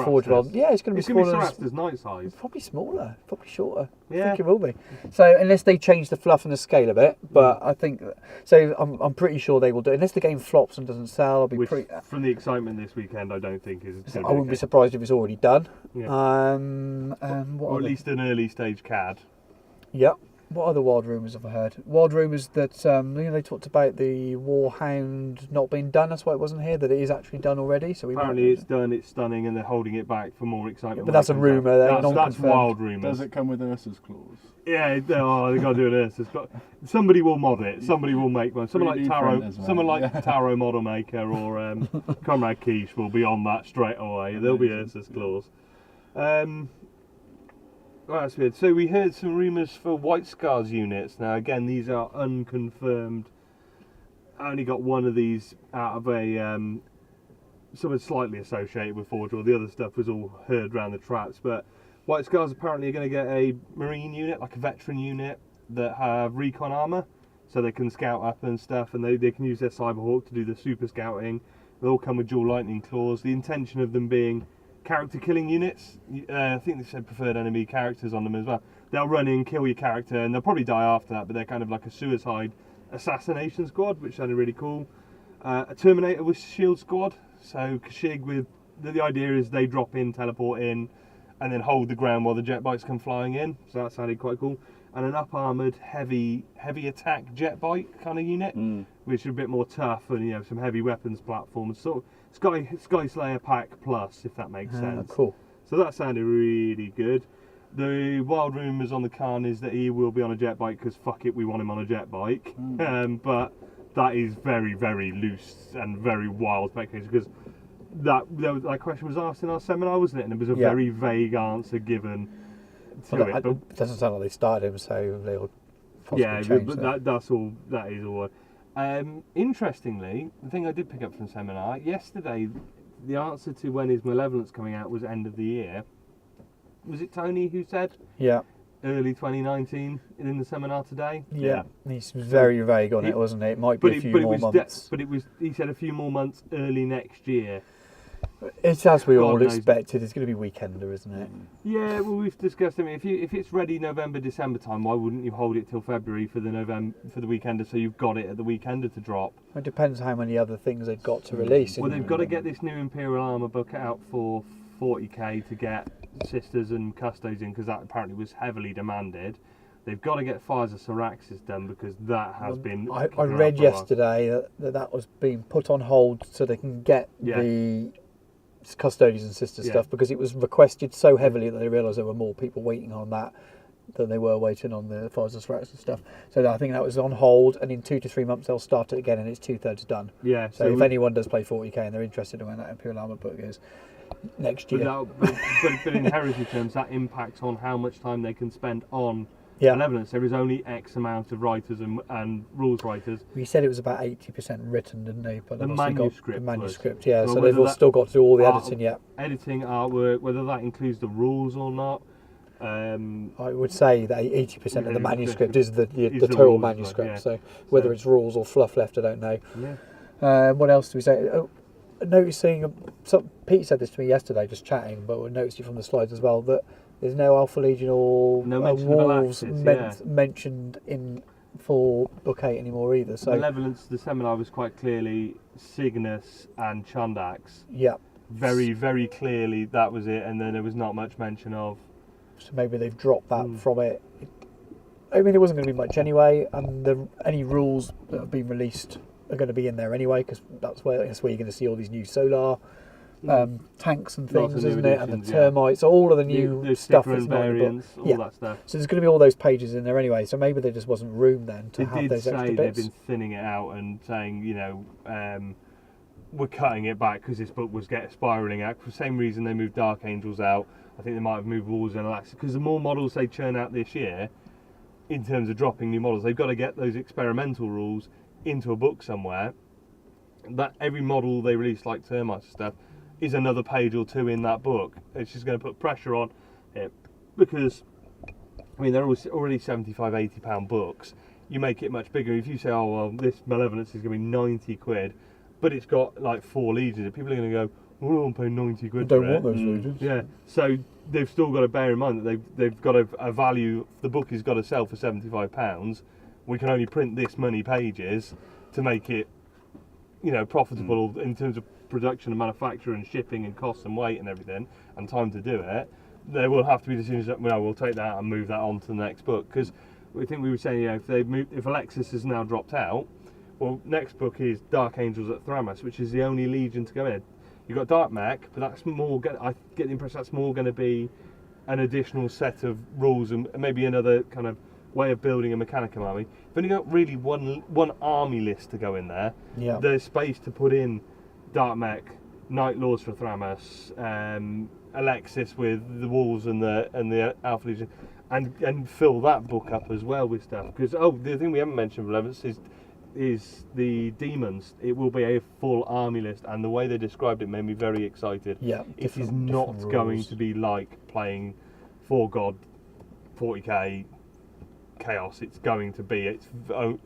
Forge World. Yeah, it's going to be smaller. It's going to be night size. Probably smaller, probably shorter. I think it will be. So unless they change the fluff and the scale a bit, but I think so. I'm pretty sure they will do. Unless the game flops and doesn't sell, I'll be from the excitement this weekend, I don't think is. I wouldn't be surprised if it's already done. Or at least an early stage CAD. Yep. What other wild rumours have I heard? Wild rumours that they talked about the Warhound not being done. That's why it wasn't here. That it is actually done already. So apparently it's done. It's stunning, and they're holding it back for more excitement. But that's a rumour. That's wild rumours. Does it come with Ursa's claws? Yeah, they've got to do an Ursa's. But somebody will mod it. Somebody will make one. Someone like Taro Model Maker or Comrade Quiche will be on that straight away. There'll be Ursa's claws. Oh, that's weird. So we heard some rumours for White Scars units. Now again, these are unconfirmed. I only got one of these out of someone slightly associated with Forge World. The other stuff was all heard around the traps. But White Scars apparently are going to get a Marine unit, like a veteran unit, that have recon armour, so they can scout up and stuff, and they can use their Cyberhawk to do the super scouting. They all come with dual lightning claws. The intention of them being character killing units. I think they said preferred enemy characters on them as well. They'll run in, kill your character, and they'll probably die after that, but they're kind of like a suicide assassination squad, which sounded really cool. A Terminator with shield squad, so Kashyyyk with... The idea is they drop in, teleport in, and then hold the ground while the jet bikes come flying in, so that sounded quite cool. And an up-armoured, heavy attack jet bike kind of unit, which is a bit more tough and, you know, some heavy weapons platforms. Sort of Sky Slayer Pack Plus, if that makes sense. Cool. So that sounded really good. The wild rumours on the Khan is that he will be on a jet bike because fuck it, we want him on a jet bike. But that is very, very loose and very wild speculation, because that question was asked in our seminar, wasn't it? And there was a very vague answer given to it. But it doesn't sound like they started him, so they'll possibly change but that's all. That is all. Interestingly, the thing I did pick up from seminar yesterday, the answer to when is Malevolence coming out was end of the year. Was it Tony who said? Yeah. Early 2019 in the seminar today. Yeah. He's very vague on it, wasn't it? It might be a few more months. But it was. He said a few more months, early next year. It's as we all expected. It's going to be Weekender, isn't it? Yeah, well, we've discussed. I mean, if it's ready November, December time, why wouldn't you hold it till February for the Weekender, so you've got it at the Weekender to drop? It depends how many other things they've got to release. Well, they've got to get this new Imperial Armour book out for 40k to get Sisters and Custos in, because that apparently was heavily demanded. They've got to get Fires of Syraxis done, because that has been... I read yesterday that was being put on hold so they can get the Custodians and Sisters stuff, because it was requested so heavily that they realised there were more people waiting on that than they were waiting on the Fires of Syraxis stuff. So I think that was on hold, and in 2 to 3 months they'll start it again, and it's 2/3 done. Yeah. So if anyone does play 40k and they're interested in when that Imperial Armour book is next year. But in heritage terms, that impacts on how much time they can spend on Malevolence. There is only X amount of writers and rules writers. We said it was about 80% written, didn't they? But the manuscript. Yeah. So they've still got to do all the editing yet. Editing, artwork, whether that includes the rules or not. I would say that 80% of the manuscript is the total manuscript. So whether it's rules or fluff left, I don't know. Yeah. What else do we say? Noticing, Pete said this to me yesterday, just chatting, but we noticed it from the slides as well, that there's no Alpha Legion or Wolves mentioned in for Book 8 anymore either. So Malevolence, the seminar was quite clearly Cygnus and Chundax. Yeah. Very, very clearly that was it, and then there was not much mention of. So maybe they've dropped that from it. I mean, it wasn't going to be much anyway, and any rules that have been released are going to be in there anyway, because that's where you're going to see all these new solar tanks and things, isn't it? And the termites, all of the new stuff that's not in the book. All that stuff. So there's going to be all those pages in there anyway. So maybe there just wasn't room then to have those extra bits. They've been thinning it out and saying, you know, we're cutting it back because this book was spiralling out. For the same reason they moved Dark Angels out. I think they might have moved Wolves and Alaxis, because the more models they churn out this year, in terms of dropping new models, they've got to get those experimental rules into a book somewhere. That every model they release, like termites and stuff, is another page or two in that book. It's just going to put pressure on it, because I mean they're already £75-80 books. You make it much bigger. If you say, oh well, this Malevolence is going to be 90 quid, but it's got like 4 legions, people are going to go, well, I don't pay 90 quid for it. I don't want those legions. Yeah, so they've still got to bear in mind that they've got a value. The book has got to sell for £75. We can only print this many pages to make it, you know, profitable in terms of production and manufacture and shipping and costs and weight and everything and time to do it. There will have to be decisions that, well, we'll take that and move that on to the next book, because we think we were saying, you know, if Alexis has now dropped out, well, next book is Dark Angels at Thramas, which is the only legion to go in. You've got Dark Mech, but that's more. I get the impression that's more going to be an additional set of rules and maybe another kind of way of building a Mechanicum army. You've only got really one army list to go in there. Yeah. There's space to put in Dark Mech, Night Lords for Thramas, Alexis with the Wolves and the Alpha Legion, and fill that book up as well with stuff. Because the thing we haven't mentioned for Malevolence is the demons. It will be a full army list, and the way they described it made me very excited. Yeah, it is not going to be like playing 4 God 40k chaos it's going to be.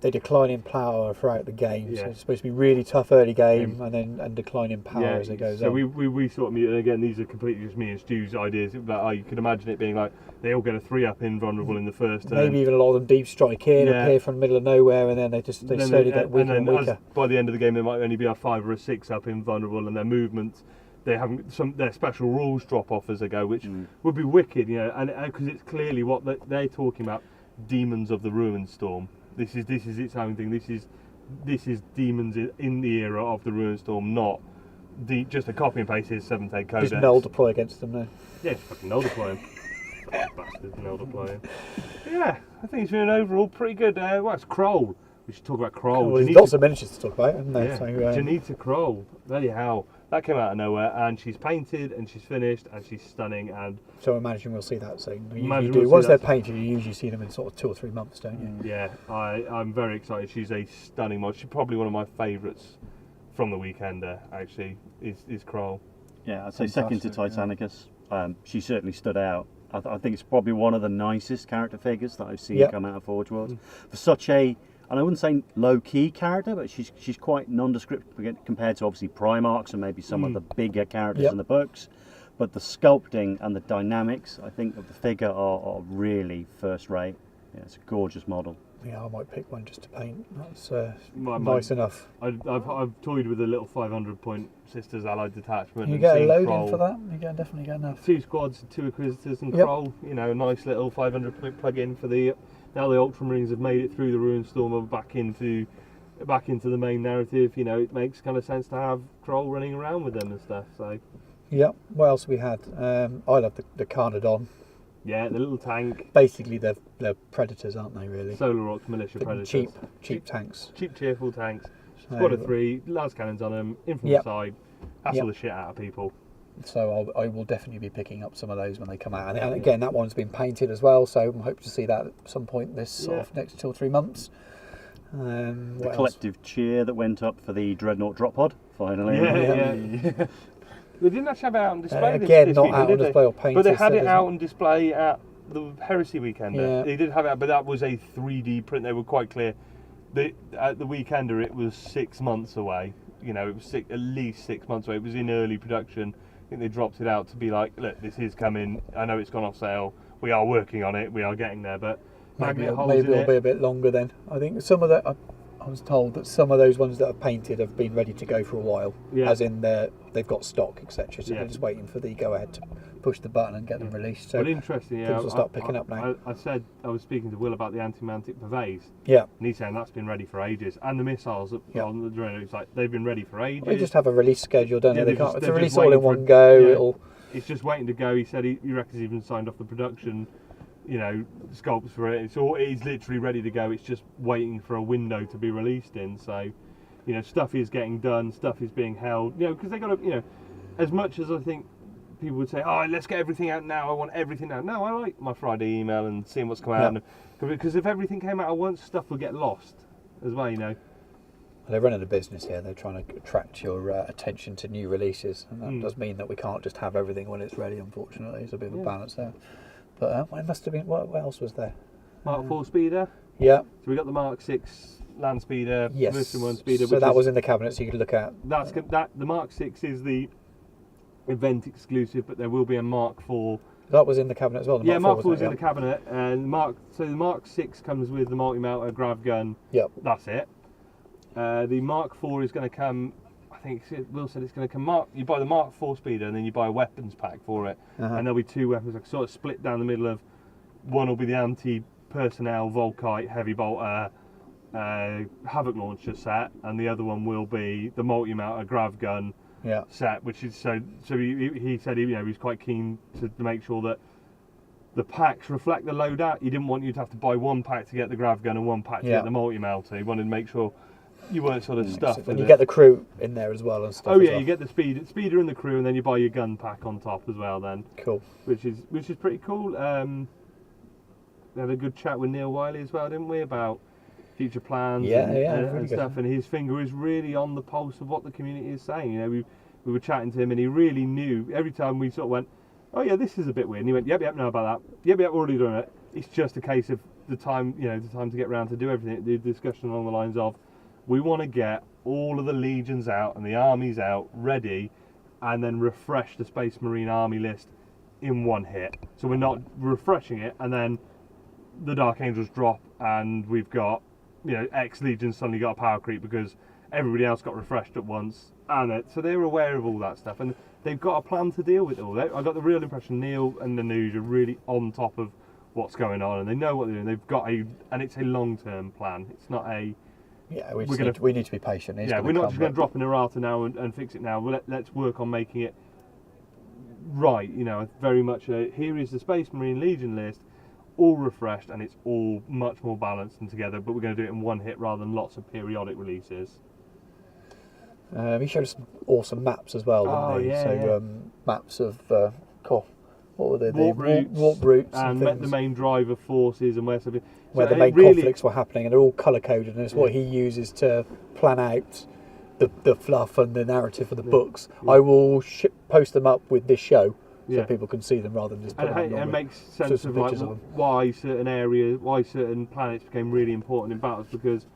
They decline in power throughout the game, so it's supposed to be really tough early game, and decline in power as it goes on. So we sort of, and again, these are completely just me and Stu's ideas, but you could imagine it being like they all get a 3-up invulnerable in the first turn. Maybe even a lot of them deep strike in, appear from the middle of nowhere, and then they slowly get weaker and weaker. By the end of the game, they might only be a 5 or a 6-up invulnerable, and their movements, they haven't their special rules drop off as they go, which would be wicked, and because it's clearly what they're talking about, demons of the Ruin Storm. This is its own thing. This is demons in the era of the Ruin Storm, not just a copy and paste his 7th Ed Codex. Just null deploy against them now. Yeah, fucking null deploy him. Bastard, null deploy him. Yeah, I think it's been overall pretty good. It's Kroll. We should talk about Kroll. Well, there's lots of miniatures to talk about, isn't there? Yeah. So, Janita Kroll. Bloody hell. That came out of nowhere, and she's painted, and she's finished, and she's stunning. And so I imagine we'll see that soon. Once they're painted, you usually see them in sort of 2 or 3 months, don't you? Yeah, I'm very excited. She's a stunning mod. She's probably one of my favourites from the Weekender, actually, is Kroll. Yeah, I'd say second to Titanicus. She certainly stood out. I think it's probably one of the nicest character figures that I've seen come out of Forge Worlds. For such a, and I wouldn't say low-key character, but she's quite nondescript compared to obviously Primarchs and maybe some of the bigger characters in the books. But the sculpting and the dynamics, I think, of the figure are really first-rate. Yeah, it's a gorgeous model. Yeah, I might pick one just to paint. That's nice enough. I've toyed with a little 500-point Sisters Allied detachment. You get a load in for that? You definitely get enough. 2 squads, 2 Inquisitors and Kroll. A nice little 500-point plug-in for the... Now the Ultramarines have made it through the Ruin Storm and back into the main narrative. It makes kind of sense to have Kroll running around with them and stuff. So. Yep. What else we had? I love the Carnodon. Yeah, the little tank. Basically, they're predators, aren't they? Really. Solar Ox militia predators. Cheap tanks. Cheap, cheerful tanks. Squad of 3, las cannons on them, in from the side, hassle the shit out of people. So I will definitely be picking up some of those when they come out. And again, that one's been painted as well, so I'm hoping to see that at some point this sort of next 2 or 3 months. The collective cheer that went up for the Dreadnought drop pod, finally. Yeah. They didn't actually have it out on display again, this not weekend, out on display or painted. But they had it out on display at the Heresy Weekender. Yeah. They did have it out, but that was a 3D print. They were quite clear. At the Weekender, it was 6 months away. It was at least 6 months away. It was in early production. I think they dropped it out to be like, look, this is coming. I know it's gone off sale. We are working on it. We are getting there, but maybe it'll be a bit longer then. I think some of the... I was told that some of those ones that are painted have been ready to go for a while, as in they've got stock, etc. So they're just waiting for the go-ahead to push the button and get them released. So interesting, things will start picking up now. I was speaking to Will about the anti-mantic purveyors. Yeah. And he's saying that's been ready for ages. And the missiles on the drone, it's like they've been ready for ages. They just have a release schedule, don't they? They can't release all in one go. It's just waiting to go. He said he reckons he's even signed off the production sculpts for it. It's literally ready to go. It's just waiting for a window to be released in. So, stuff is getting done, stuff is being held. Because they got to, as much as I think people would say, oh, let's get everything out now. I want everything out. No, I like my Friday email and seeing what's come out. Because if everything came out at once, stuff would get lost as well. They're running a business here. They're trying to attract your attention to new releases, and that does mean that we can't just have everything when it's ready. Unfortunately, there's a bit of a balance there. But it must have been. What else was there? Mark 4 speeder. Yeah. So we got the Mark 6 land speeder. Yes. Version 1 speeder. So that was in the cabinet, so you could look at. The Mark 6 is the event exclusive, but there will be a Mark 4. That was in the cabinet as well. Mark 4 was in the cabinet, and the Mark 6 comes with the multi-mounter grav gun. Yep. That's it. The Mark 4 is going to come. I think Will said it's going to come. You buy the Mark 4 speeder, and then you buy a weapons pack for it, and there'll be 2 weapons, like, sort of split down the middle of. One will be the anti-personnel Volkite heavy bolter Havoc launcher set, and the other one will be the multi-mounter grav gun set, which is so. He said he was quite keen to make sure that the packs reflect the loadout. He didn't want you to have to buy one pack to get the grav gun and one pack to get the multi-mounter. He wanted to make sure. You weren't sort of stuffed. And you get the crew in there as well and stuff. Oh yeah, you get the speeder and the crew, and then you buy your gun pack on top as well. Then cool, which is pretty cool. We had a good chat with Neil Wiley as well, didn't we, about future plans and stuff. And his finger is really on the pulse of what the community is saying. We were chatting to him, and he really knew. Every time we sort of went, "Oh yeah, this is a bit weird," and he went, "Yep, know about that. Yep, already done it." it's just a case of the time to get around to do everything. The discussion along the lines of, we want to get all of the legions out and the armies out ready, and then refresh the Space Marine army list in one hit. So we're not refreshing it and then the Dark Angels drop and we've got, X legions suddenly got a power creep because everybody else got refreshed at once. So they're aware of all that stuff and they've got a plan to deal with it all. I got the real impression Neil and Nanuj are really on top of what's going on and they know what they're doing. They've got and it's a long-term plan. It's not a... Yeah, we need to be patient. We're not just going to drop an errata now and fix it now. Let's work on making it right. Very much here is the Space Marine Legion list, all refreshed, and it's all much more balanced and together. But we're going to do it in one hit rather than lots of periodic releases. He showed us some awesome maps as well, didn't he? So maps of what were they? Warp routes and the main driver forces and where the main conflicts were happening, and they're all colour coded, and it's what he uses to plan out the fluff and the narrative for the books. Yeah. I will post them up with this show so people can see them rather than just put them on. And it makes sense of why certain planets became really important in battles, because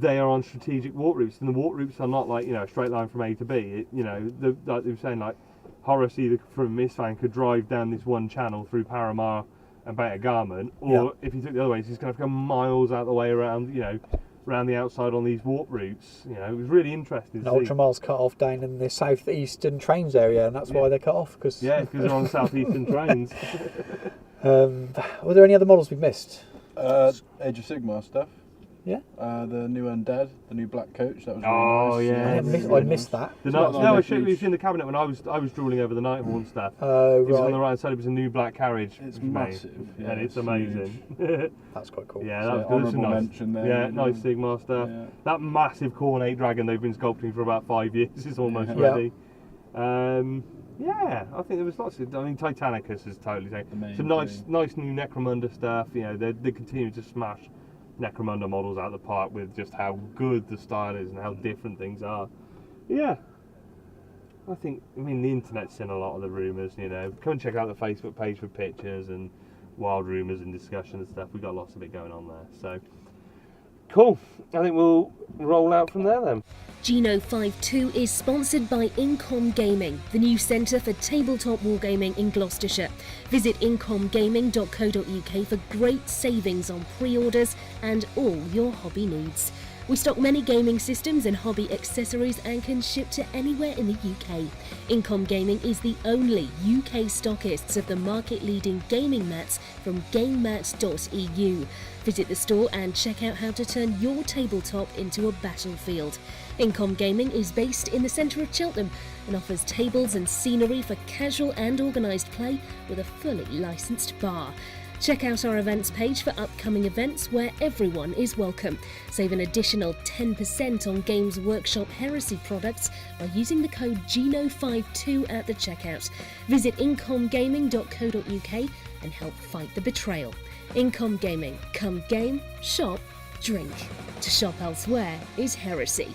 they are on strategic warp routes, and the warp routes are not like a straight line from A to B. Like they were saying, like Horus either from Mistfang could drive down this one channel through Paramar and Beta Garment, or if he took the other way, he's going to have to go miles out the way around the outside on these warp routes. It was really interesting. And Ultramar's cut off down in the southeastern trains area, and that's why they're cut off. Because they're on southeastern trains. Were there any other models we've missed? Age of Sigmar stuff. Yeah. The new Undead, the new Black Coach. That was really nice. I missed that. I showed you in the cabinet when I was drooling over the Nighthorn stuff. It was on the right side. It was a new black carriage. It's massive, and it's amazing. That's quite cool. Yeah, that was good. Mention there. Yeah, nice Sigmar stuff. Yeah. That massive Cornate dragon they've been sculpting for about 5 years is almost ready. I think there was lots of. Titanicus is totally taken. Some nice new Necromunda stuff. They continue to smash Necromunda models out of the park with just how good the style is and how different things are. Yeah, I think the internet's in a lot of the rumours. Come and check out the Facebook page for pictures and wild rumours and discussion and stuff. We've got lots of it going on there. So cool. I think we'll roll out from there then. G52 is sponsored by Incom Gaming, the new centre for tabletop wargaming in Gloucestershire. Visit incomgaming.co.uk for great savings on pre-orders and all your hobby needs. We stock many gaming systems and hobby accessories and can ship to anywhere in the UK. Incom Gaming is the only UK stockists of the market-leading gaming mats from gamemats.eu. Visit the store and check out how to turn your tabletop into a battlefield. Incom Gaming is based in the centre of Cheltenham and offers tables and scenery for casual and organised play with a fully licensed bar. Check out our events page for upcoming events where everyone is welcome. Save an additional 10% on Games Workshop Heresy products by using the code GINO52 at the checkout. Visit incomgaming.co.uk and help fight the betrayal. Incom Gaming. Come game, shop, drink. To shop elsewhere is heresy.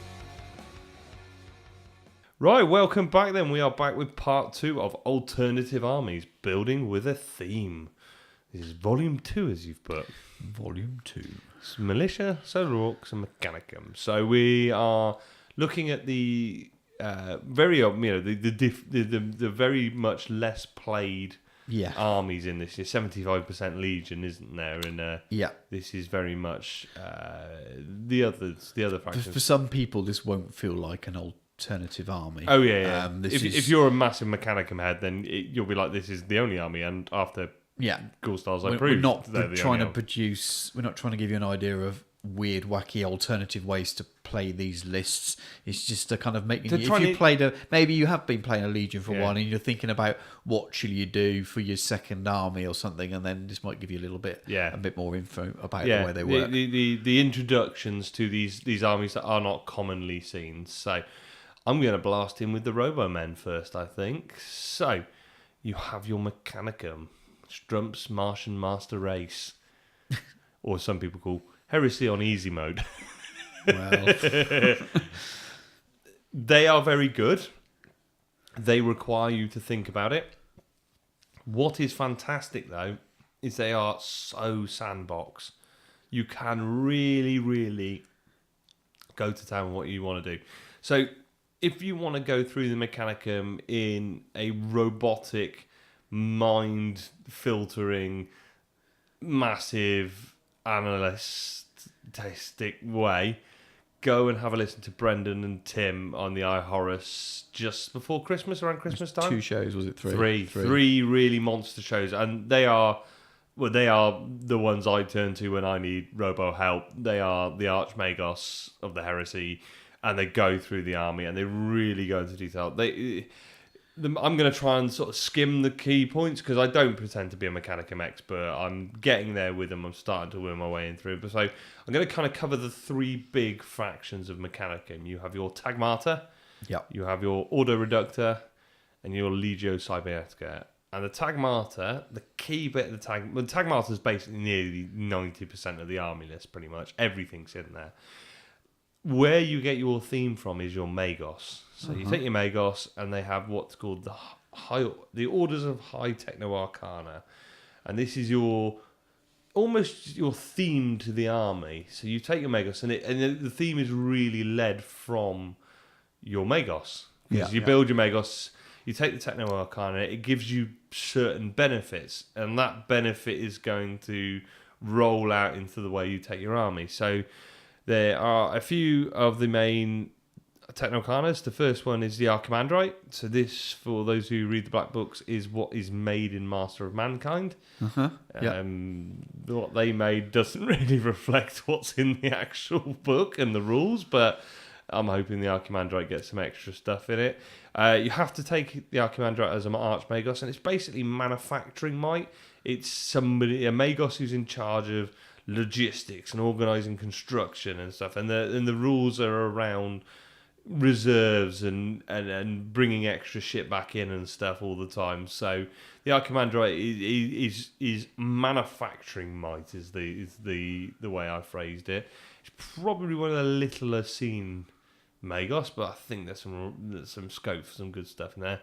Right, welcome back then. We are back with part 2 of Alternative Armies, Building with a Theme. This is Volume 2, as you've put. Volume 2. It's Militia, Solar Orcs, and Mechanicum. So we are looking at the very very much less played armies in this. 75% Legion, isn't there? And this is very much the other factions. For some people, this won't feel like an alternative army. Oh yeah. If you're a massive Mechanicum head, then you'll be like, this is the only army, and after. Cool Stars. We're not trying to give you an idea of weird, wacky, alternative ways to play these lists. It's just to kind of make maybe you have been playing a Legion for a while and you're thinking about what shall you do for your second army or something, and then this might give you a little bit, a bit more info about the way they work. The introductions to these armies that are not commonly seen. So I'm going to blast in with the Robo-Men first, I think. So you have your Mechanicum. Strump's Martian Master Race, or some people call Heresy on easy mode. Well, they are very good. They require you to think about it. What is fantastic, though, is they are so sandbox. You can really, really go to town what you want to do. So if you want to go through the Mechanicum in a robotic, mind-filtering, massive, analytic way, go and have a listen to Brendan and Tim on the iHorus just before Christmas, around Christmas time. 2 shows, was it? Three really monster shows, and they are the ones I turn to when I need robo help. They are the Archmagos of the Heresy, and they go through the army, and they really go into detail. I'm going to try and sort of skim the key points, because I don't pretend to be a Mechanicum expert. I'm getting there with them. I'm starting to work my way in through. But so I'm going to kind of cover the 3 big factions of Mechanicum. You have your Tagmata, you have your Ordo Reductor, and your Legio Cybernetica. And the Tagmata, the key bit of the Tagmata is basically nearly 90% of the army list, pretty much. Everything's in there. Where you get your theme from is your Magos. So you take your Magos, and they have what's called the Orders of High Techno Arcana, and this is almost your theme to the army. So you take your Magos, and the theme is really led from your Magos. Because you build your Magos, you take the Techno Arcana, it gives you certain benefits, and that benefit is going to roll out into the way you take your army. So there are a few of the main Technocarnas. The first one is the Archimandrite. So this, for those who read the Black Books, is what is made in Master of Mankind. What they made doesn't really reflect what's in the actual book and the rules, but I'm hoping the Archimandrite gets some extra stuff in it. You have to take the Archimandrite as an Archmagos, and it's basically manufacturing might. It's a Magos who's in charge of logistics and organising construction and stuff, and the rules are around reserves and bringing extra shit back in and stuff all the time. So the Archimandrite is manufacturing might is the way I phrased it. It's probably one of the littler seen Magos, but I think there's some scope for some good stuff in there.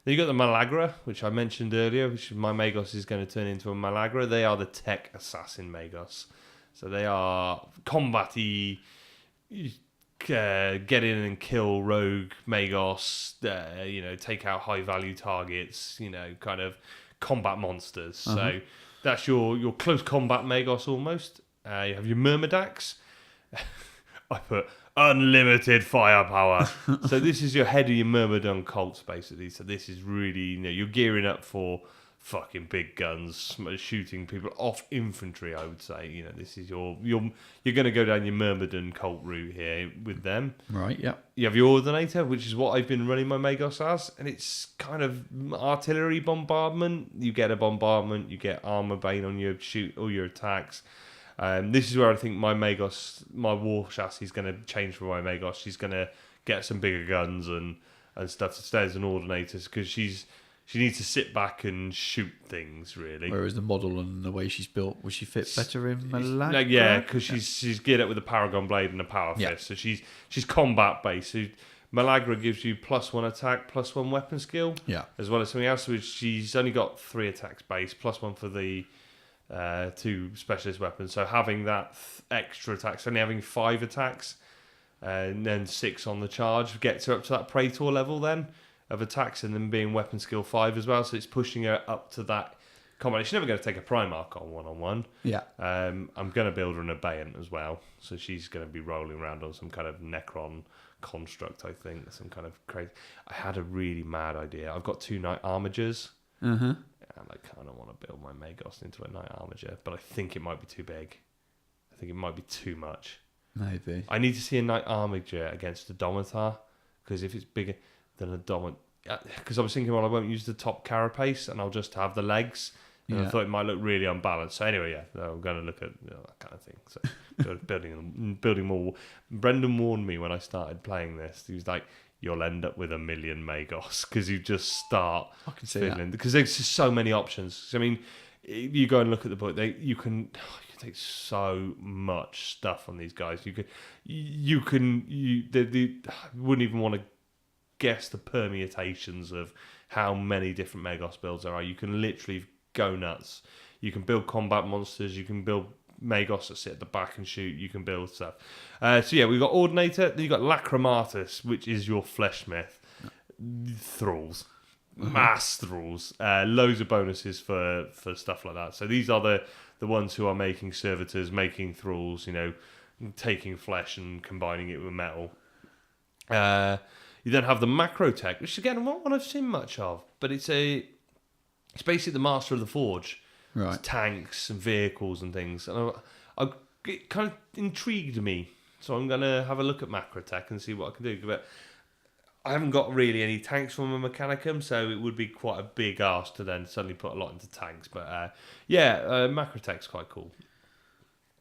Then you got the Malagra, which I mentioned earlier, which my Magos is going to turn into a Malagra. They are the tech assassin Magos. So they are combat-y, get in and kill rogue Magos, take out high-value targets, kind of combat monsters. So that's your close combat Magos almost. You have your Myrmidax. I put unlimited firepower. So this is your head of your Myrmidon cults, basically. So this is really, you're gearing up for fucking big guns, shooting people off infantry, I would say. This is you're going to go down your Myrmidon cult route here with them. Right, yeah. You have your Ordinator, which is what I've been running my Magos as, and it's kind of artillery bombardment. You get a bombardment, you get armor bane on your all your attacks. This is where I think my Magos, my war chassis is going to change for my Magos. She's going to get some bigger guns and stuff to stay as an Ordinator, because she needs to sit back and shoot things, really. Whereas the model and the way she's built, would she fit better in Malagra? No, yeah, because she's geared up with a Paragon Blade and a Power Fist, so she's combat based. So Malagra gives you +1 attack, +1 weapon skill, as well as something else. Which she's only got 3 attacks base, +1 for the 2 specialist weapons. So having that extra attacks, only having 5 attacks, and then 6 on the charge, gets her up to that Praetor level then of attacks, and then being weapon skill 5 as well. So it's pushing her up to that combat. She's never going to take a Primarch on one-on-one. Yeah. I'm going to build her an Abeyant as well. So she's going to be rolling around on some kind of Necron construct, I think. Some kind of crazy. I had a really mad idea. I've got 2 Knight Armigers. And I kind of want to build my Magos into a Knight Armiger, but I think it might be too big. I think it might be too much. Maybe. I need to see a Knight Armiger against a Domitar, because if it's bigger than a Domitar... Because I was thinking, well, I won't use the top carapace, and I'll just have the legs. And I thought it might look really unbalanced. So anyway, I'm going to look at that kind of thing. So building more. Brendan warned me when I started playing this. He was like, you'll end up with 1 million Magos, because you just start fiddling. Because there's just so many options. I mean, if you go and look at the book, you can take so much stuff on these guys. You wouldn't even want to guess the permutations of how many different Magos builds there are. You can literally go nuts. You can build combat monsters. You can build Magos that sit at the back and shoot. You can build stuff. So yeah, we've got Ordinator. Then you've got Lacrimatus, which is your fleshsmith. Thralls. Mass thralls. Loads of bonuses for stuff like that. So these are the ones who are making servitors, making thralls, taking flesh and combining it with metal. You then have the macro tech, which again, not one I've seen much of, but it's basically the master of the forge. Right. It's tanks and vehicles and things. And it kind of intrigued me. So I'm going to have a look at macro tech and see what I can do. But I haven't got really any tanks from a Mechanicum, so it would be quite a big ask to then suddenly put a lot into tanks. But macro tech's quite cool.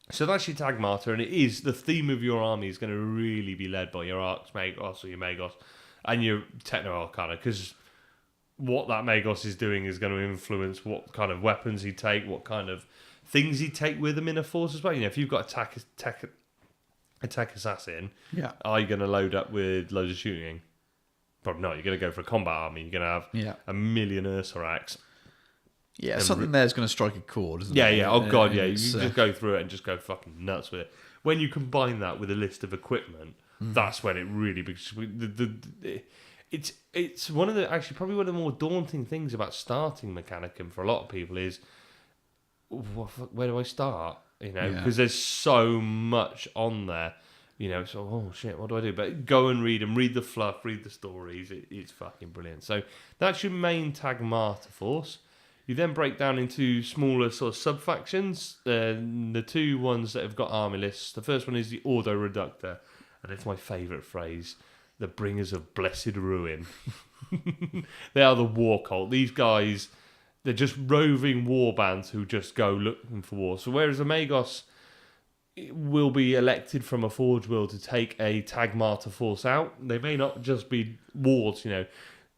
So that's your Tagmata, and it is the theme of your army is going to really be led by your Archmagos or your Magos and your Techno Arcana, because what that Magos is doing is going to influence what kind of weapons he take, what kind of things he take with him in a force as well. If you've got attack assassin, are you going to load up with loads of shooting? Probably not. You're going to go for a combat army. You're going to have a million Ursarax. Yeah, something there's going to strike a chord, isn't it? Yeah. Oh, God, yeah. You just go through it and just go fucking nuts with it. When you combine that with a list of equipment, that's when it really becomes... It's one of the... Actually, probably one of the more daunting things about starting Mechanicum for a lot of people is, where do I start? Because there's so much on there. So, oh shit, what do I do? But go and read them, read the fluff, read the stories. It's fucking brilliant. So that's your main Tagmata force. You then break down into smaller sort of sub-factions. The two ones that have got army lists. The first one is the Ordo Reductor. And it's my favourite phrase. The Bringers of Blessed Ruin. They are the war cult. These guys, they're just roving war bands who just go looking for war. So whereas the Magos will be elected from a Forge World to take a Tagmata force out, they may not just be wards, The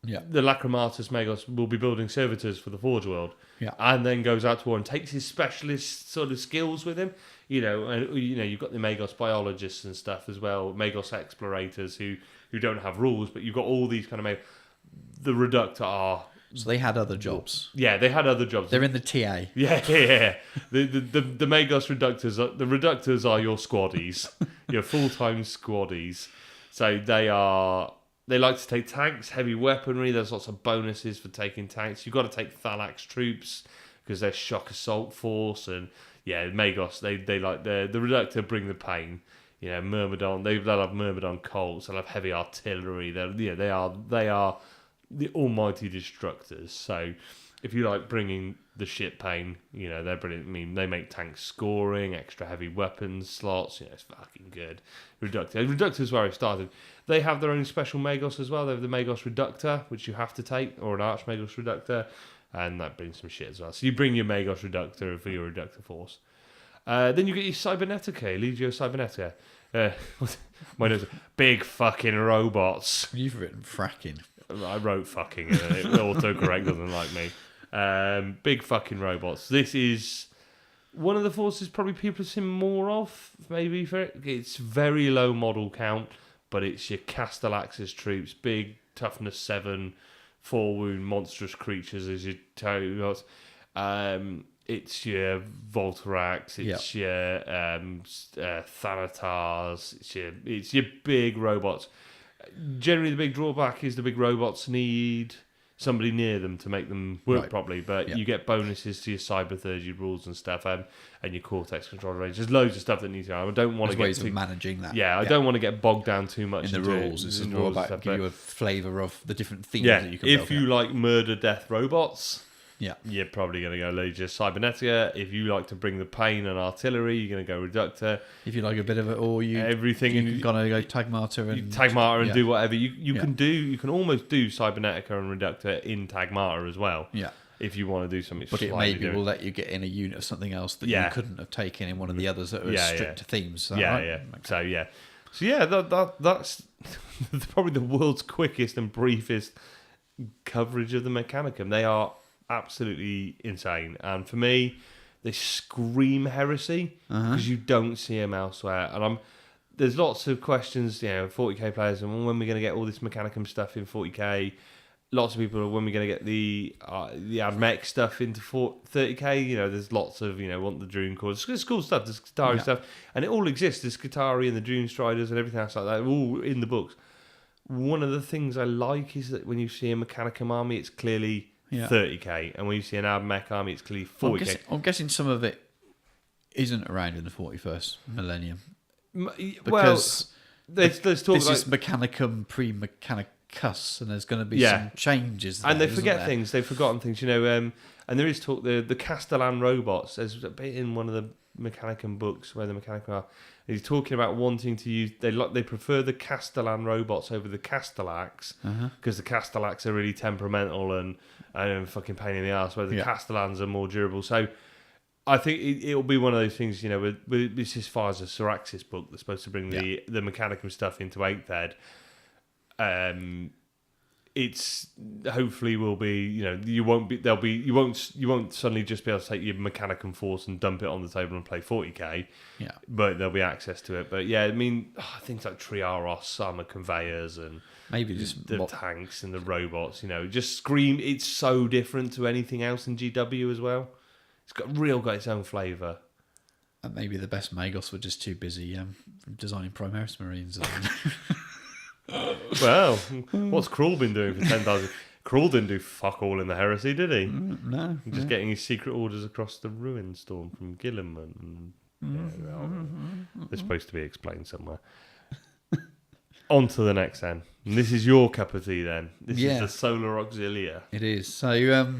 Lacrimatus Magos will be building servitors for the Forge World, and then goes out to war and takes his specialist sort of skills with him. And you've got the Magos biologists and stuff as well, Magos explorators who don't have rules, but you've got all these kind of the Reductor are. So they had other jobs. Yeah, they had other jobs. They're in the TA. Yeah. The Magos Reductors, the Reductors are your squaddies, your full-time squaddies. So they like to take tanks, heavy weaponry. There's lots of bonuses for taking tanks. You've got to take Thalax troops because they're shock assault force. And Magos, they like the Reductor bring the pain. Myrmidon, they'll have Myrmidon Colts. They'll have heavy artillery. They are the almighty destructors. So if you like bringing the shit pain, they're brilliant. I mean, they make tank scoring, extra heavy weapons slots. It's fucking good. Reductor is where I started. They have their own special Magos as well. They have the Magos Reductor, which you have to take, or an Archmagos Reductor, and that brings some shit as well. So you bring your Magos Reductor for your Reductor force. Then you get your Cybernetica, Legio Cybernetica. My notes, big fucking robots. You've written fracking. I wrote fucking, and it autocorrect doesn't like me. Big fucking robots. This is one of the forces probably people have seen more of, maybe. It's very low model count, but it's your Castellaxis troops, big toughness 7, 4 wound monstrous creatures as you tell you. It's your Voltarax, it's your Thanatars, it's your big robots. Generally, the big drawback is the big robots need somebody near them to make them work properly, but you get bonuses to your Cyber Third rules and stuff, and your Cortex control range. There's loads of stuff that needs to happen. I don't want to get ways of managing that. I don't want to get bogged down too much in the rules. This is more about give you a flavour of the different themes that you can if you like murder, death, robots, Yeah. You're probably going to go Legio Cybernetica. If you like to bring the pain and artillery, you're going to go Reductor. If you like a bit of it, or everything, you're going to go Tagmata and Tagmata and do whatever. You can almost do Cybernetica and Reductor in Tagmata as well. Yeah. If you want to do something, but it maybe will let you get in a unit of something else that you couldn't have taken in one of the others that are strict to themes. So that's probably the world's quickest and briefest coverage of the Mechanicum. They are absolutely insane, and for me, they scream heresy because you don't see them elsewhere. And there's lots of questions, 40k players, and when we're going to get all this Mechanicum stuff in 40k. lots of people are, when we're going to get the AdMech stuff into 30k. You know, there's lots of, want the Drune cores. It's cool stuff. There's Skitarii stuff, and it all exists. There's Skitarii and the Drune Striders and everything else like that, all in the books. One of the things I like is that when you see a Mechanicum army, it's clearly 30k, and when you see an AdMech army, it's clearly 40k. I'm guessing some of it isn't around in the 41st millennium. Because let's talk this about... is Mechanicum pre-Mechanicus, and there's going to be some changes there, and they forget things. They've forgotten things, and there is talk, the Castellan robots, there's a bit in one of the Mechanicum books where the Mechanicum are, he's talking about wanting to use, they prefer the Castellan robots over the Castellax, because the Castellax are really temperamental and fucking pain in the ass, where the Castellans are more durable. So I think it'll be one of those things, this is as far as a Syraxis book that's supposed to bring the Mechanicum stuff into 8th ed. It's hopefully will be, you won't suddenly just be able to take your Mechanicum force and dump it on the table and play 40k. Yeah. But there'll be access to it. But yeah, I mean, things like Triaros, armor conveyors, and maybe just the tanks and the robots, just scream. It's so different to anything else in GW as well. It's got its own flavour. And maybe the best Magos were just too busy designing Primaris Marines. Well, what's Krull been doing for 10,000? Krull didn't do fuck all in the Heresy, did he? No. Just getting his secret orders across the Ruin Storm from Guilliman. They're supposed to be explained somewhere. On to the next then. And this is your cup of tea then. This is the Solar Auxilia. It is. So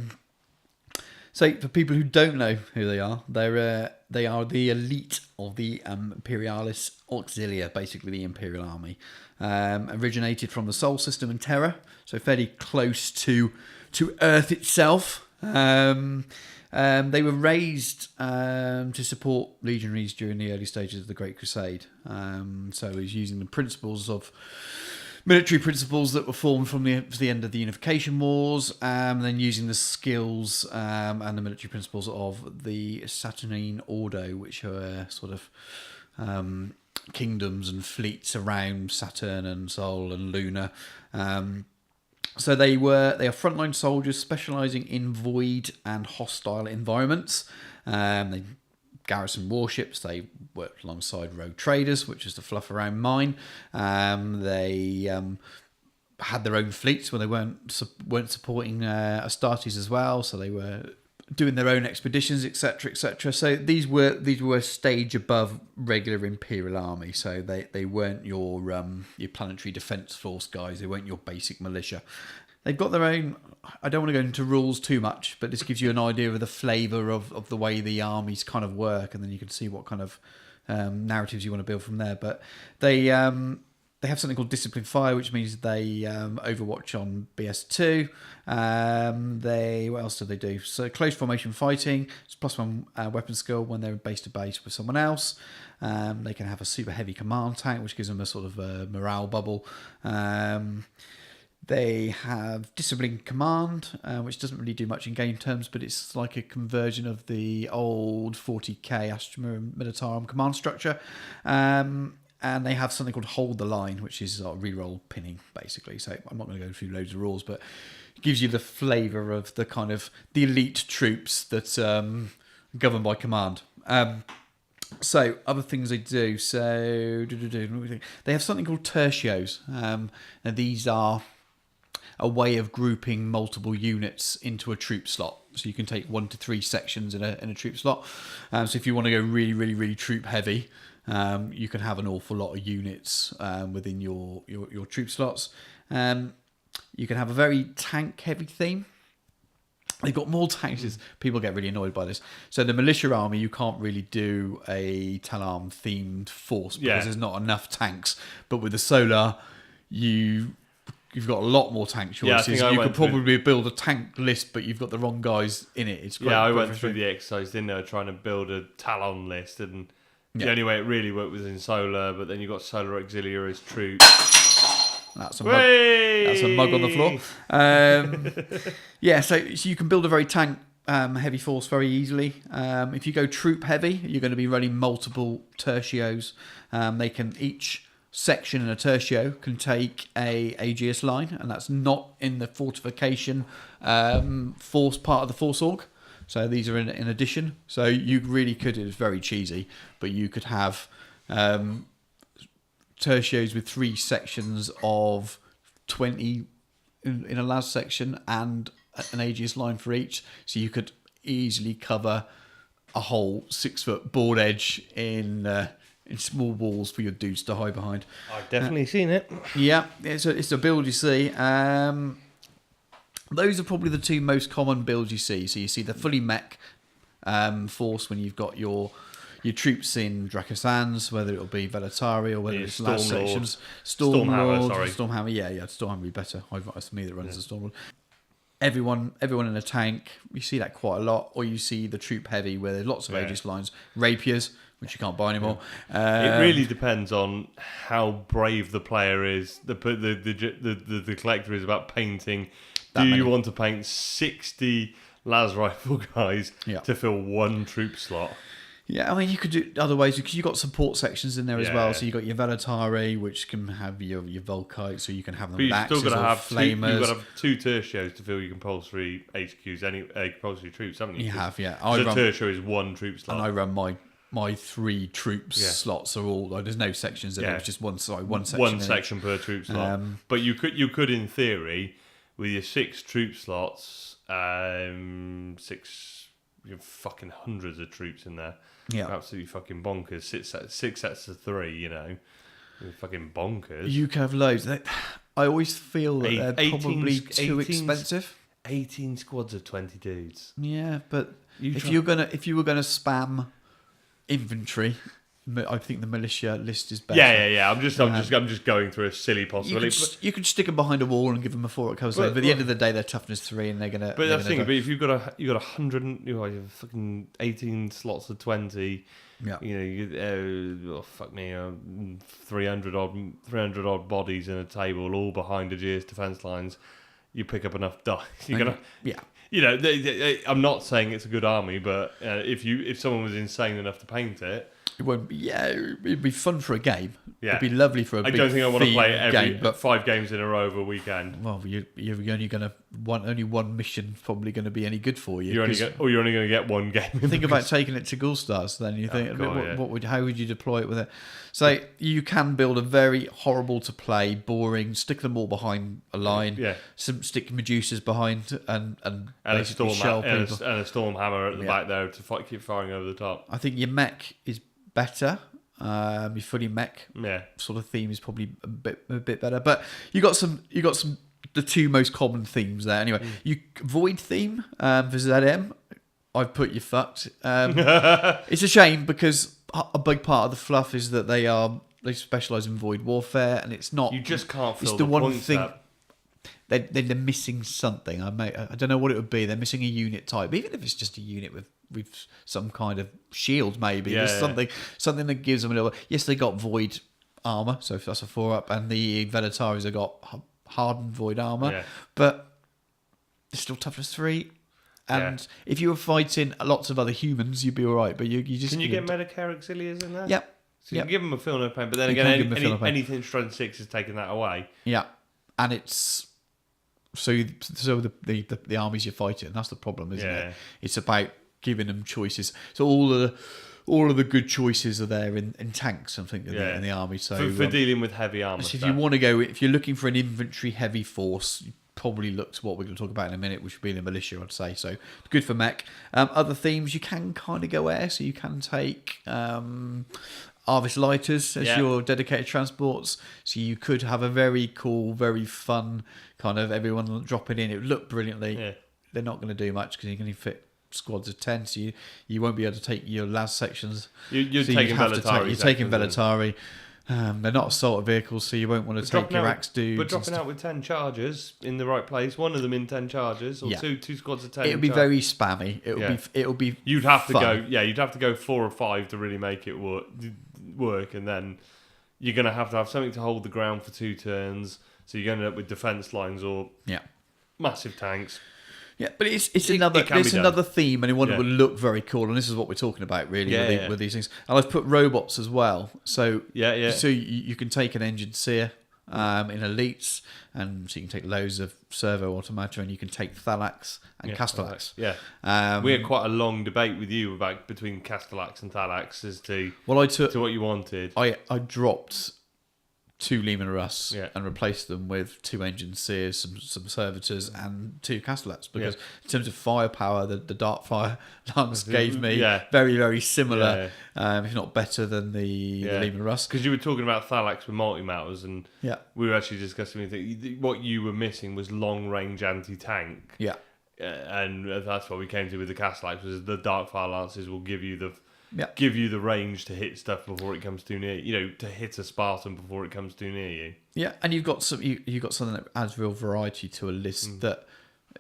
for people who don't know who they are the elite of the Imperialis Auxilia, basically the Imperial Army. Originated from the Sol system and Terra, so fairly close to Earth itself. They were raised to support legionaries during the early stages of the Great Crusade. So it was using the military principles that were formed from the end of the Unification Wars, and then using the skills and the military principles of the Saturnine Ordo, which are sort of kingdoms and fleets around Saturn and Sol and Luna. So they are frontline soldiers specialising in void and hostile environments. They garrison warships. They worked alongside rogue traders, which is the fluff around mine. They had their own fleets where they weren't supporting Astartes as well, so they were doing their own expeditions, etc., etc. So these were a stage above regular Imperial Army. So they weren't your planetary defence force guys. They weren't your basic militia. They've got their own. I don't want to go into rules too much, but this gives you an idea of the flavour of the way the armies kind of work, and then you can see what kind of narratives you want to build from there. But they have something called Discipline Fire, which means they overwatch on BS2. What else do they do? So close formation fighting, it's +1 weapon skill when they're base to base with someone else. They can have a super heavy command tank, which gives them a sort of morale bubble. They have Discipline Command, which doesn't really do much in game terms, but it's like a conversion of the old 40k Astra Militarum command structure. And they have something called Hold the Line, which is reroll pinning, basically. So I'm not going to go through loads of rules, but it gives you the flavour of the kind of the elite troops that govern by command. So other things they do. So they have something called tertios, and these are a way of grouping multiple units into a troop slot. So you can take 1 to 3 sections in a troop slot. So if you want to go really, really, really troop heavy, you can have an awful lot of units within your troop slots. You can have a very tank heavy theme. They've got more tanks. People get really annoyed by this. So the militia army, you can't really do a Talarm themed force because there's not enough tanks. But with the Solar, you've got a lot more tank choices. You could probably build a tank list, but you've got the wrong guys in it. It's great. Yeah, I went through the exercise, didn't I, trying to build a Talon list, and the only way it really worked was in Solar, but then you've got Solar Auxilia as troops. That's a mug on the floor. So you can build a very tank heavy force very easily. If you go troop heavy, you're going to be running multiple tertios. They can each section in a tertio can take a Aegis line, and that's not in the fortification force part of the force org. So these are in addition. So you really could, it's very cheesy, but you could have tertios with 3 sections of 20 in a las section and an Aegis line for each. So you could easily cover a whole 6-foot board edge in small walls for your dudes to hide behind. I've definitely seen it. Yeah, it's a build you see. Those are probably the 2 most common builds you see. So you see the fully mech force when you've got your troops in Dracosans, whether it'll be Velatari or whether it's last sections. Stormhammer, yeah, Stormhammer would be better. It's me that runs the Stormlord. Everyone in a tank, you see that quite a lot. Or you see the troop heavy where there's lots of Aegis lines. Rapiers, which you can't buy anymore. It really depends on how brave the player is. The collector is about painting. Do you want to paint 60 las rifle guys to fill 1 troop slot? Yeah, I mean, you could do other ways because you've got support sections in there as well. So you've got your Velatari, which can have your Volkites, so you can have them with axes or flamers. You've got to have 2 tertios to fill your compulsory HQs, compulsory troops, haven't you? You have, yeah. So tertio is 1 troop slot. And I run my 3 troops slots are all, there's no sections in there, it's just one section. One section per troop slot. But you could in theory, with your 6 troop slots, 6, you have fucking hundreds of troops in there. Yeah, absolutely fucking bonkers. 6 sets of 3, you're fucking bonkers. You can have loads. I always feel that they're probably too expensive. 18 squads of 20 dudes. Yeah, but if you were gonna spam infantry, I think the militia list is better. Yeah. I'm just going through a silly possibility. You could stick them behind a wall and give them a 4 at cover. But at the end of the day, they're toughness 3, and they're gonna. But that's the thing. But if you've got 100, you have fucking 18 slots of 20. Yeah. 300 odd bodies in a table, all behind Aegis defense lines. You pick up enough dice. I'm not saying it's a good army, but if someone was insane enough to paint it. It won't be, it'd be fun for a game. Yeah. It'd be lovely for a big game. I don't think I want to play it game, but 5 games in a row over a weekend. Well, you're only going to only one mission probably going to be any good for you. You're only going to get 1 game. Think about taking it to Ghoulstars. Then you think, how would you deploy it with it? So you can build a very horrible to play, boring. Stick them all behind a line. Yeah. Stick Medusas behind and basically shell people. And a Stormhammer at the back there to keep firing over the top. I think your mech is better. Your fully mech sort of theme is probably a bit better, but you got some the 2 most common themes there. Anyway, you Void theme for ZM. I've put you fucked. It's a shame because a big part of the fluff is that they specialise in void warfare, and it's not. You just can't fill it's the one points thing. up. They're missing something. I don't know what it would be. They're missing a unit type, even if it's just a unit with some kind of shield, maybe. There's something that gives them a little. Yes, they got void armor, so if that's a 4-up, and the Velataris have got hardened void armor, but they're still toughness 3. And if you were fighting lots of other humans, you'd be all right. But you just can you get Medicare auxiliaries in there? Yep. So you can give them a feel no pain, but then again, anything strength 6 is taking that away. Yeah, and it's. So the armies you're fighting, that's the problem, isn't it? It's about giving them choices. So all of the good choices are there in tanks, I think, in the army. So for dealing with heavy armor. So if you want to go, if you're looking for an infantry heavy force, you probably look to what we're going to talk about in a minute, which would be the militia, I'd say. So good for mech. Other themes, you can kind of go air, so you can take Arvis Lighters as your dedicated transports. So you could have a very cool, very fun kind of everyone dropping in. It would look brilliantly. Yeah. They're not going to do much because you're going to fit squads of 10, so you won't be able to take your las sections. You're taking Velatari. You're taking Velatari. They're not assault vehicles, so you won't want to take your axe dudes. But dropping out with 10 chargers in the right place, one of them in 10 chargers, or two squads of 10. It'll be very spammy. It'll be. You'd have to go. Yeah, you'd have to go 4 or 5 to really make it work, and then you're going to have something to hold the ground for 2 turns. So you're going to end up with defense lines or massive tanks. Yeah, but it's another theme, and one that would look very cool. And this is what we're talking about, really, with these things. And I've put robots as well. So so you can take an engine seer in elites, and so you can take loads of servo automata, and you can take Thalax and Castellax. We had quite a long debate with you about between Castellax and Thalax as to to what you wanted. I dropped 2 Lehman Russ and replaced them with 2 engine seers, some servitors, and 2 Castellats, because in terms of firepower, the Darkfire lungs gave me very, very similar, if not better than the Lehman Russ. Because you were talking about Thalax with multi-mowers, and we were actually discussing what you were missing was long-range anti-tank. And that's what we came to with the Castellax, was the Darkfire Lances will give you the range to hit stuff before it comes too near. To hit a Spartan before it comes too near you. Yeah, and you've got something that adds real variety to a list that,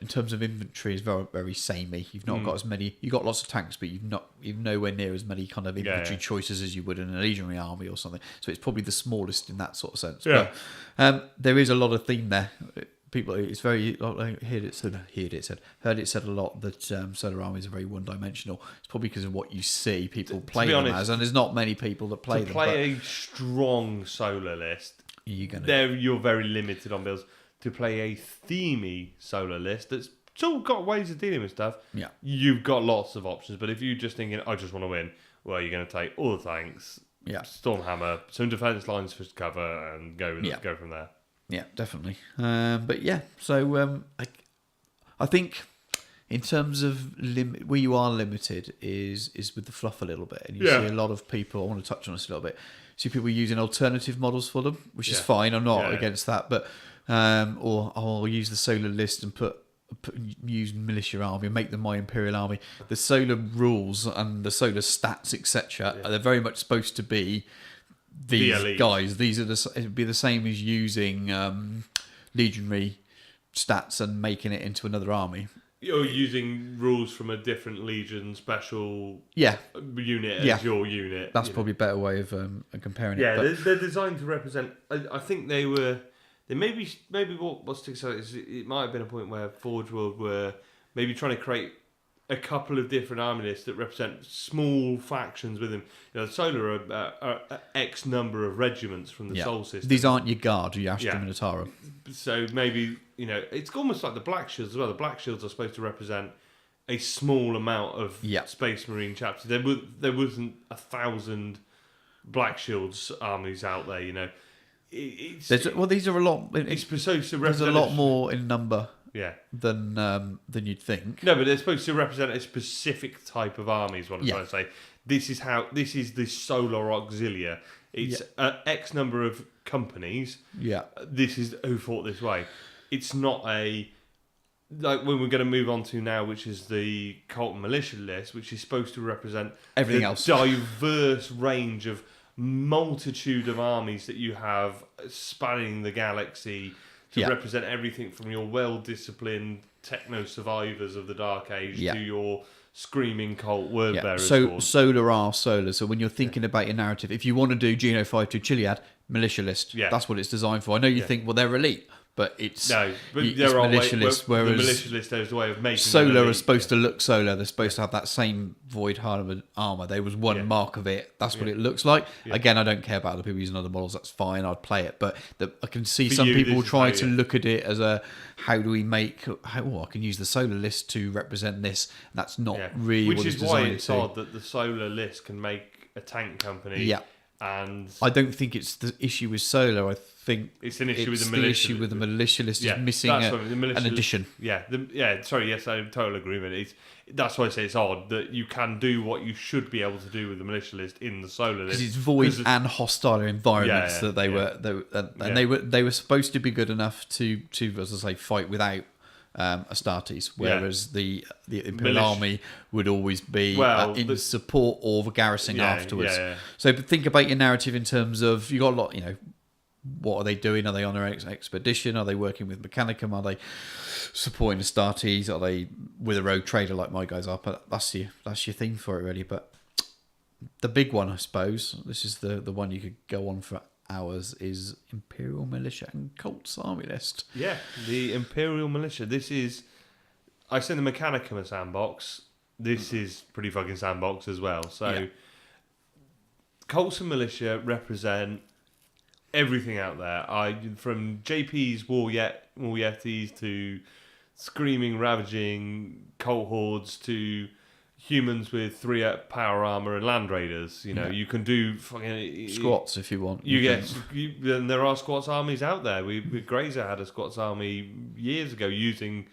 in terms of inventory, is very, very samey. You've not got as many. You've got lots of tanks, but you've nowhere near as many kind of inventory choices as you would in a legionary army or something. So it's probably the smallest in that sort of sense. Yeah. But there is a lot of theme there. People, it's very. I heard it said a lot that solar armies are very one-dimensional. It's probably because of what you see people play them as, and there's not many people that play them. To play a strong solar list, you're very limited on builds. To play a themey solar list that's still got ways of dealing with stuff, you've got lots of options. But if you're just thinking, I just want to win, well, you're going to take all the tanks, Stormhammer, some defense lines for cover, and go from there. Yeah, definitely. But yeah, so I think in terms of where you are limited is with the fluff a little bit, and you see a lot of people. I want to touch on this a little bit. See people using alternative models for them, which is fine. I'm not against that, but or I'll use the solar list and use militia army and make them my imperial army. The solar rules and the solar stats, etc., they're very much supposed to be these guys. These are it'd be the same as using legionary stats and making it into another army. You're using rules from a different legion special unit as your unit. That's probably a better way of comparing it. Yeah, they're designed to represent. I think they were. They maybe what sticks out is it might have been a point where Forge World were maybe trying to create a couple of different army lists that represent small factions within. The Solar are X number of regiments from the Sol system. These aren't your Guard or your Astra Minotaur. So maybe, it's almost like the Black Shields as well. The Black Shields are supposed to represent a small amount of Space Marine chapters. There wasn't 1,000 Black Shields armies out there, these are a lot. It's supposed to represent there's a lot more in number. Yeah. Than you'd think. No, but they're supposed to represent a specific type of army. Is what I'm trying to say. This is the Solar Auxilia. It's X number of companies. Yeah. This is who fought this way. It's not like when we're going to move on to now, which is the Cult Militia list, which is supposed to represent everything else. Diverse range of multitude of armies that you have spanning the galaxy. To represent everything from your well-disciplined techno survivors of the Dark Age to your screaming cult word bearers. So solar are solar. So when you're thinking about your narrative, if you want to do Geno 5-2 Chiliad, militia list, that's what it's designed for. I know you think, well, they're elite, but it's militia list. Whereas the militia list is the way of making solar are supposed to look solar. They're supposed to have that same void armor. There was one mark of it. That's what it looks like. Again, I don't care about other people using other models. That's fine. I'd play it, but I can see some people try to look at it as how do we make? I can use the solar list to represent this. That's not really what it's designed to. Which is why it's odd that the solar list can make a tank company. Yeah. And I don't think it's the issue with solar. I think it's an issue with the militia. The issue with the militia list is missing an addition. Total agreement. That's why I say it's odd that you can do what you should be able to do with the militia list in the solar list. Because it's void and hostile environments that they were supposed to be good enough to as I say, fight without Astartes, whereas the Imperial Army would always be in support or garrisoning afterwards. So think about your narrative in terms of, you got a lot, what are they doing? Are they on their expedition? Are they working with Mechanicum? Are they supporting Astartes? Are they with a rogue trader like my guys are? But that's your thing for it, really. But the big one, I suppose, this is the one you could go on for hours, is Imperial Militia and Cult's army list. Yeah, the Imperial Militia. This is, I say the Mechanicum a sandbox. This is pretty fucking sandbox as well. So, Cults and Militia represent everything out there. From JP's War Yetis to screaming, ravaging cult hordes to humans with 3-up power armor and land raiders. You can do fucking squats if you want. And there are squats armies out there. Grazer had a squats army years ago using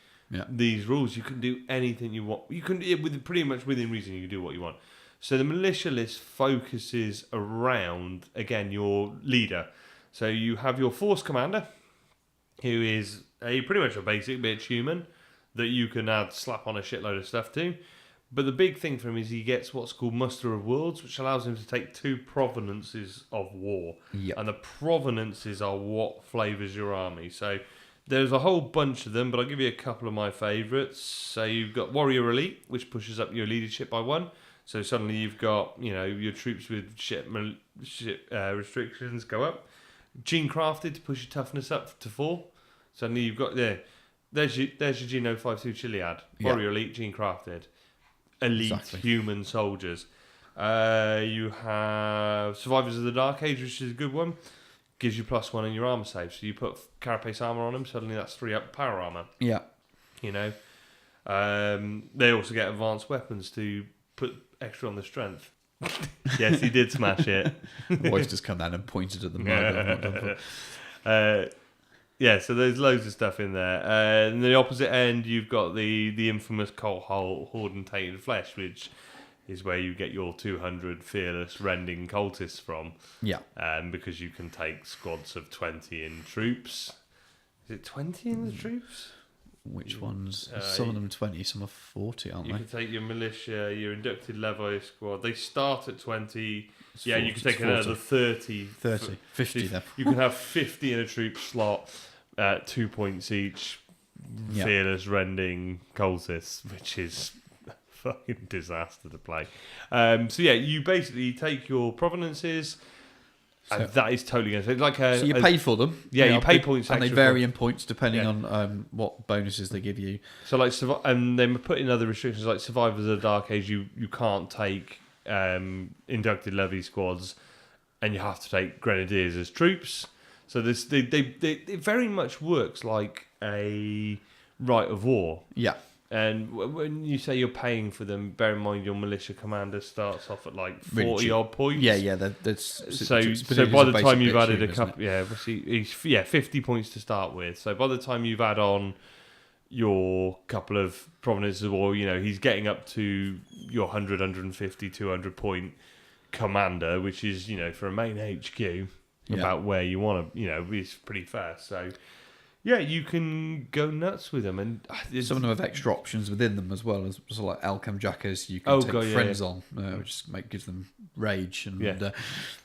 these rules. You can do anything you want. You can, pretty much within reason, you can do what you want. So the militia list focuses around, again, your leader. So you have your force commander, who is pretty much a basic bitch human that you can slap on a shitload of stuff to. But the big thing for him is he gets what's called Muster of Worlds, which allows him to take 2 provenances of war. Yep. And the provenances are what flavours your army. So there's a whole bunch of them, but I'll give you a couple of my favourites. So you've got Warrior Elite, which pushes up your leadership by 1. So suddenly you've got, your troops with shit restrictions go up. Gene Crafted to push your toughness up to 4. Suddenly you've got there's your Gene 052 Chiliad. Warrior Elite, Gene Crafted. Elite human soldiers. You have Survivors of the Dark Age, which is a good one. Gives you +1 in your armor save. So you put carapace armor on them, suddenly that's 3-up power armor. Yeah. They also get advanced weapons to put extra on the strength. Yes, he did smash it. The voice just come down and pointed at the mug. So there's loads of stuff in there. And the opposite end, you've got the infamous Cult Horde and Tainted Flesh, which is where you get your 200 fearless rending cultists from. Yeah. Because you can take squads of 20 in troops. Is it 20 in the troops? Which ones? Some of them 20, some are 40, aren't they? You can take your militia, your inducted Levi squad. They start at 20. It's you can take another 30. 50 then. You can have 50 in a troop slot at 2 points each. Fearless rending cultists, which is a fucking disaster to play. You basically take your provenances. So, that is totally going to... so you pay for them. Yeah, you pay points and they vary in points depending on what bonuses they give you. So and they put in other restrictions like Survivors of the Dark Age, you can't take inducted levy squads, and you have to take grenadiers as troops. So it very much works like a rite of war. Yeah. And when you say you're paying for them, bear in mind your militia commander starts off at like 40 odd points. Yeah. That's so by the time you've added a couple, 50 points to start with. So by the time you've added on your couple of provenances, or he's getting up to your 100, 150, 200 point commander, which is for a main HQ about where you want to. It's pretty fast. So. Yeah, you can go nuts with them, and some of them have extra options within them as well, as like Alchem Jackers. You can take friends on, which gives them rage, and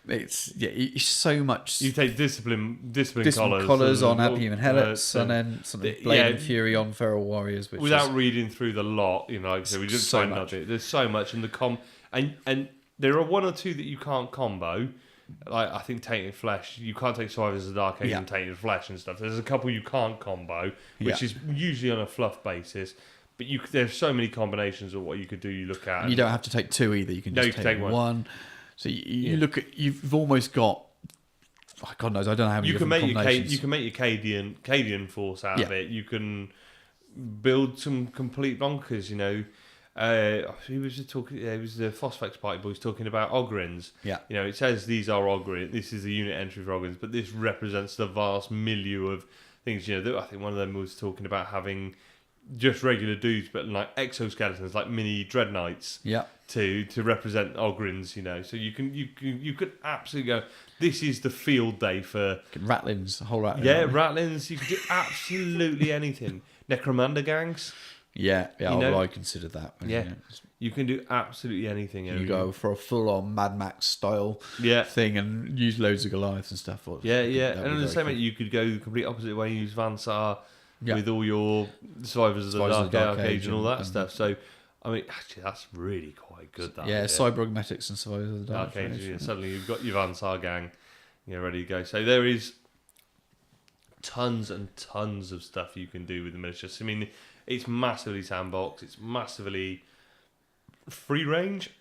it's so much. You take discipline collars on Abhuman Helots, and then something Blade and Fury on Feral Warriors. Which without reading through the lot, like I said, we just so much. There's so much, and and there are 1 or 2 that you can't combo. Like I think Tainted Flesh, you can't take Survivors of the Dark Age and Tainted Flesh and stuff. There's a couple you can't combo, which is usually on a fluff basis. But there's so many combinations of what you could do. You look at, and you don't have to take 2 either. You can just take one. So you look at, you've almost got. Oh, God knows, I don't know how many combinations. You can make your Cadian force out of it. You can build some complete bonkers. He was talking. It was the Phosphex Party boys talking about Ogrins. Yeah, it says these are Ogrins. This is the unit entry for Ogrins, but this represents the vast milieu of things. I think one of them was talking about having just regular dudes, but like exoskeletons, like mini dreadnoughts. Yeah, to represent Ogrins. So you could absolutely go. This is the field day for Ratlins, a whole Ratlin. Yeah, Ratlins. You could do absolutely anything. Necromunda gangs. Yeah, I consider that. You can do absolutely anything. You go for a full-on Mad Max style thing and use loads of Goliaths and stuff. And at the same time, you could go the complete opposite way and use Vansar with all your Survivors of the Dark Age and all that stuff. So, actually, that's really quite good. Cyberogmetics and Survivors of the Dark Age. Suddenly, you've got your Vansar gang, ready to go. So there is tons and tons of stuff you can do with the militias. it's massively sandbox. It's massively free range.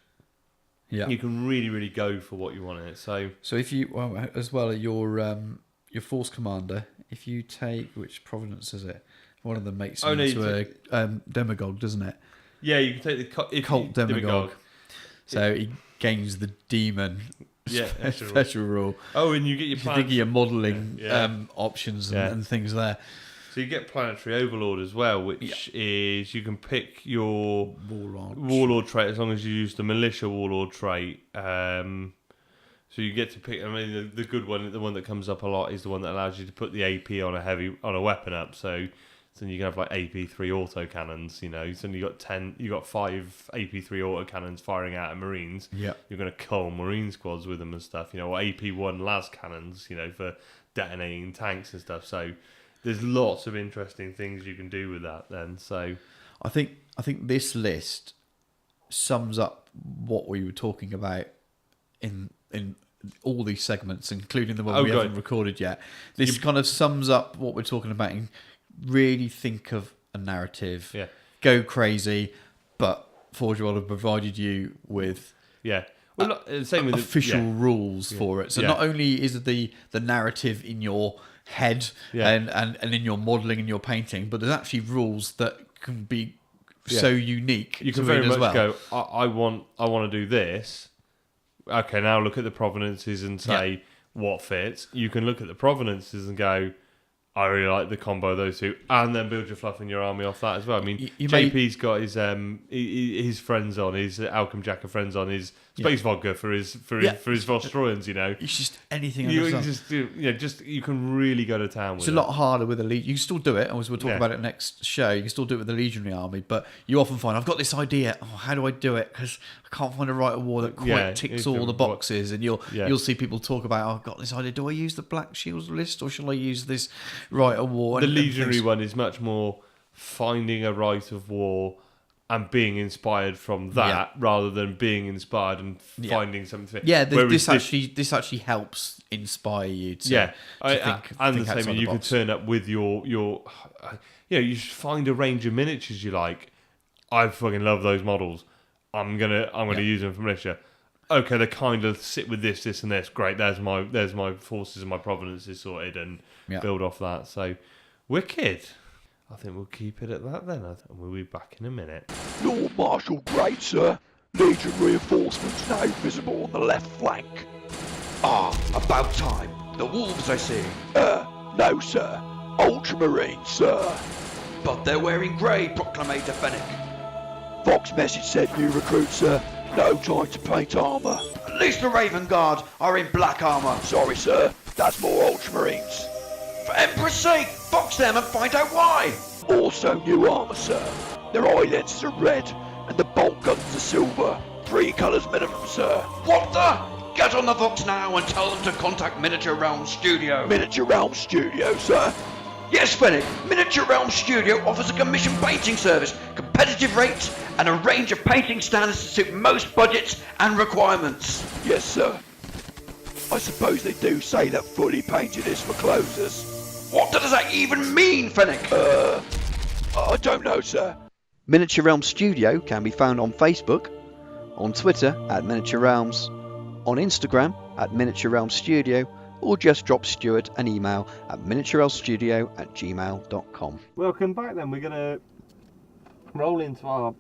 Yeah, you can really go for what you want in it. So if you as well your force commander, if you take which province is it? One of them makes him into a demagogue, doesn't it? Yeah, you can take the cult demagogue. So he gains the demon. Yeah, special rule. Oh, and you get your modelling options and things there. So you get planetary overlord as well, which is you can pick your warlord trait as long as you use the militia warlord trait. So you get to pick. I mean, the good one, the one that comes up a lot, is the one that allows you to put the AP on a weapon up. So then you can have like AP3 autocannons. You know, so you got 5 AP3 autocannons firing out at Marines. Yeah, you're going to cull Marine squads with them and stuff. You know, or AP1 las cannons. You know, for detonating tanks and stuff. So there's lots of interesting things you can do with that. Then, so I think this list sums up what we were talking about in all these segments, including the one we haven't recorded yet. This kind of sums up what we're talking about. And really think of a narrative. Yeah. Go crazy, but Forge World have provided you with same with official rules for it. So not only is the narrative in your head and in your modelling and your painting, but there's actually rules that can be so unique. You can very much go, I want to do this. Okay, now look at the provenances and say what fits. You can look at the provenances and go, I really like the combo of those two, and then build your fluff in your army off that as well. I mean, JP's got his friends on, his Alchem Jacker friends on, his space vodka for his Vostroyans. You know, it's just anything. You can really go to town with it. It's a lot harder with a legion. You can still do it, as we'll talk about it next show. You can still do it with the legionary army, but you often find I've got this idea. Oh, how do I do it? Because I can't find a writer war that quite ticks all the boxes. And you'll see people talk about, I've got this idea. Do I use the Black Shields list or shall I use this rite of war? The legionary one is much more finding a rite of war and being inspired from that rather than being inspired and finding something. Yeah, this actually helps inspire you to think the same. You could turn up with your you should find a range of miniatures you like. I fucking love those models. I'm gonna use them for militia. Okay, they kind of sit with this, and this. Great, there's my forces and my provenances sorted, and build off that. So, wicked. I think we'll keep it at that then. We'll be back in a minute. Lord Marshal Great, sir. Legion reinforcements now visible on the left flank. About time. The wolves, I see. No, sir. Ultramarines, sir. But they're wearing grey, Proclamator Fennec. Vox message said new recruits, sir. No time to paint armour. At least the Raven Guard are in black armour. Sorry, sir. That's more Ultramarines. For Emperor's sake, box them and find out why. Also new armour, sir. Their eye lenses are red and the bolt guns are silver. 3 colours minimum, sir. What the? Get on the Vox now and tell them to contact Miniature Realm Studio. Miniature Realm Studio, sir? Yes, Fennec. Miniature Realm Studio offers a commission painting service, competitive rates, and a range of painting standards to suit most budgets and requirements. Yes, sir. I suppose they do say that fully painted is for closers. What does that even mean, Fennec? I don't know, sir. Miniature Realm Studio can be found on Facebook, on Twitter at Miniature Realms, on Instagram at Miniature Realm Studio, or just drop Stuart an email at miniaturerealmstudio@gmail.com. Welcome back then. We're going to roll into our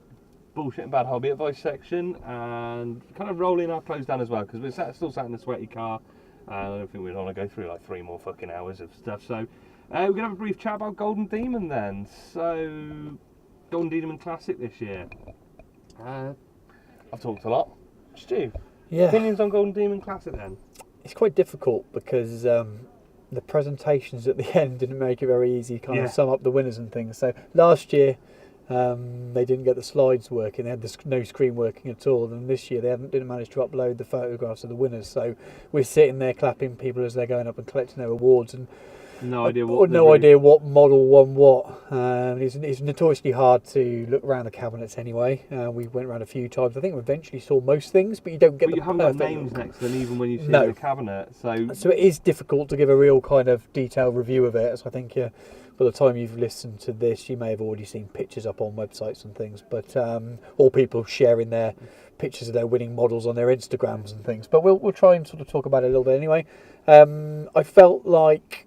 bullshit and bad hobby advice section and kind of roll in our clothes down as well, because we're still sat in a sweaty car and I don't think we'd want to go through like 3 more fucking hours of stuff. So we're going to have a brief chat about Golden Demon then. So Golden Demon Classic this year. I've talked a lot. Stu, opinions on Golden Demon Classic then? It's quite difficult because the presentations at the end didn't make it very easy to kind of sum up the winners and things. So last year they didn't get the slides working, they had no screen working at all, and this year they didn't manage to upload the photographs of the winners. So we're sitting there clapping people as they're going up and collecting their awards, and No idea what. No idea what model won what. It's notoriously hard to look around the cabinets anyway. We went around a few times. I think we eventually saw most things, but you don't get. But the you haven't got perfect names look. next to them, even when you see the cabinet. So it is difficult to give a real kind of detailed review of it. So I think by the time you've listened to this, you may have already seen pictures up on websites and things. But or people sharing their pictures of their winning models on their Instagrams and things. But we'll try and sort of talk about it a little bit anyway. I felt like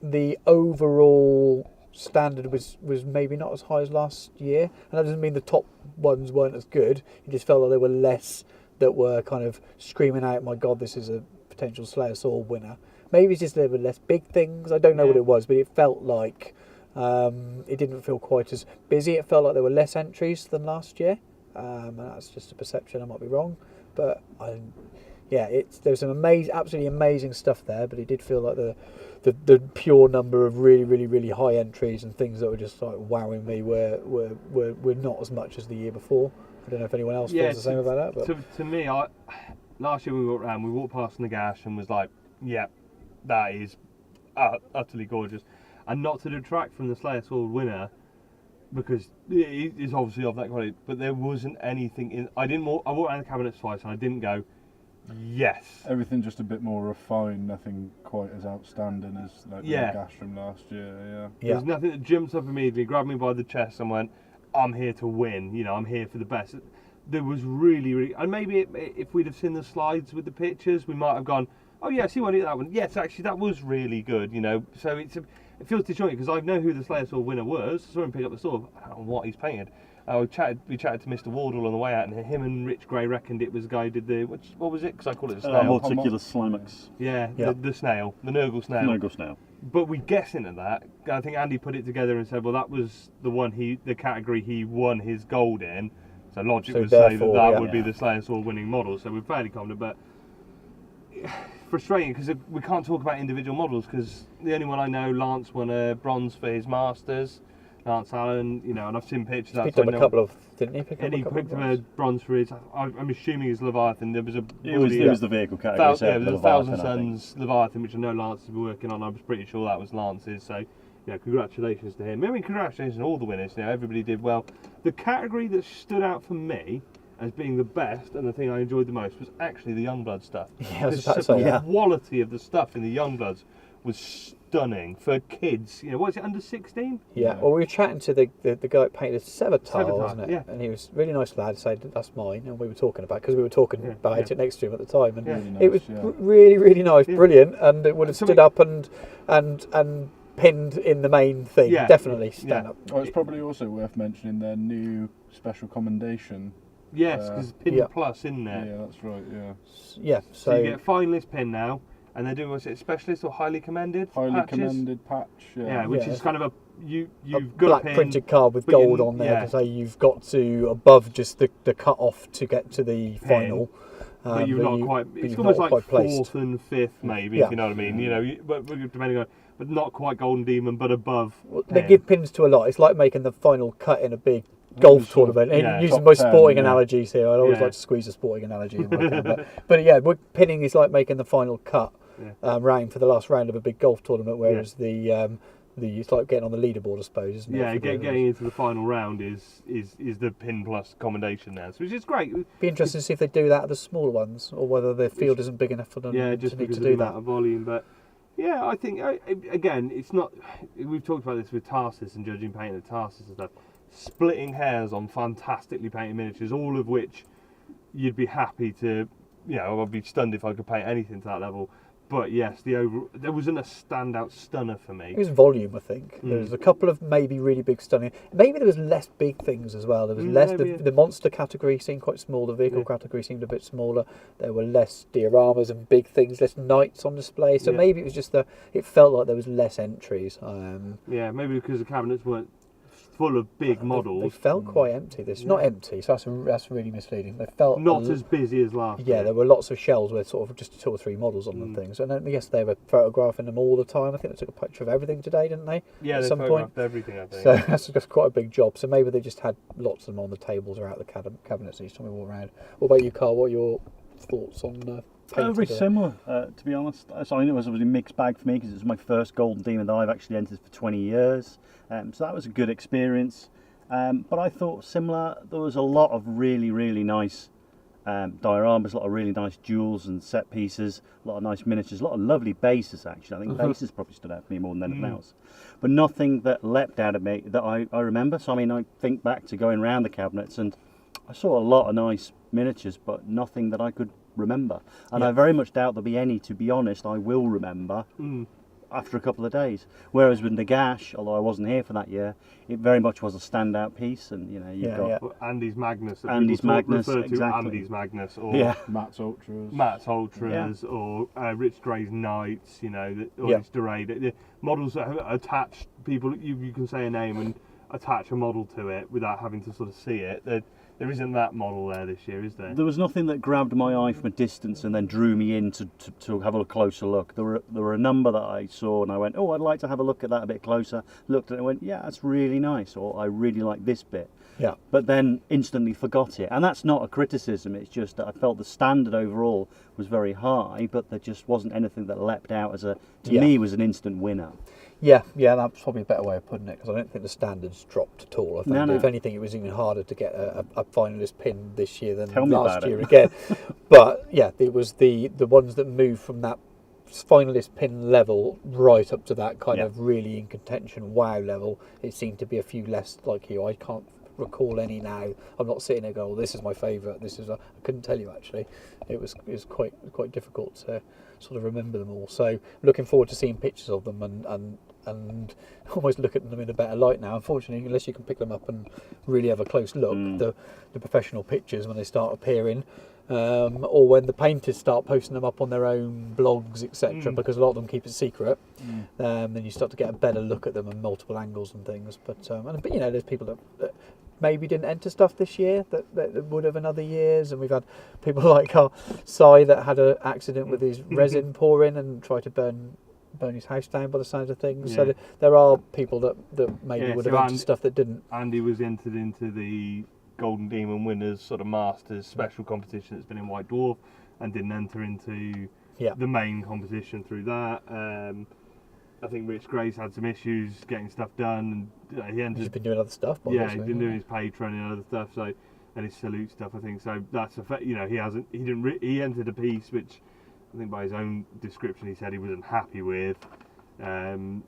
the overall standard was maybe not as high as last year, and that doesn't mean the top ones weren't as good. It just felt like there were less that were kind of screaming out, "My God, this is a potential Slayer Sword winner." Maybe it's just there were less big things. I don't know what it was, but it felt like it didn't feel quite as busy. It felt like there were less entries than last year, and that's just a perception. I might be wrong, but there's some absolutely amazing stuff there. But it did feel like the pure number of really high entries and things that were just like wowing me were not as much as the year before. I don't know if anyone else feels the same about that. But to me, last year we walked around, we walked past Nagash and was like, yeah, that is utterly gorgeous. And not to detract from the Slayer Sword winner, because it is obviously of that quality, but there wasn't anything in. I walked around the cabinets twice and I didn't go, yes. Everything just a bit more refined, nothing quite as outstanding as the Nagash from last year. There's nothing that jumps up immediately, grabbed me by the chest and went, I'm here to win, I'm here for the best. There was really, and maybe if we'd have seen the slides with the pictures, we might have gone, oh yeah, I see that one. Yes, actually that was really good, So it feels disjointed because I know who the Slayer Sword winner was. I saw him pick up the sword. I don't know what he's painted. We chatted to Mr. Wardle on the way out, and him and Rich Gray reckoned it was the guy who did what was it? Because I call it a snail. Multiculus Slimax. Yeah, the snail, the Nurgle snail. Nurgle snail. But we guessing at that. I think Andy put it together and said, well, that was the category he won his gold in. So logic would say that would be the Slayer Sword winning model. So we're fairly confident, but frustrating because we can't talk about individual models because the only one I know, Lance won a bronze for his Masters. Lance Allen, and I've seen pictures. He picked up a couple of, didn't he? He picked up a bronze for his. I'm assuming his Leviathan. There was a. It was the vehicle category. There was a Thousand Suns Leviathan, which I know Lance has been working on. I was pretty sure that was Lance's. So, congratulations to him. I mean, congratulations to all the winners. Everybody did well. The category that stood out for me as being the best and the thing I enjoyed the most was actually the Youngblood stuff. Yeah, I was about to say the quality of the stuff in the Youngbloods was stunning for kids. What is it, under 16? Yeah. Well, we were chatting to the guy that painted Sevatar, wasn't it? Yeah. And he was a really nice lad. Said that's mine, and we were talking about about it next to him at the time, and really nice, it was really nice, brilliant, and it would have stood up and pinned in the main thing. Yeah. Definitely stand up. Oh, it's probably also worth mentioning their new special commendation. Yes, because pin plus in there. Yeah, that's right. Yeah. Yeah. So you get a finalist pin now. And they're doing, was it specialist or highly commended? Commended patch. Yeah, which is kind of you've got black printed card with gold on there to say you've got to above just the cut off to get to the final. But you're not quite. It's almost like fourth and fifth, maybe. If you know what I mean. But depending on, but not quite Golden Demon, but above. Well, they give pins to a lot. It's like making the final cut in a big golf tournament. And using my sporting analogies here, I'd always like to squeeze a sporting analogy in my pen, but pinning is like making the final cut. Round for the last round of a big golf tournament, whereas it's like getting on the leaderboard, I suppose, isn't it? Yeah, getting into the final round is the pin plus commendation now, which is great. Be interesting to see if they do that at the smaller ones, or whether their field isn't big enough for them to need to do that. Of volume, but I think again, it's not. We've talked about this with Tarsus and judging paint at Tarsus and stuff. Splitting hairs on fantastically painted miniatures, all of which you'd be happy to. I'd be stunned if I could paint anything to that level. But yes, there wasn't a standout stunner for me. It was volume, I think. There was a couple of maybe really big stunning. Maybe there was less big things as well. There was less. The monster category seemed quite small. The vehicle category seemed a bit smaller. There were less dioramas and big things, less knights on display. So maybe it was just it felt like there was less entries. Maybe because the cabinets weren't full of big models. They felt quite empty. Not empty, so that's really misleading. They felt not as busy as last year. Yeah, there were lots of shells with sort of just 2 or 3 models on them things. And then, yes, they were photographing them all the time. I think they took a picture of everything today, didn't they? Yeah, they photographed everything, I think. So that's quite a big job. So maybe they just had lots of them on the tables or out the cabinets each time we walk around. What about you, Carl? What are your thoughts on painted? Very similar, to be honest. So I know it was a mixed bag for me because it was my first Golden Demon that I've actually entered for 20 years. So that was a good experience. But I thought similar. There was a lot of really, really nice dioramas, a lot of really nice jewels and set pieces, a lot of nice miniatures, a lot of lovely bases actually. I think bases probably stood out for me more than anything else. But nothing that leapt out of me that I remember. So I mean, I think back to going around the cabinets and I saw a lot of nice miniatures, but nothing that I could remember. And I very much doubt there'll be any, to be honest, I will remember after a couple of days. Whereas with Nagash, although I wasn't here for that year, it very much was a standout piece. And you know, you've got Andy's Magnus. Andy's Magnus, exactly. Andy's Magnus, or Matt's Ultras. Matt's Ultras, or Rich Gray's Knights. You know, or his Durade. The models that have attached people. You can say a name and attach a model to it without having to sort of see it. There isn't that model there this year, is there? There was nothing that grabbed my eye from a distance and then drew me in to have a closer look. There were a number that I saw and I went, oh, I'd like to have a look at that a bit closer. Looked at it and went, yeah, that's really nice, or I really like this bit. Yeah. But then instantly forgot it. And that's not a criticism, it's just that I felt the standard overall was very high, but there just wasn't anything that leapt out as to me, was an instant winner. Yeah, that's probably a better way of putting it, because I don't think the standards dropped at all. I think if anything, it was even harder to get a finalist pin this year than last year again. But yeah, it was the ones that moved from that finalist pin level right up to that kind of really in contention wow level. It seemed to be a few less like you. I can't recall any now. I'm not sitting there going, oh, this is my favourite. I couldn't tell you actually. It was quite difficult to sort of remember them all. So looking forward to seeing pictures of them and almost look at them in a better light now. Unfortunately, unless you can pick them up and really have a close look, the professional pictures when they start appearing, or when the painters start posting them up on their own blogs, etc., because a lot of them keep it secret, then you start to get a better look at them and multiple angles and things. But you know, there's people that maybe didn't enter stuff this year that would have in other years, and we've had people like Sai that had an accident with his resin pouring and tried to burn his house down by the sounds of things. So there are people that maybe would have entered stuff that didn't. Andy was entered into the Golden Demon Winners sort of Masters special competition that's been in White Dwarf, and didn't enter into the main competition through that. I think Rich Gray's had some issues getting stuff done, and he entered. He's been doing other stuff. He's been doing his patron and other stuff. So, and his salute stuff. I think so. That's he entered a piece which, I think by his own description, he said he wasn't happy with. You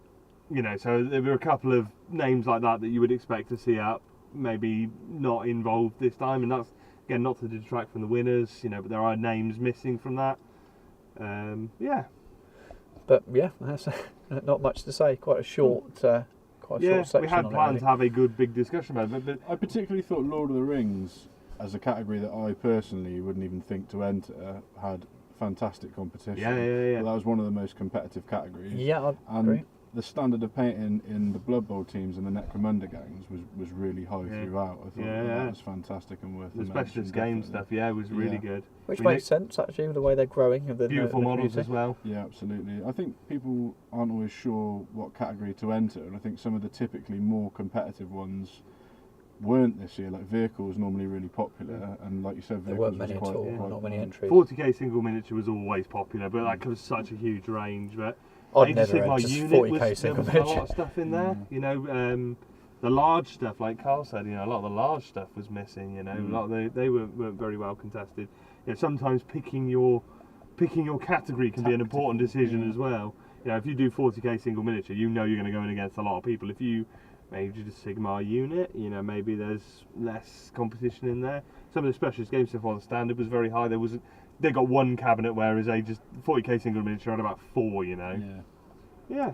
know, so there were a couple of names like that you would expect to see up, maybe not involved this time, and that's again not to detract from the winners, you know, but there are names missing from that. But yeah, that's not much to say. Quite a short section. We had planned to have a good big discussion about it, but I particularly thought Lord of the Rings, as a category that I personally wouldn't even think to enter, had fantastic competition. Yeah. That was one of the most competitive categories. Yeah, I agree. The standard of painting in the Blood Bowl teams and the Necromunda gangs was really high throughout. I thought that was fantastic and worth the specialist game stuff. Was really good. Which makes sense actually with the way they're growing. The beautiful models as well. Yeah, absolutely. I think people aren't always sure what category to enter, and I think some of the typically more competitive ones weren't this year. Like vehicles normally really popular, and like you said, there weren't many at all. Not many entries. 40k single miniature was always popular, but that was such a huge range. But I'd never enter 40k single miniature. There was a lot of stuff in there, you know. The large stuff, like Carl said, you know, a lot of the large stuff was missing. You know, a lot of they weren't very well contested. You know, sometimes picking your category can be an important decision as well. You know, if you do 40k single miniature, you know you're going to go in against a lot of people. If you maybe just Sigmar unit, you know, maybe there's less competition in there. Some of the specialist game stuff on the standard was very high. They got one cabinet, whereas 40k single miniature had about 4, you know. Yeah.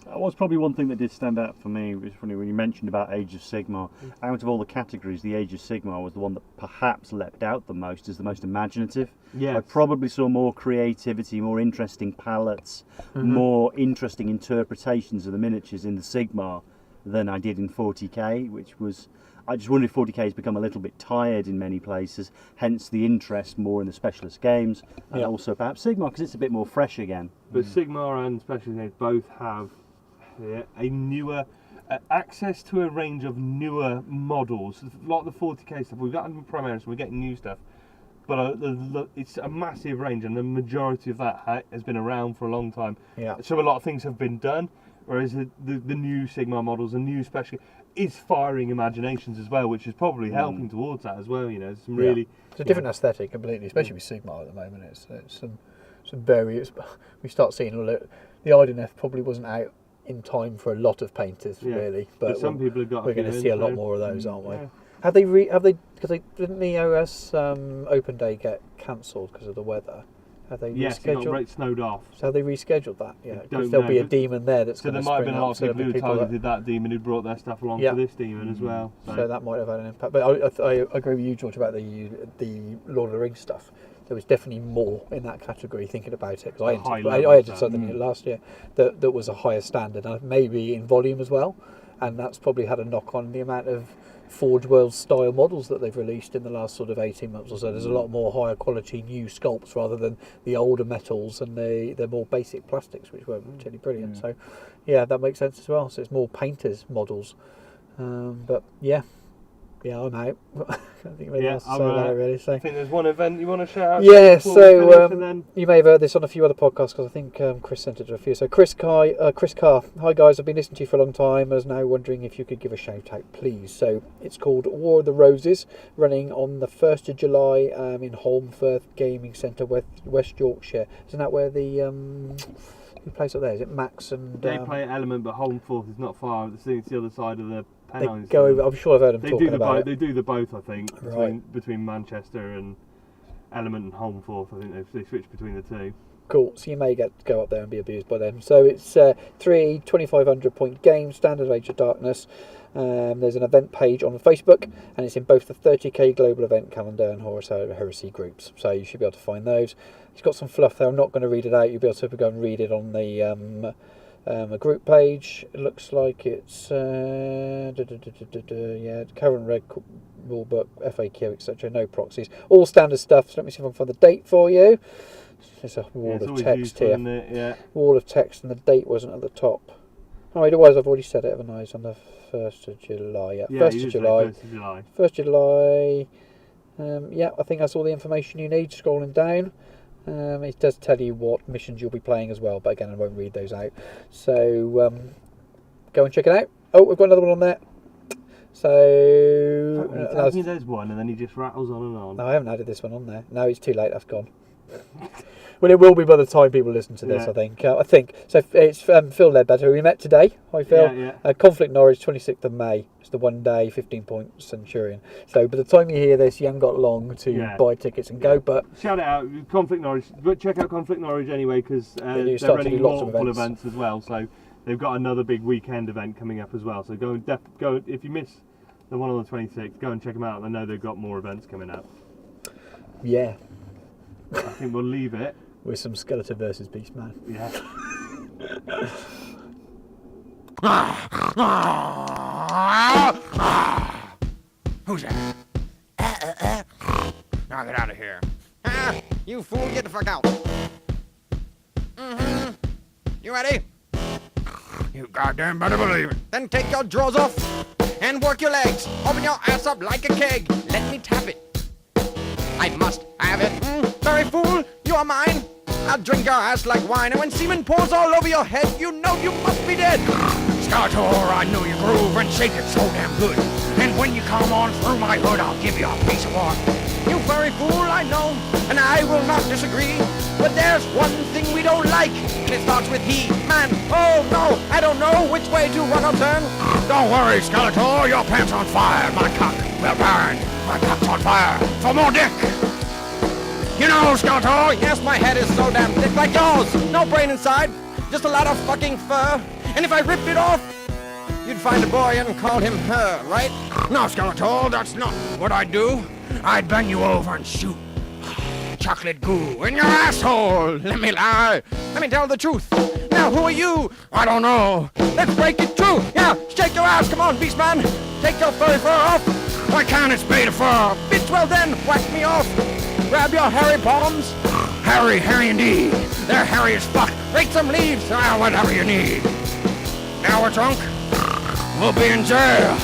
That was probably one thing that did stand out for me. It was funny when you mentioned about Age of Sigmar. Out of all the categories, the Age of Sigmar was the one that perhaps leapt out the most as the most imaginative. Yes. I probably saw more creativity, more interesting palettes, more interesting interpretations of the miniatures in the Sigmar than I did in 40k, which was... I just wonder if 40k has become a little bit tired in many places, hence the interest more in the specialist games, and also perhaps Sigmar, because it's a bit more fresh again. But Sigmar and specialist games both have a newer access to a range of newer models. A lot of the 40k stuff, we've got Primaris, we're getting new stuff. but it's a massive range, and the majority of that has been around for a long time. Yeah. So a lot of things have been done, whereas the new Sigmar models, the new special, is firing imaginations as well, which is probably helping towards that as well. You know, some really it's a different aesthetic completely, especially with Sigmar at the moment. It's some very. We start seeing the IDNF probably wasn't out in time for a lot of painters really, but some people have got. We're going to see a lot more of those, aren't we? Yeah. Have they because didn't the OS Open Day get cancelled because of the weather? Have they rescheduled? It got snowed off. So have they rescheduled that? Yeah, because there'll be a demon there that's going to spring up. So there might have been a lot of people who targeted that demon who brought their stuff along for this demon as well. So that might have had an impact. But I agree with you, George, about the Lord of the Rings stuff. There was definitely more in that category thinking about it, because I had something last year that was a higher standard, and maybe in volume as well, and that's probably had a knock on the amount of Forge World style models that they've released in the last sort of 18 months or so. There's a lot more higher quality new sculpts rather than the older metals and the more basic plastics, which weren't particularly brilliant. So yeah, that makes sense as well. So it's more painters models, but yeah, I'm out. I think really else to say about it, really. So I think there's one event you want to shout out. Yeah, so you may have heard this on a few other podcasts, because I think Chris sent it to a few. So Chris Carr, hi guys, I've been listening to you for a long time. I was now wondering if you could give a shout out, please. So it's called War of the Roses, running on the 1st of July in Holmfirth Gaming Centre, West Yorkshire. Isn't that where the who plays up there? Is it Max and they play at Element, but Holmforth is not far. It's the other side of the. They go over, I'm sure I've heard them talking about it. They do the both, I think, between Manchester and Element and Holmforth. I think they switch between the two. Cool, so you may go up there and be abused by them. So it's 3 2,500-point games, standard Age of Darkness. There's an event page on Facebook, and it's in both the 30k global event calendar and Horus Heresy groups, so you should be able to find those. It's got some fluff there. I'm not going to read it out. You'll be able to go and read it on the a group page. It looks like it's current red rulebook, FAQ, etc. No proxies, all standard stuff. So let me see if I can find the date for you. There's a wall of text here. Wall of text, and the date wasn't at the top. Oh, it was. I've already said it, haven't I? It's on the 1st of July. 1st of July. 1st of July. I think that's all the information you need. Scrolling down. It does tell you what missions you'll be playing as well, but again, I won't read those out. So go and check it out. Oh, we've got another one on there. So there's one, and then he just rattles on and on. No, I haven't added this one on there. No, it's too late. That's gone. Well, it will be by the time people listen to this, I think. So. It's Phil Ledbetter, who we met today. Hi, Phil. Conflict Norwich, 26th of May. It's the 1 day, 15-point Centurion. So by the time you hear this, you haven't got long to buy tickets and go. But shout it out, Conflict Norwich. But check out Conflict Norwich anyway, because they're running multiple events as well. So they've got another big weekend event coming up as well. So go if you miss the one on the 26th, go and check them out. I know they've got more events coming up. Yeah. I think we'll leave it with some Skeletor versus Beastman. Yeah. Who's that? Now get out of here. You fool, get the fuck out. You ready? You goddamn better believe it. Then take your drawers off and work your legs. Open your ass up like a keg. Let me tap it. I must have it. Sorry, fool, you are mine. I'll drink your ass like wine, and when semen pours all over your head, you know you must be dead. Skeletor, I know you groove and shake it so damn good. And when you come on through my hood, I'll give you a piece of work. You furry fool, I know, and I will not disagree. But there's one thing we don't like, and it starts with he. Man, oh no, I don't know which way to run or turn. Don't worry, Skeletor, your pants on fire. My cock will burn. My cock's on fire. For more dick. You know, Skeletor, yes, my head is so damn thick like yours. No brain inside, just a lot of fucking fur. And if I ripped it off, you'd find a boy and call him her, right? No, Skeletor, that's not what I'd do. I'd bend you over and shoot chocolate goo in your asshole. Let me lie. Let me tell the truth. Now, who are you? I don't know. Let's break it true. Yeah, shake your ass. Come on, Beastman. Take your furry fur off. Why can't it be the fur? Bitch, well then, whack me off. Grab your hairy bottoms. Hairy indeed. They're hairy as fuck. Rake some leaves. Whatever you need. Now we're drunk. We'll be in jail.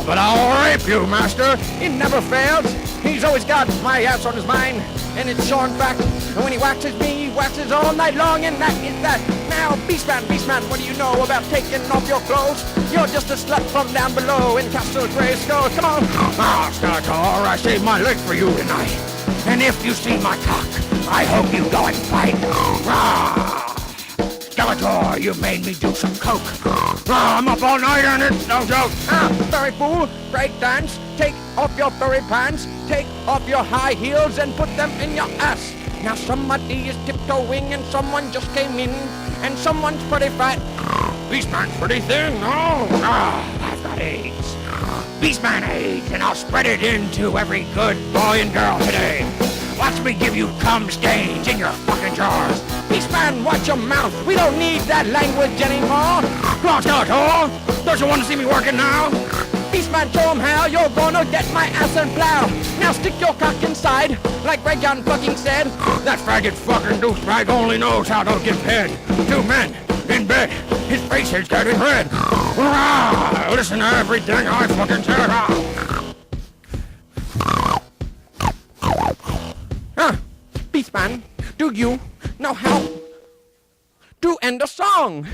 But I'll rape you, master. It never fails. He's always got my ass on his mind, and it's showing back. And when he waxes me, he waxes all night long, and that is that. Now, Beastman, what do you know about taking off your clothes? You're just a slut from down below in Castle Grayskull. Come on. Skeletor, I saved my leg for you tonight. And if you see my cock, I hope you go and fight. Skeletor, you made me do some coke. I'm up all night and it's no joke. Furry fool, break dance. Take off your furry pants. Take off your high heels and put them in your ass. Now somebody is tiptoeing and someone just came in. And someone's pretty fat. Beastman's pretty thin. Oh, I've got AIDS. Beastman AIDS, and I'll spread it into every good boy and girl today. Watch me give you cum stains in your fucking drawers. Beastman, watch your mouth. We don't need that language anymore. Come on, Skeletor. Don't you want to see me working now? Beastman, show him how you're gonna get my ass and plow. Now stick your cock inside, like Ray John fucking said. That faggot fucking douchebag only knows how to give head. Two men in bed, his face is getting red. Listen to everything I fucking said. Beastman, do you know how to end a song?